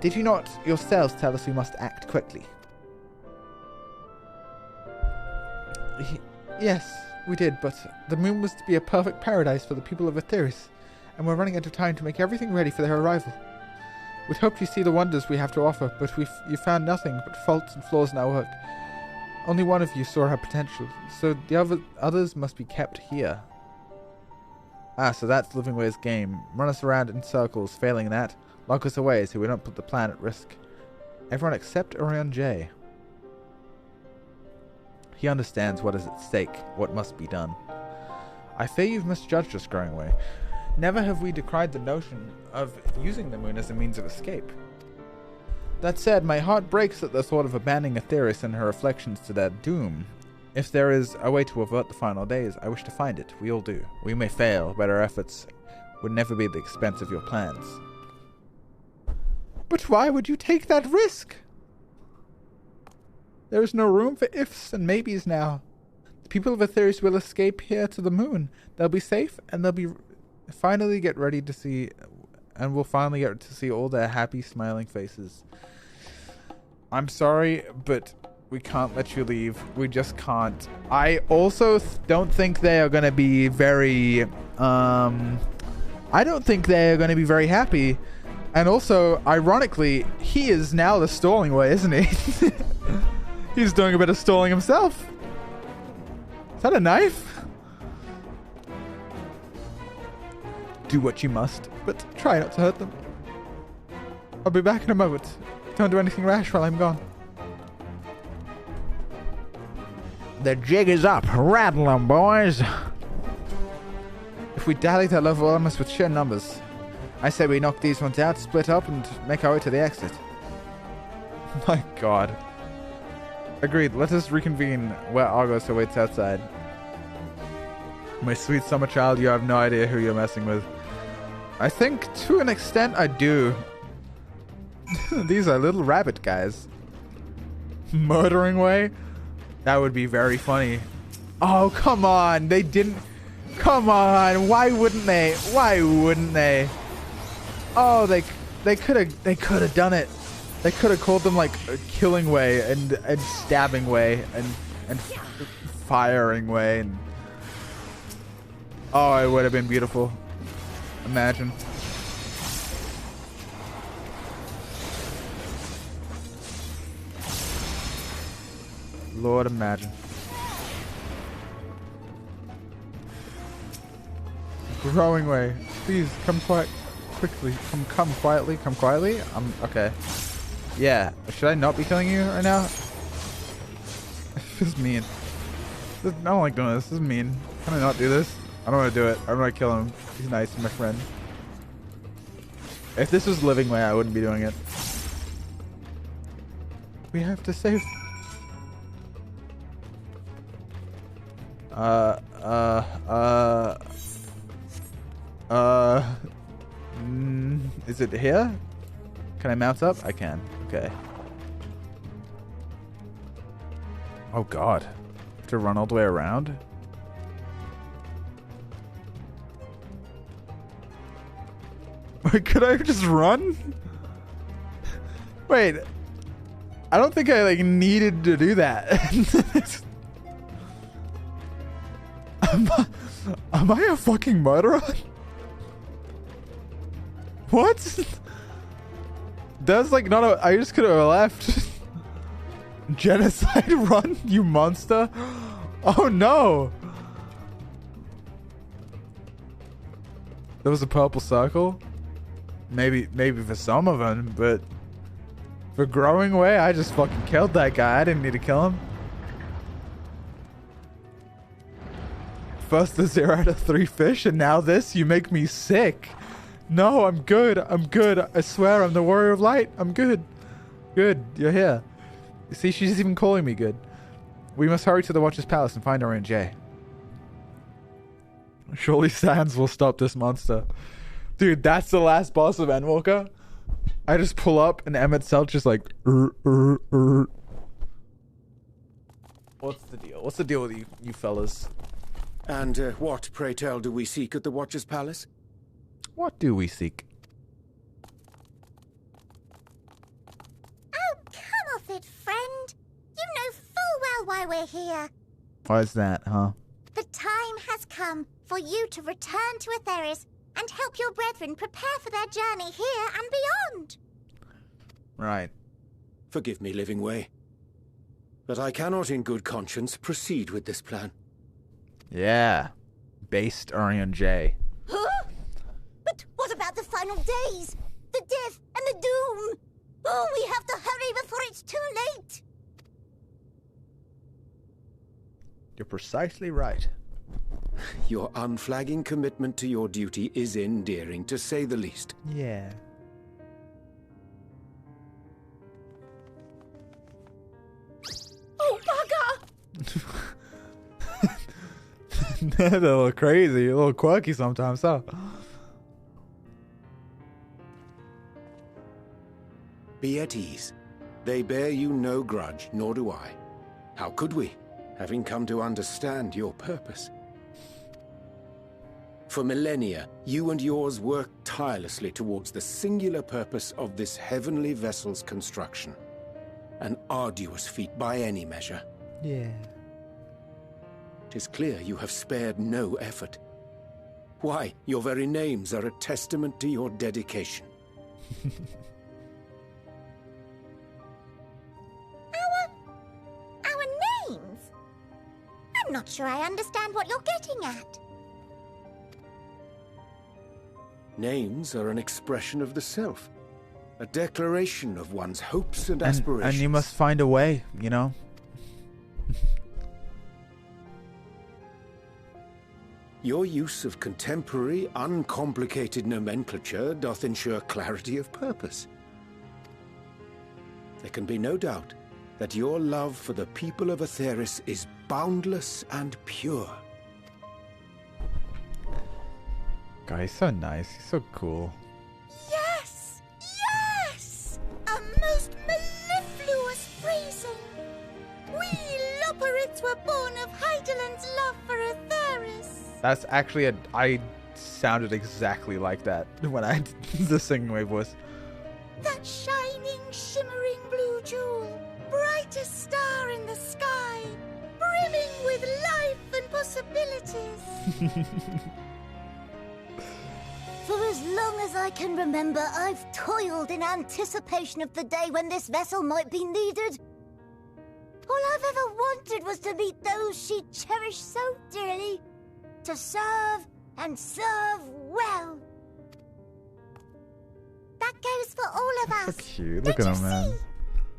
Did you not yourselves tell us we must act quickly? Yes, we did, but the moon was to be a perfect paradise for the people of Etheris, and we're running out of time to make everything ready for their arrival. We'd hoped you see the wonders we have to offer, but you found nothing but faults and flaws in our work. Only one of you saw our potential, so the others must be kept here. Ah, so that's Livingway's game. Run us around in circles, failing that. Lock us away so we don't put the plan at risk. Everyone except Orion J. He understands what is at stake, what must be done. I fear you've misjudged us, Growingway. Never have we decried the notion of using the moon as a means of escape. That said, my heart breaks at the thought of abandoning Aetheris and her reflections to their doom. If there is a way to avert the final days, I wish to find it. We all do. We may fail, but our efforts would never be at the expense of your plans. But why would you take that risk? There is no room for ifs and maybes now. The people of Aetheris will escape here to the moon. They'll be safe, and they'll finally get ready to see, and we'll finally get to see all their happy, smiling faces. I'm sorry, but we can't let you leave. We just can't. I also don't think they are going to be very, I don't think they're going to be very happy. And also, ironically, he is now the stalling way, isn't he? He's doing a bit of stalling himself. Is that a knife? Do what you must, but try not to hurt them. I'll be back in a moment. Don't do anything rash while I'm gone. The jig is up. Rattle 'em, boys. If we dally, they'll overwhelm us with sheer numbers. I say we knock these ones out, split up, and make our way to the exit. My god. Agreed. Let us reconvene where Argos awaits outside. My sweet summer child, you have no idea who you're messing with. I think, to an extent, I do. These are little rabbit guys. Murdering way? That would be very funny. Oh, come on. They didn't... Come on. Why wouldn't they? Why wouldn't they? Oh, they could have done it. They could have called them like killing way and stabbing way and firing way and oh, it would have been beautiful. Imagine. Lord, imagine. Growing way. Please come quietly. Come quietly. Come quietly. Okay. Yeah. Should I not be killing you right now? This is mean. I don't like doing this. This is mean. Can I not do this? I don't want to do it. I don't want to kill him. He's nice. He's my friend. If this was living way, I wouldn't be doing it. We have to save... Is it here? Can I mount up? I can. Okay. Oh god. Have to run all the way around? Could I just run? Wait. I don't think I like needed to do that. Am I a fucking murderer? What? That's like not a... I just could have left. Genocide run, you monster. Oh no. There was a purple circle. Maybe for some of them, but for growing way, I just fucking killed that guy. I didn't need to kill him. First the 0 out of 3 fish, and now this? You make me sick. No, I'm good. I'm good. I swear, I'm the warrior of light. I'm good. Good. You're here. You see, she's even calling me good. We must hurry to the Watcher's Palace and find Orion J. Surely Sands will stop this monster. Dude, that's the last boss of Endwalker. I just pull up and Emmett Selch just like... What's the deal? What's the deal with you fellas? And what, pray tell, do we seek at the Watcher's Palace? What do we seek? Oh, come off it, friend. You know full well why we're here. Why is that, huh? The time has come for you to return to Aetheris and help your brethren prepare for their journey here and beyond. Right. Forgive me, Living Way, but I cannot in good conscience proceed with this plan. Yeah. Based Orion J. Huh? But what about the final days? The death and the doom? Oh, we have to hurry before it's too late. You're precisely right. Your unflagging commitment to your duty is endearing, to say the least. Yeah. They're a little crazy, a little quirky sometimes, huh? Be at ease. They bear you no grudge, nor do I. How could we, having come to understand your purpose? For millennia, you and yours worked tirelessly towards the singular purpose of this heavenly vessel's construction. An arduous feat by any measure. Yeah. 'Tis clear you have spared no effort. Why, your very names are a testament to your dedication. Our names? I'm not sure I understand what you're getting at. Names are an expression of the self. A declaration of one's hopes and aspirations. And you must find a way, you know? Your use of contemporary, uncomplicated nomenclature doth ensure clarity of purpose. There can be no doubt that your love for the people of Atheris is boundless and pure. God, he's so nice. He's so cool. Yes! Yes! A most mellifluous phrasing. We Loporrits were born of Heideland's love for Atheris. That's actually I sounded exactly like that when I did the singing wave voice. That shining, shimmering blue jewel, brightest star in the sky, brimming with life and possibilities. For as long as I can remember, I've toiled in anticipation of the day when this vessel might be needed. All I've ever wanted was to meet those she cherished so dearly, to serve and serve well. That goes for all of us. So cute. Don't Look at you him, man. see?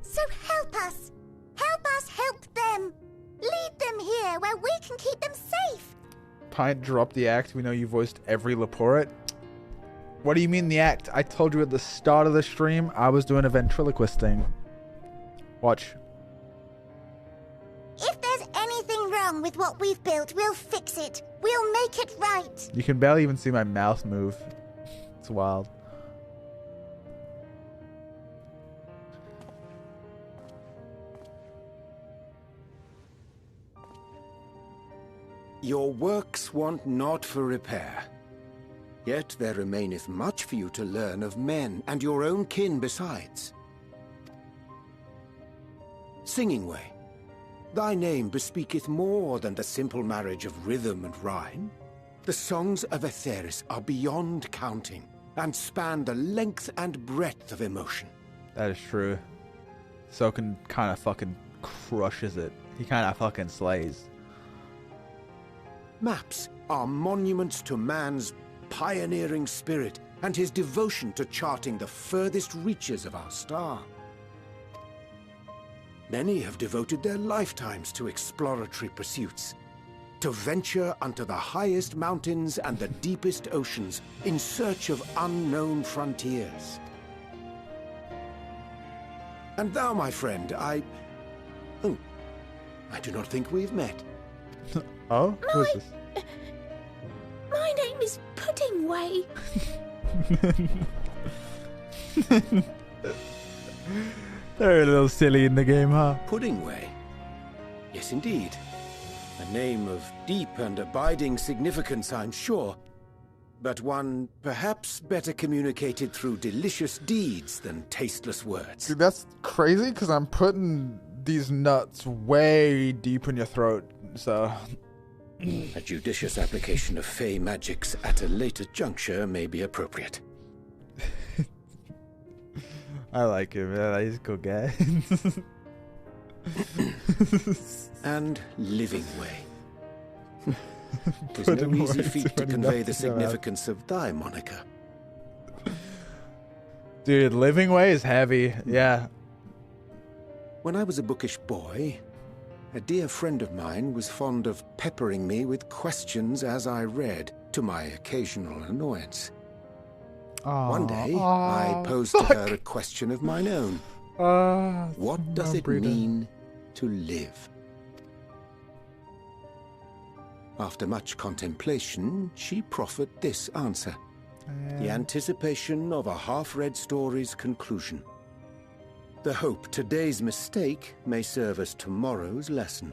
So help us. Help us help them. Lead them here where we can keep them safe. Pint dropped the act. We know you voiced every Loporrit. What do you mean the act? I told you at the start of the stream I was doing a ventriloquist thing. Watch. If there's anything wrong with what we've built, we'll fix it. We'll make it right. You can barely even see my mouth move. It's wild. Your works want not for repair. Yet there remaineth much for you to learn of men, and your own kin besides. Singing Way, thy name bespeaketh more than the simple marriage of rhythm and rhyme. The songs of Atheris are beyond counting, and span the length and breadth of emotion. That is true. Soken kind of fucking crushes it. He kind of fucking slays. Maps are monuments to man's pioneering spirit and his devotion to charting the furthest reaches of our star. Many have devoted their lifetimes to exploratory pursuits, to venture unto the highest mountains and the deepest oceans in search of unknown frontiers. And thou, my friend, I do not think we've met. Oh? Who is this? My name is Puddingway. They're a little silly in the game, huh? Puddingway? Yes, indeed. A name of deep and abiding significance, I'm sure. But one perhaps better communicated through delicious deeds than tasteless words. Dude, that's crazy because I'm putting these nuts way deep in your throat, so... A judicious application of fey magics at a later juncture may be appropriate. I like him, man. He's a cool guy. And Living Way. 'Tis no easy feat to convey the significance of thy moniker. Dude, Living Way is heavy. Yeah. When I was a bookish boy, a dear friend of mine was fond of peppering me with questions as I read, to my occasional annoyance. One day, I posed to her a question of mine own. What doth it mean to live? After much contemplation, she proffered this answer. The anticipation of a half-read story's conclusion. The hope today's mistake may serve as tomorrow's lesson.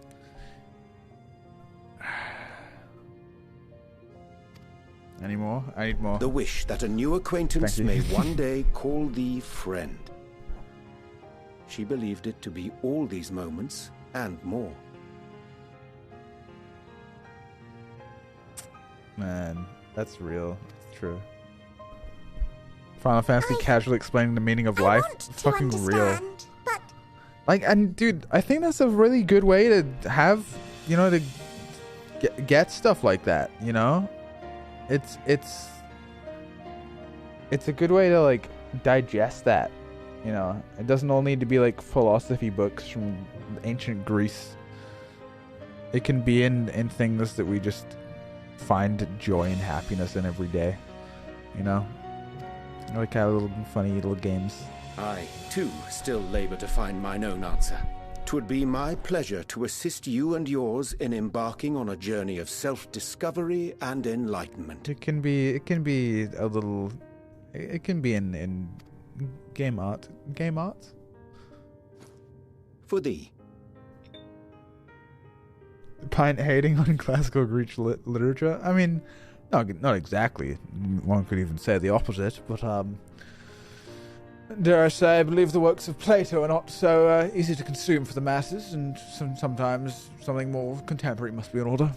Any more? I need more. The wish that a new acquaintance may one day call thee friend. She believed it to be all these moments and more. Man, that's real. It's true. Final Fantasy casually explaining the meaning of life. It's fucking real. But like, and dude, I think that's a really good way to have, you know, to get stuff like that, you know? It's a good way to like digest that, you know? It doesn't all need to be like philosophy books from ancient Greece. It can be in things that we just find joy and happiness in every day, you know? I like how little funny little games. I, too, still labor to find mine own answer. 'Twould be my pleasure to assist you and yours in embarking on a journey of self-discovery and enlightenment. It can be a little. It can be in game art. Game art. For thee. Pint hating on classical Greek literature. I mean, no, not exactly. One could even say the opposite, but dare I say, I believe the works of Plato are not so easy to consume for the masses, and sometimes something more contemporary must be in order.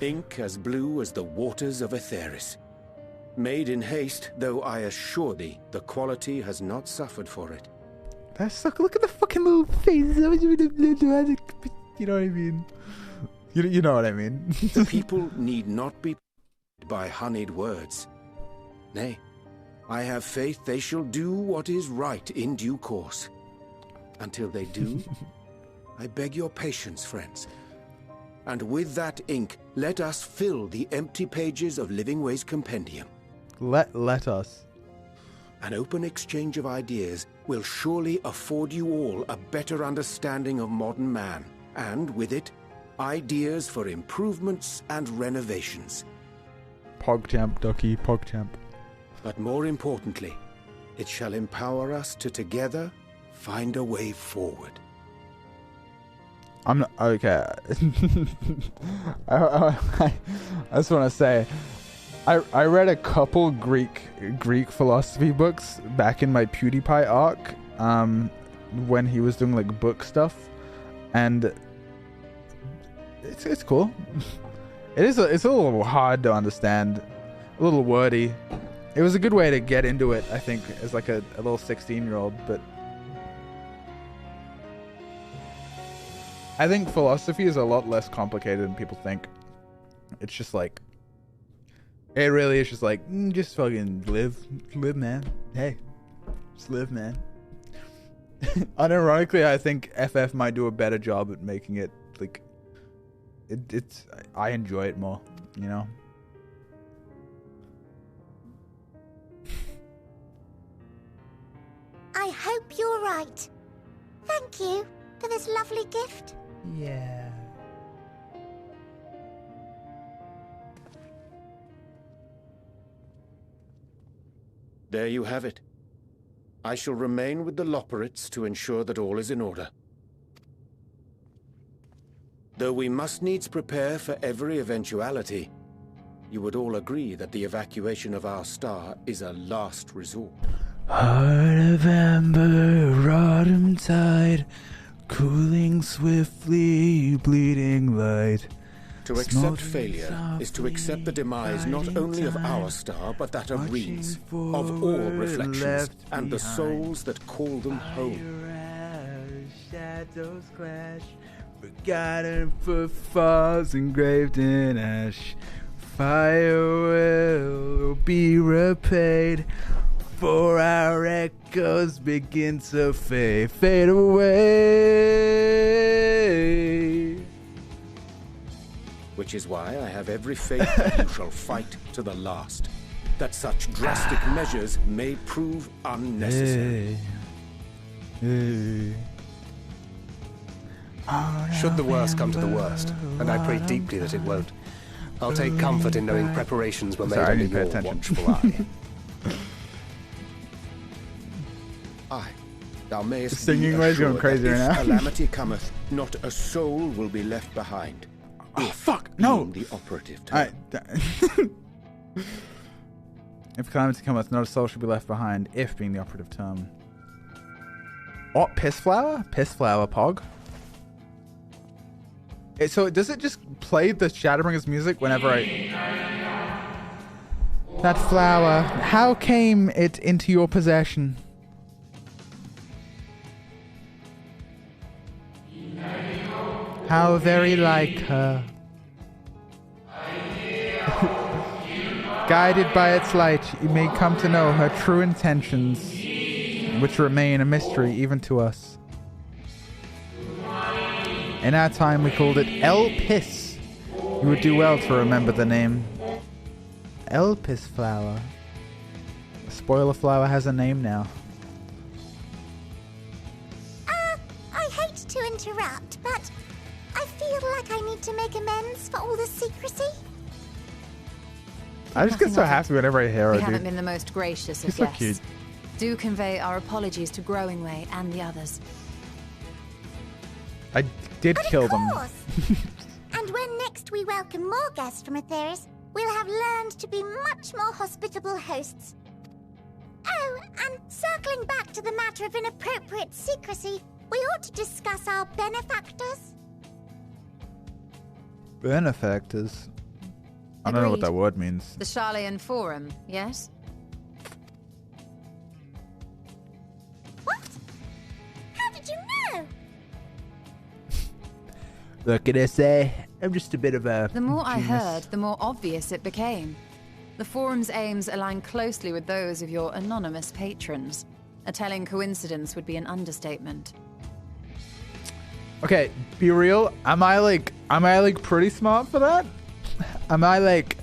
Ink as blue as the waters of Aetheris. Made in haste, though I assure thee, the quality has not suffered for it. That's look at the fucking little faces. You know what I mean? You know what I mean? The people need not be by honeyed words. Nay, I have faith they shall do what is right in due course. Until they do, I beg your patience, friends. And with that ink, let us fill the empty pages of Living Way's compendium. Let us. An open exchange of ideas will surely afford you all a better understanding of modern man, and with it, ideas for improvements and renovations. PogChamp, Ducky, PogChamp. But more importantly, it shall empower us to together find a way forward. I'm not okay. I just want to say, I read a couple Greek philosophy books back in my PewDiePie arc, when he was doing like book stuff, and it's cool. It's a little hard to understand, a little wordy. It was a good way to get into it, I think, as like a little 16-year-old, but I think philosophy is a lot less complicated than people think. It's just like, it really is just like, just fucking live, man. Hey, just live, man. Unironically, I think FF might do a better job at making it like, it's I enjoy it more, you know. I hope you're right. Thank you for this lovely gift. Yeah. There you have it. I shall remain with the Loporrits to ensure that all is in order. Though we must needs prepare for every eventuality, you would all agree that the evacuation of our star is a last resort. Heart of amber, autumn tide, cooling swiftly, bleeding light. To accept failure is to accept the demise not only of our star, but that of Reed's, of all reflections, and the souls that call them home. Shadows clash, forgotten footfalls engraved in ash. Fire will be repaid, for our echoes begin to fade away. Which is why I have every faith that you shall fight to the last, that such drastic measures may prove unnecessary. Should the worst come to the worst, and I pray deeply that it won't, I'll take comfort in knowing preparations were made under your watchful eye. Aye. Thou mayest Singing be ways going assured crazy that right now. if calamity cometh, not a soul will be left behind. Oh, If fuck, no. being the operative term. If calamity cometh, not a soul should be left behind. If being the operative term. Oh, piss flower? Piss flower, Pog. So does it just play the Shadowbringers music whenever I... That flower, how came it into your possession? How very like her. Guided by its light, you may come to know her true intentions, which remain a mystery even to us. In our time, we called it El Piss. You would do well to remember the name. El Piss flower. The spoiler flower has a name now. I hate to interrupt, but I feel like I need to make amends for all the secrecy. I just get so happy whenever I hear her, We haven't dude. been the most gracious of She's so guests. cute. Do convey our apologies to Growing Way and the others. I did kill them. Of course. And when next we welcome more guests from Aetheris, we'll have learned to be much more hospitable hosts. Oh, and circling back to the matter of inappropriate secrecy, we ought to discuss our benefactors. Benefactors. I don't know what Agreed. that word means. The Charlean Forum, yes? What? How did you know? What can I say? I'm just a bit of a... The more I genius. heard, the more obvious it became. The Forum's aims align closely with those of your anonymous patrons. A telling coincidence would be an understatement. Okay, be real. Am I like pretty smart for that? Am I like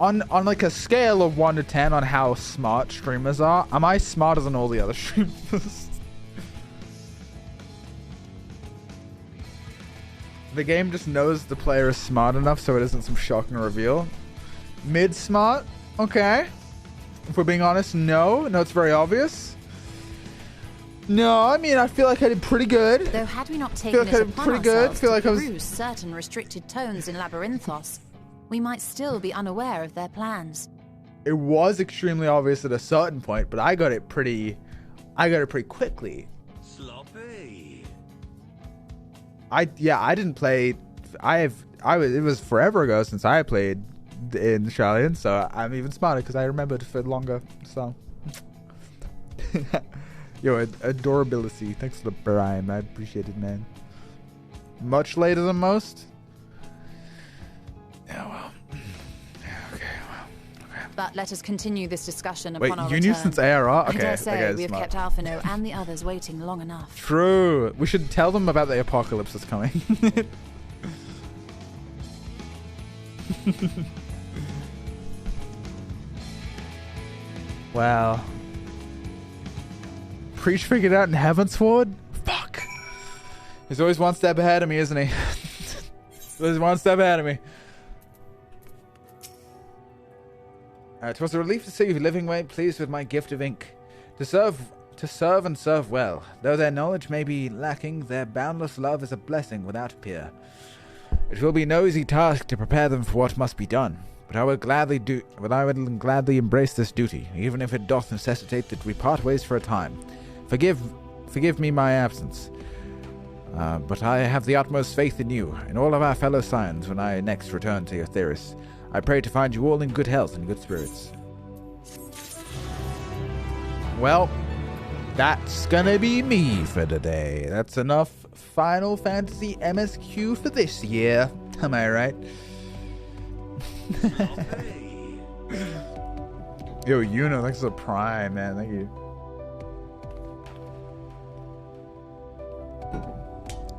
on like a scale of 1 to 10 on how smart streamers are? Am I smarter than all the other streamers? The game just knows the player is smart enough so it isn't some shocking reveal. Mid smart? Okay. If we're being honest, no. No, it's very obvious. No, I mean, I feel like I did pretty good. Though had we not taken it upon ourselves to peruse certain restricted tones in Labyrinthos, we might still be unaware of their plans. It was extremely obvious at a certain point, but I got it pretty quickly. Sloppy. I didn't play. It was forever ago since I played in Charlean, so I'm even smarter because I remembered for longer. So, yo, adorability. Thanks for the prime. I appreciate it, man. Much later than most. Yeah, well. Okay, well. Okay. But let us continue this discussion Wait, upon our you knew return. since ARR? Okay, I dare that say guy's we have smart. kept Alphino and the others waiting long enough. True. We should tell them about the apocalypse that's coming. Wow. Preach figured out in Heavensward? Fuck. He's always one step ahead of me, isn't he? He's one step ahead of me. It was a relief to see you, Living Way, pleased with my gift of ink. To serve and serve well. Though their knowledge may be lacking, their boundless love is a blessing without peer. It will be no easy task to prepare them for what must be done, but I will gladly embrace this duty, even if it doth necessitate that we part ways for a time. Forgive me my absence. But I have the utmost faith in you, and all of our fellow Scions, when I next return to Aetheris. I pray to find you all in good health and good spirits. Well, that's gonna be me for today. That's enough Final Fantasy MSQ for this year. Am I right? Yo, Yuno, thanks for the prime, man. Thank you.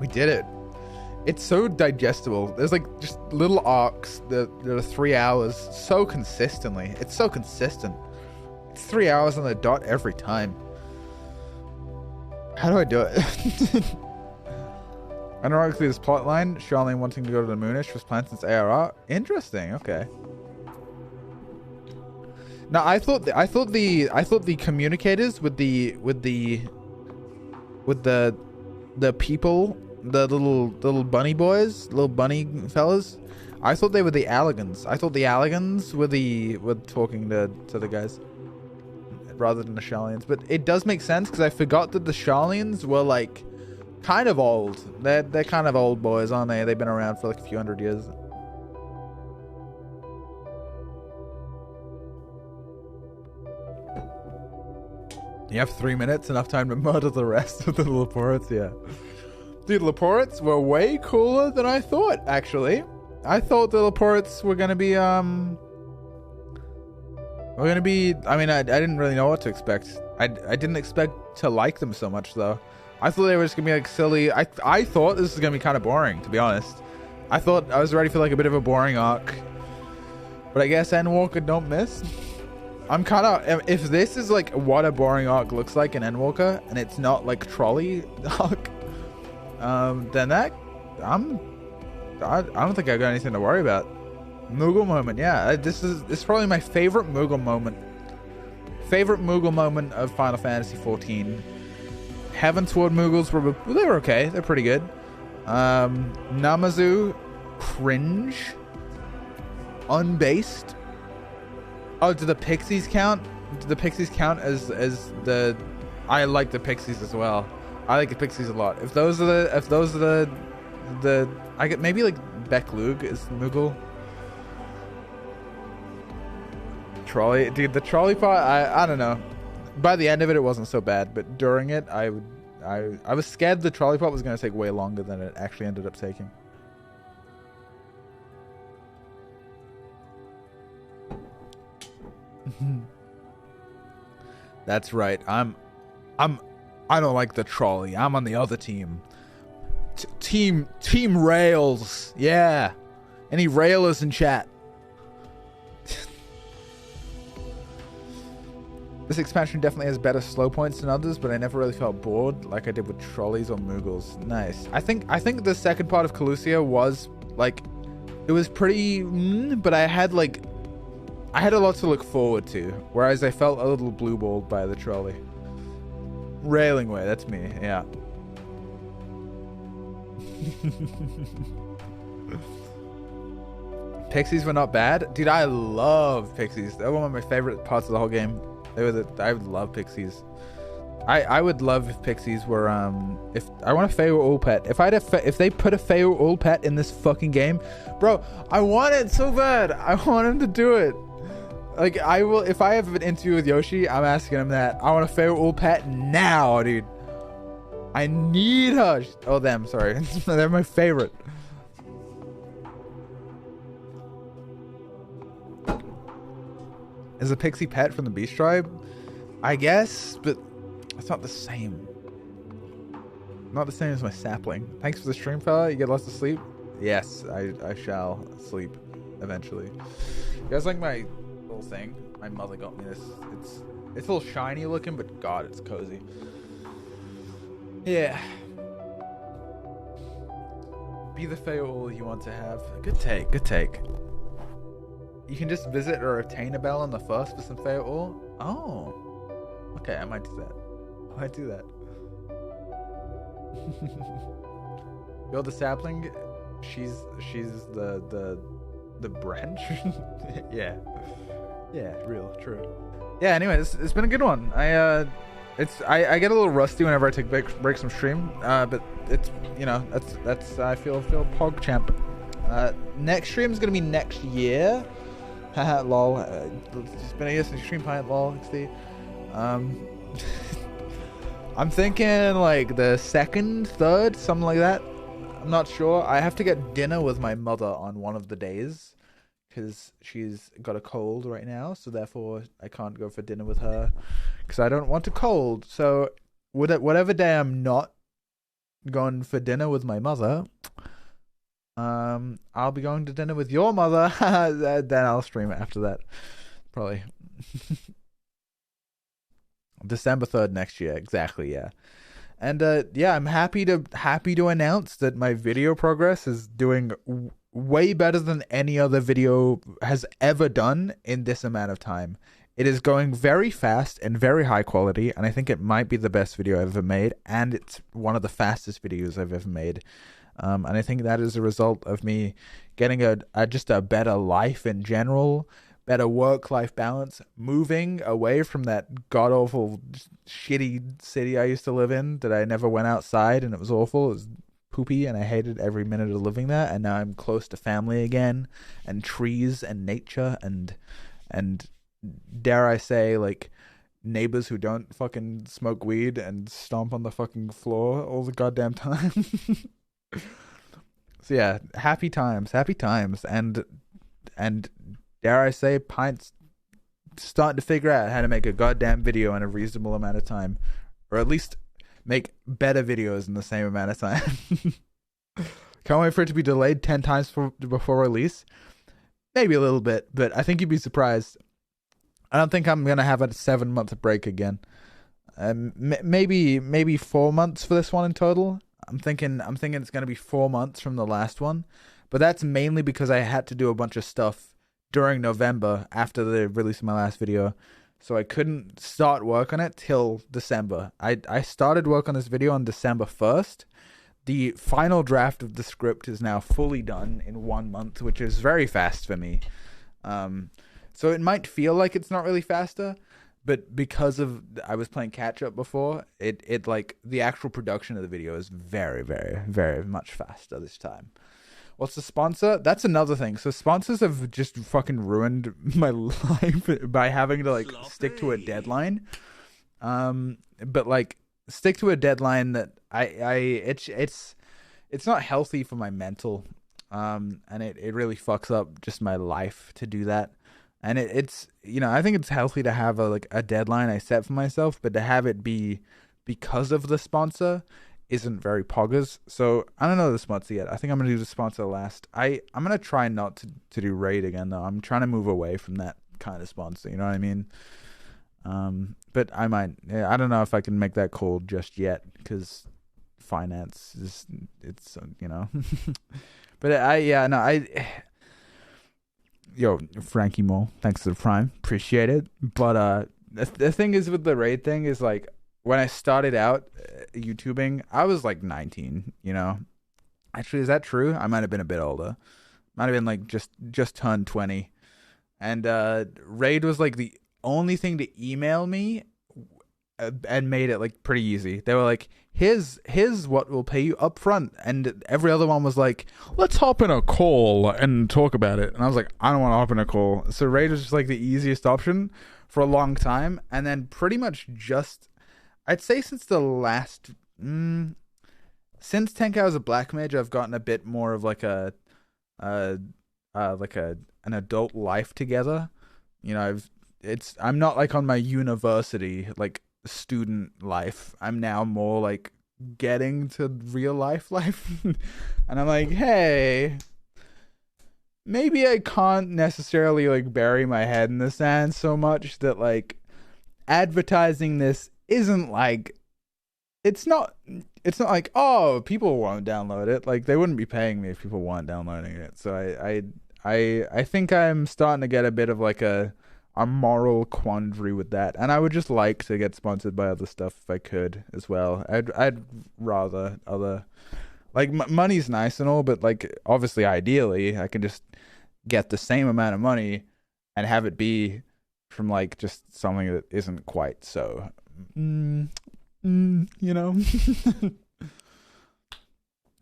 We did it. It's so digestible. There's like just little arcs that are 3 hours so consistently. It's so consistent. It's 3 hours on the dot every time. How do I do it? Ironically, this plotline, Charlene wanting to go to the Moonish was planned since ARR. Interesting. Okay. Now I thought the communicators with the people, the little bunny boys, little bunny fellas, I thought they were the Alligans. I thought the Alligans were talking to the guys rather than the Sharlians. But it does make sense because I forgot that the Sharlians were like kind of old. They're kind of old boys, aren't they? They've been around for like a few hundred years. You have 3 minutes, enough time to murder the rest of the Loporrits, yeah. Dude, Loporrits were way cooler than I thought, actually. I thought the Loporrits were gonna be, I mean, I didn't really know what to expect. I didn't expect to like them so much, though. I thought they were just gonna be, like, silly. I thought this was gonna be kind of boring, to be honest. I thought I was ready for, like, a bit of a boring arc. But I guess Endwalker don't miss. I'm kind of, if this is like what a boring arc looks like in Endwalker, and it's not like trolley arc, then I don't think I got anything to worry about. Moogle moment, yeah. This is probably my favorite Moogle moment. Favorite Moogle moment of Final Fantasy XIV. Heavensward Moogles they were okay. They're pretty good. Namazu, cringe. Unbased. Oh, do the Pixies count? Do the Pixies count as the? I like the Pixies as well. I like the Pixies a lot. If those are the I get maybe like Beck-Lug is Moogle. Trolley, dude, the trolley part. I don't know. By the end of it, it wasn't so bad, but during it, I was scared the trolley part was going to take way longer than it actually ended up taking. That's right. I don't like the trolley. I'm on the other team. Team Rails. Yeah. Any railers in chat? This expansion definitely has better slow points than others, but I never really felt bored like I did with trolleys or Moogles. Nice. I think the second part of Calusia was like, it was pretty, but I had a lot to look forward to, whereas I felt a little blue-balled by the trolley. Railing way, that's me, yeah. Pixies were not bad. Dude, I love Pixies. They're one of my favorite parts of the whole game. I would love Pixies. I would love if Pixies were, if I want a Feyre Ul pet. If they put a Feyre Ul pet in this fucking game, bro, I want it so bad. I want him to do it. Like, I will, if I have an interview with Yoshi, I'm asking him that. I want a Feyre Ul pet now, dude. I need her. Oh, them, sorry. They're my favorite. Is a pixie pet from the Beast Tribe? I guess, but it's not the same. Not the same as my sapling. Thanks for the stream, fella. You get lots of sleep? Yes, I shall sleep eventually. You guys like my little thing? My mother got me this. It's a little shiny looking, but God, it's cozy. Yeah. Be the Feyre Ul you want to have. Good take, good take. You can just visit or obtain a bell on the first for some Feyre Ul. Oh. Okay, I might do that. I might do that. You're the sapling. She's the branch. Yeah. Yeah, real, true. Yeah, anyway, it's been a good one. I get a little rusty whenever I take breaks from stream, but it's, you know, that's I feel pog champ. Next stream is gonna be next year. Haha, lol. It's been a year since stream Pint, lol. XD. I'm thinking like the second, third, something like that. I'm not sure. I have to get dinner with my mother on one of the days because she's got a cold right now, so therefore I can't go for dinner with her because I don't want a cold. So whatever day I'm not going for dinner with my mother, I'll be going to dinner with your mother. Then I'll stream it after that, probably. December 3rd next year, exactly. Yeah. And yeah, I'm happy to announce that my video progress is doing way better than any other video has ever done in this amount of time. It is going very fast and very high quality, and I think it might be the best video I've ever made, and it's one of the fastest videos I've ever made. And I think that is a result of me getting just a better life in general, better work-life balance, moving away from that god-awful, shitty city I used to live in that I never went outside, and it was awful. It was poopy, and I hated every minute of living there, and now I'm close to family again, and trees, and nature, and dare I say, like, neighbors who don't fucking smoke weed and stomp on the fucking floor all the goddamn time. So yeah, happy times, and dare I say, Pint's starting to figure out how to make a goddamn video in a reasonable amount of time, or at least make better videos in the same amount of time. Can't wait for it to be delayed 10 times before release. Maybe a little bit, but I think you'd be surprised. I don't think I'm gonna have a 7-month break again. Maybe 4 months for this one in total. I'm thinking it's gonna be 4 months from the last one, but that's mainly because I had to do a bunch of stuff during November after the release of my last video, so I couldn't start work on it till December. I started work on this video on December 1st. The final draft of the script is now fully done in 1 month, which is very fast for me. So it might feel like it's not really faster, but because I was playing catch up before, it like the actual production of the video is very, very, very much faster this time. What's the sponsor? That's another thing. So sponsors have just fucking ruined my life by having to like stick to a deadline. But like stick to a deadline that it's not healthy for my mental. And it really fucks up just my life to do that. And it's, you know, I think it's healthy to have a deadline I set for myself, but to have it be because of the sponsor isn't very poggers. So I don't know the sponsor yet. I think I'm gonna do the sponsor last. I'm gonna try not to do raid again though. I'm trying to move away from that kind of sponsor. You know what I mean? But I might. I don't know if I can make that call just yet because finance is you know. But yo, Frankie Mole, thanks for the prime, appreciate it. But the thing is with the raid thing is like, when I started out YouTubing, I was like 19, you know. Actually, is that true? I might have been a bit older. Might have been like just turned 20. And raid was like the only thing to email me and made it like pretty easy. They were like, here's what will pay you up front. And every other one was like, let's hop in a call and talk about it. And I was like, I don't want to hop in a call. So raid was just like the easiest option for a long time. And then pretty much just, I'd say since the last, since 10K was a black mage, I've gotten a bit more of like an adult life together. You know, I'm not like on my university like student life. I'm now more like getting to real life, and I'm like, hey, maybe I can't necessarily like bury my head in the sand so much that like advertising this isn't like, it's not like, oh, people won't download it. Like they wouldn't be paying me if people weren't downloading it. So I think I'm starting to get a bit of like a moral quandary with that, and I would just like to get sponsored by other stuff if I could as well. I'd rather other, like, money's nice and all, but like obviously ideally I can just get the same amount of money and have it be from like just something that isn't quite so you know.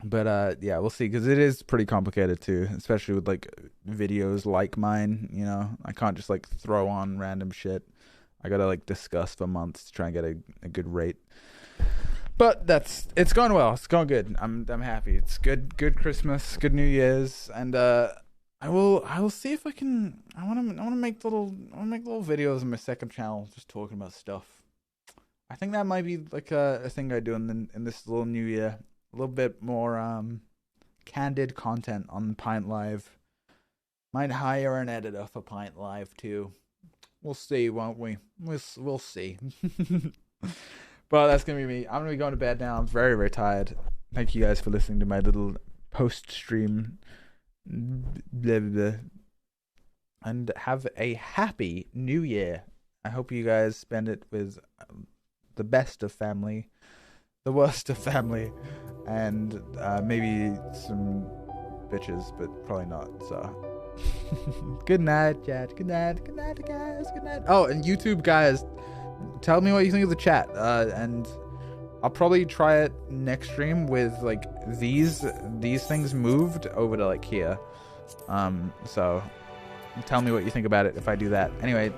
But yeah, we'll see, because it is pretty complicated too, especially with like videos like mine. You know, I can't just like throw on random shit. I gotta like discuss for months to try and get a good rate. But it's going well. It's going good. I'm happy. It's good Christmas, good New Year's, and I will see if I can. I want to make little videos on my second channel, just talking about stuff. I think that might be like a thing I do in this little new year. A little bit more candid content on Pint Live. Might hire an editor for Pint Live too. We'll see, won't we? We'll see. But that's gonna be me. I'm gonna be going to bed now. I'm very, very tired. Thank you guys for listening to my little post-stream. Blah, blah, blah. And have a happy New Year. I hope you guys spend it with the best of family, the worst of family, and maybe some bitches, but probably not. So, good night, chat. Good night. Good night, guys. Good night. Oh, and YouTube guys, tell me what you think of the chat. And I'll probably try it next stream with like these things moved over to like here. So tell me what you think about it if I do that. Anyway,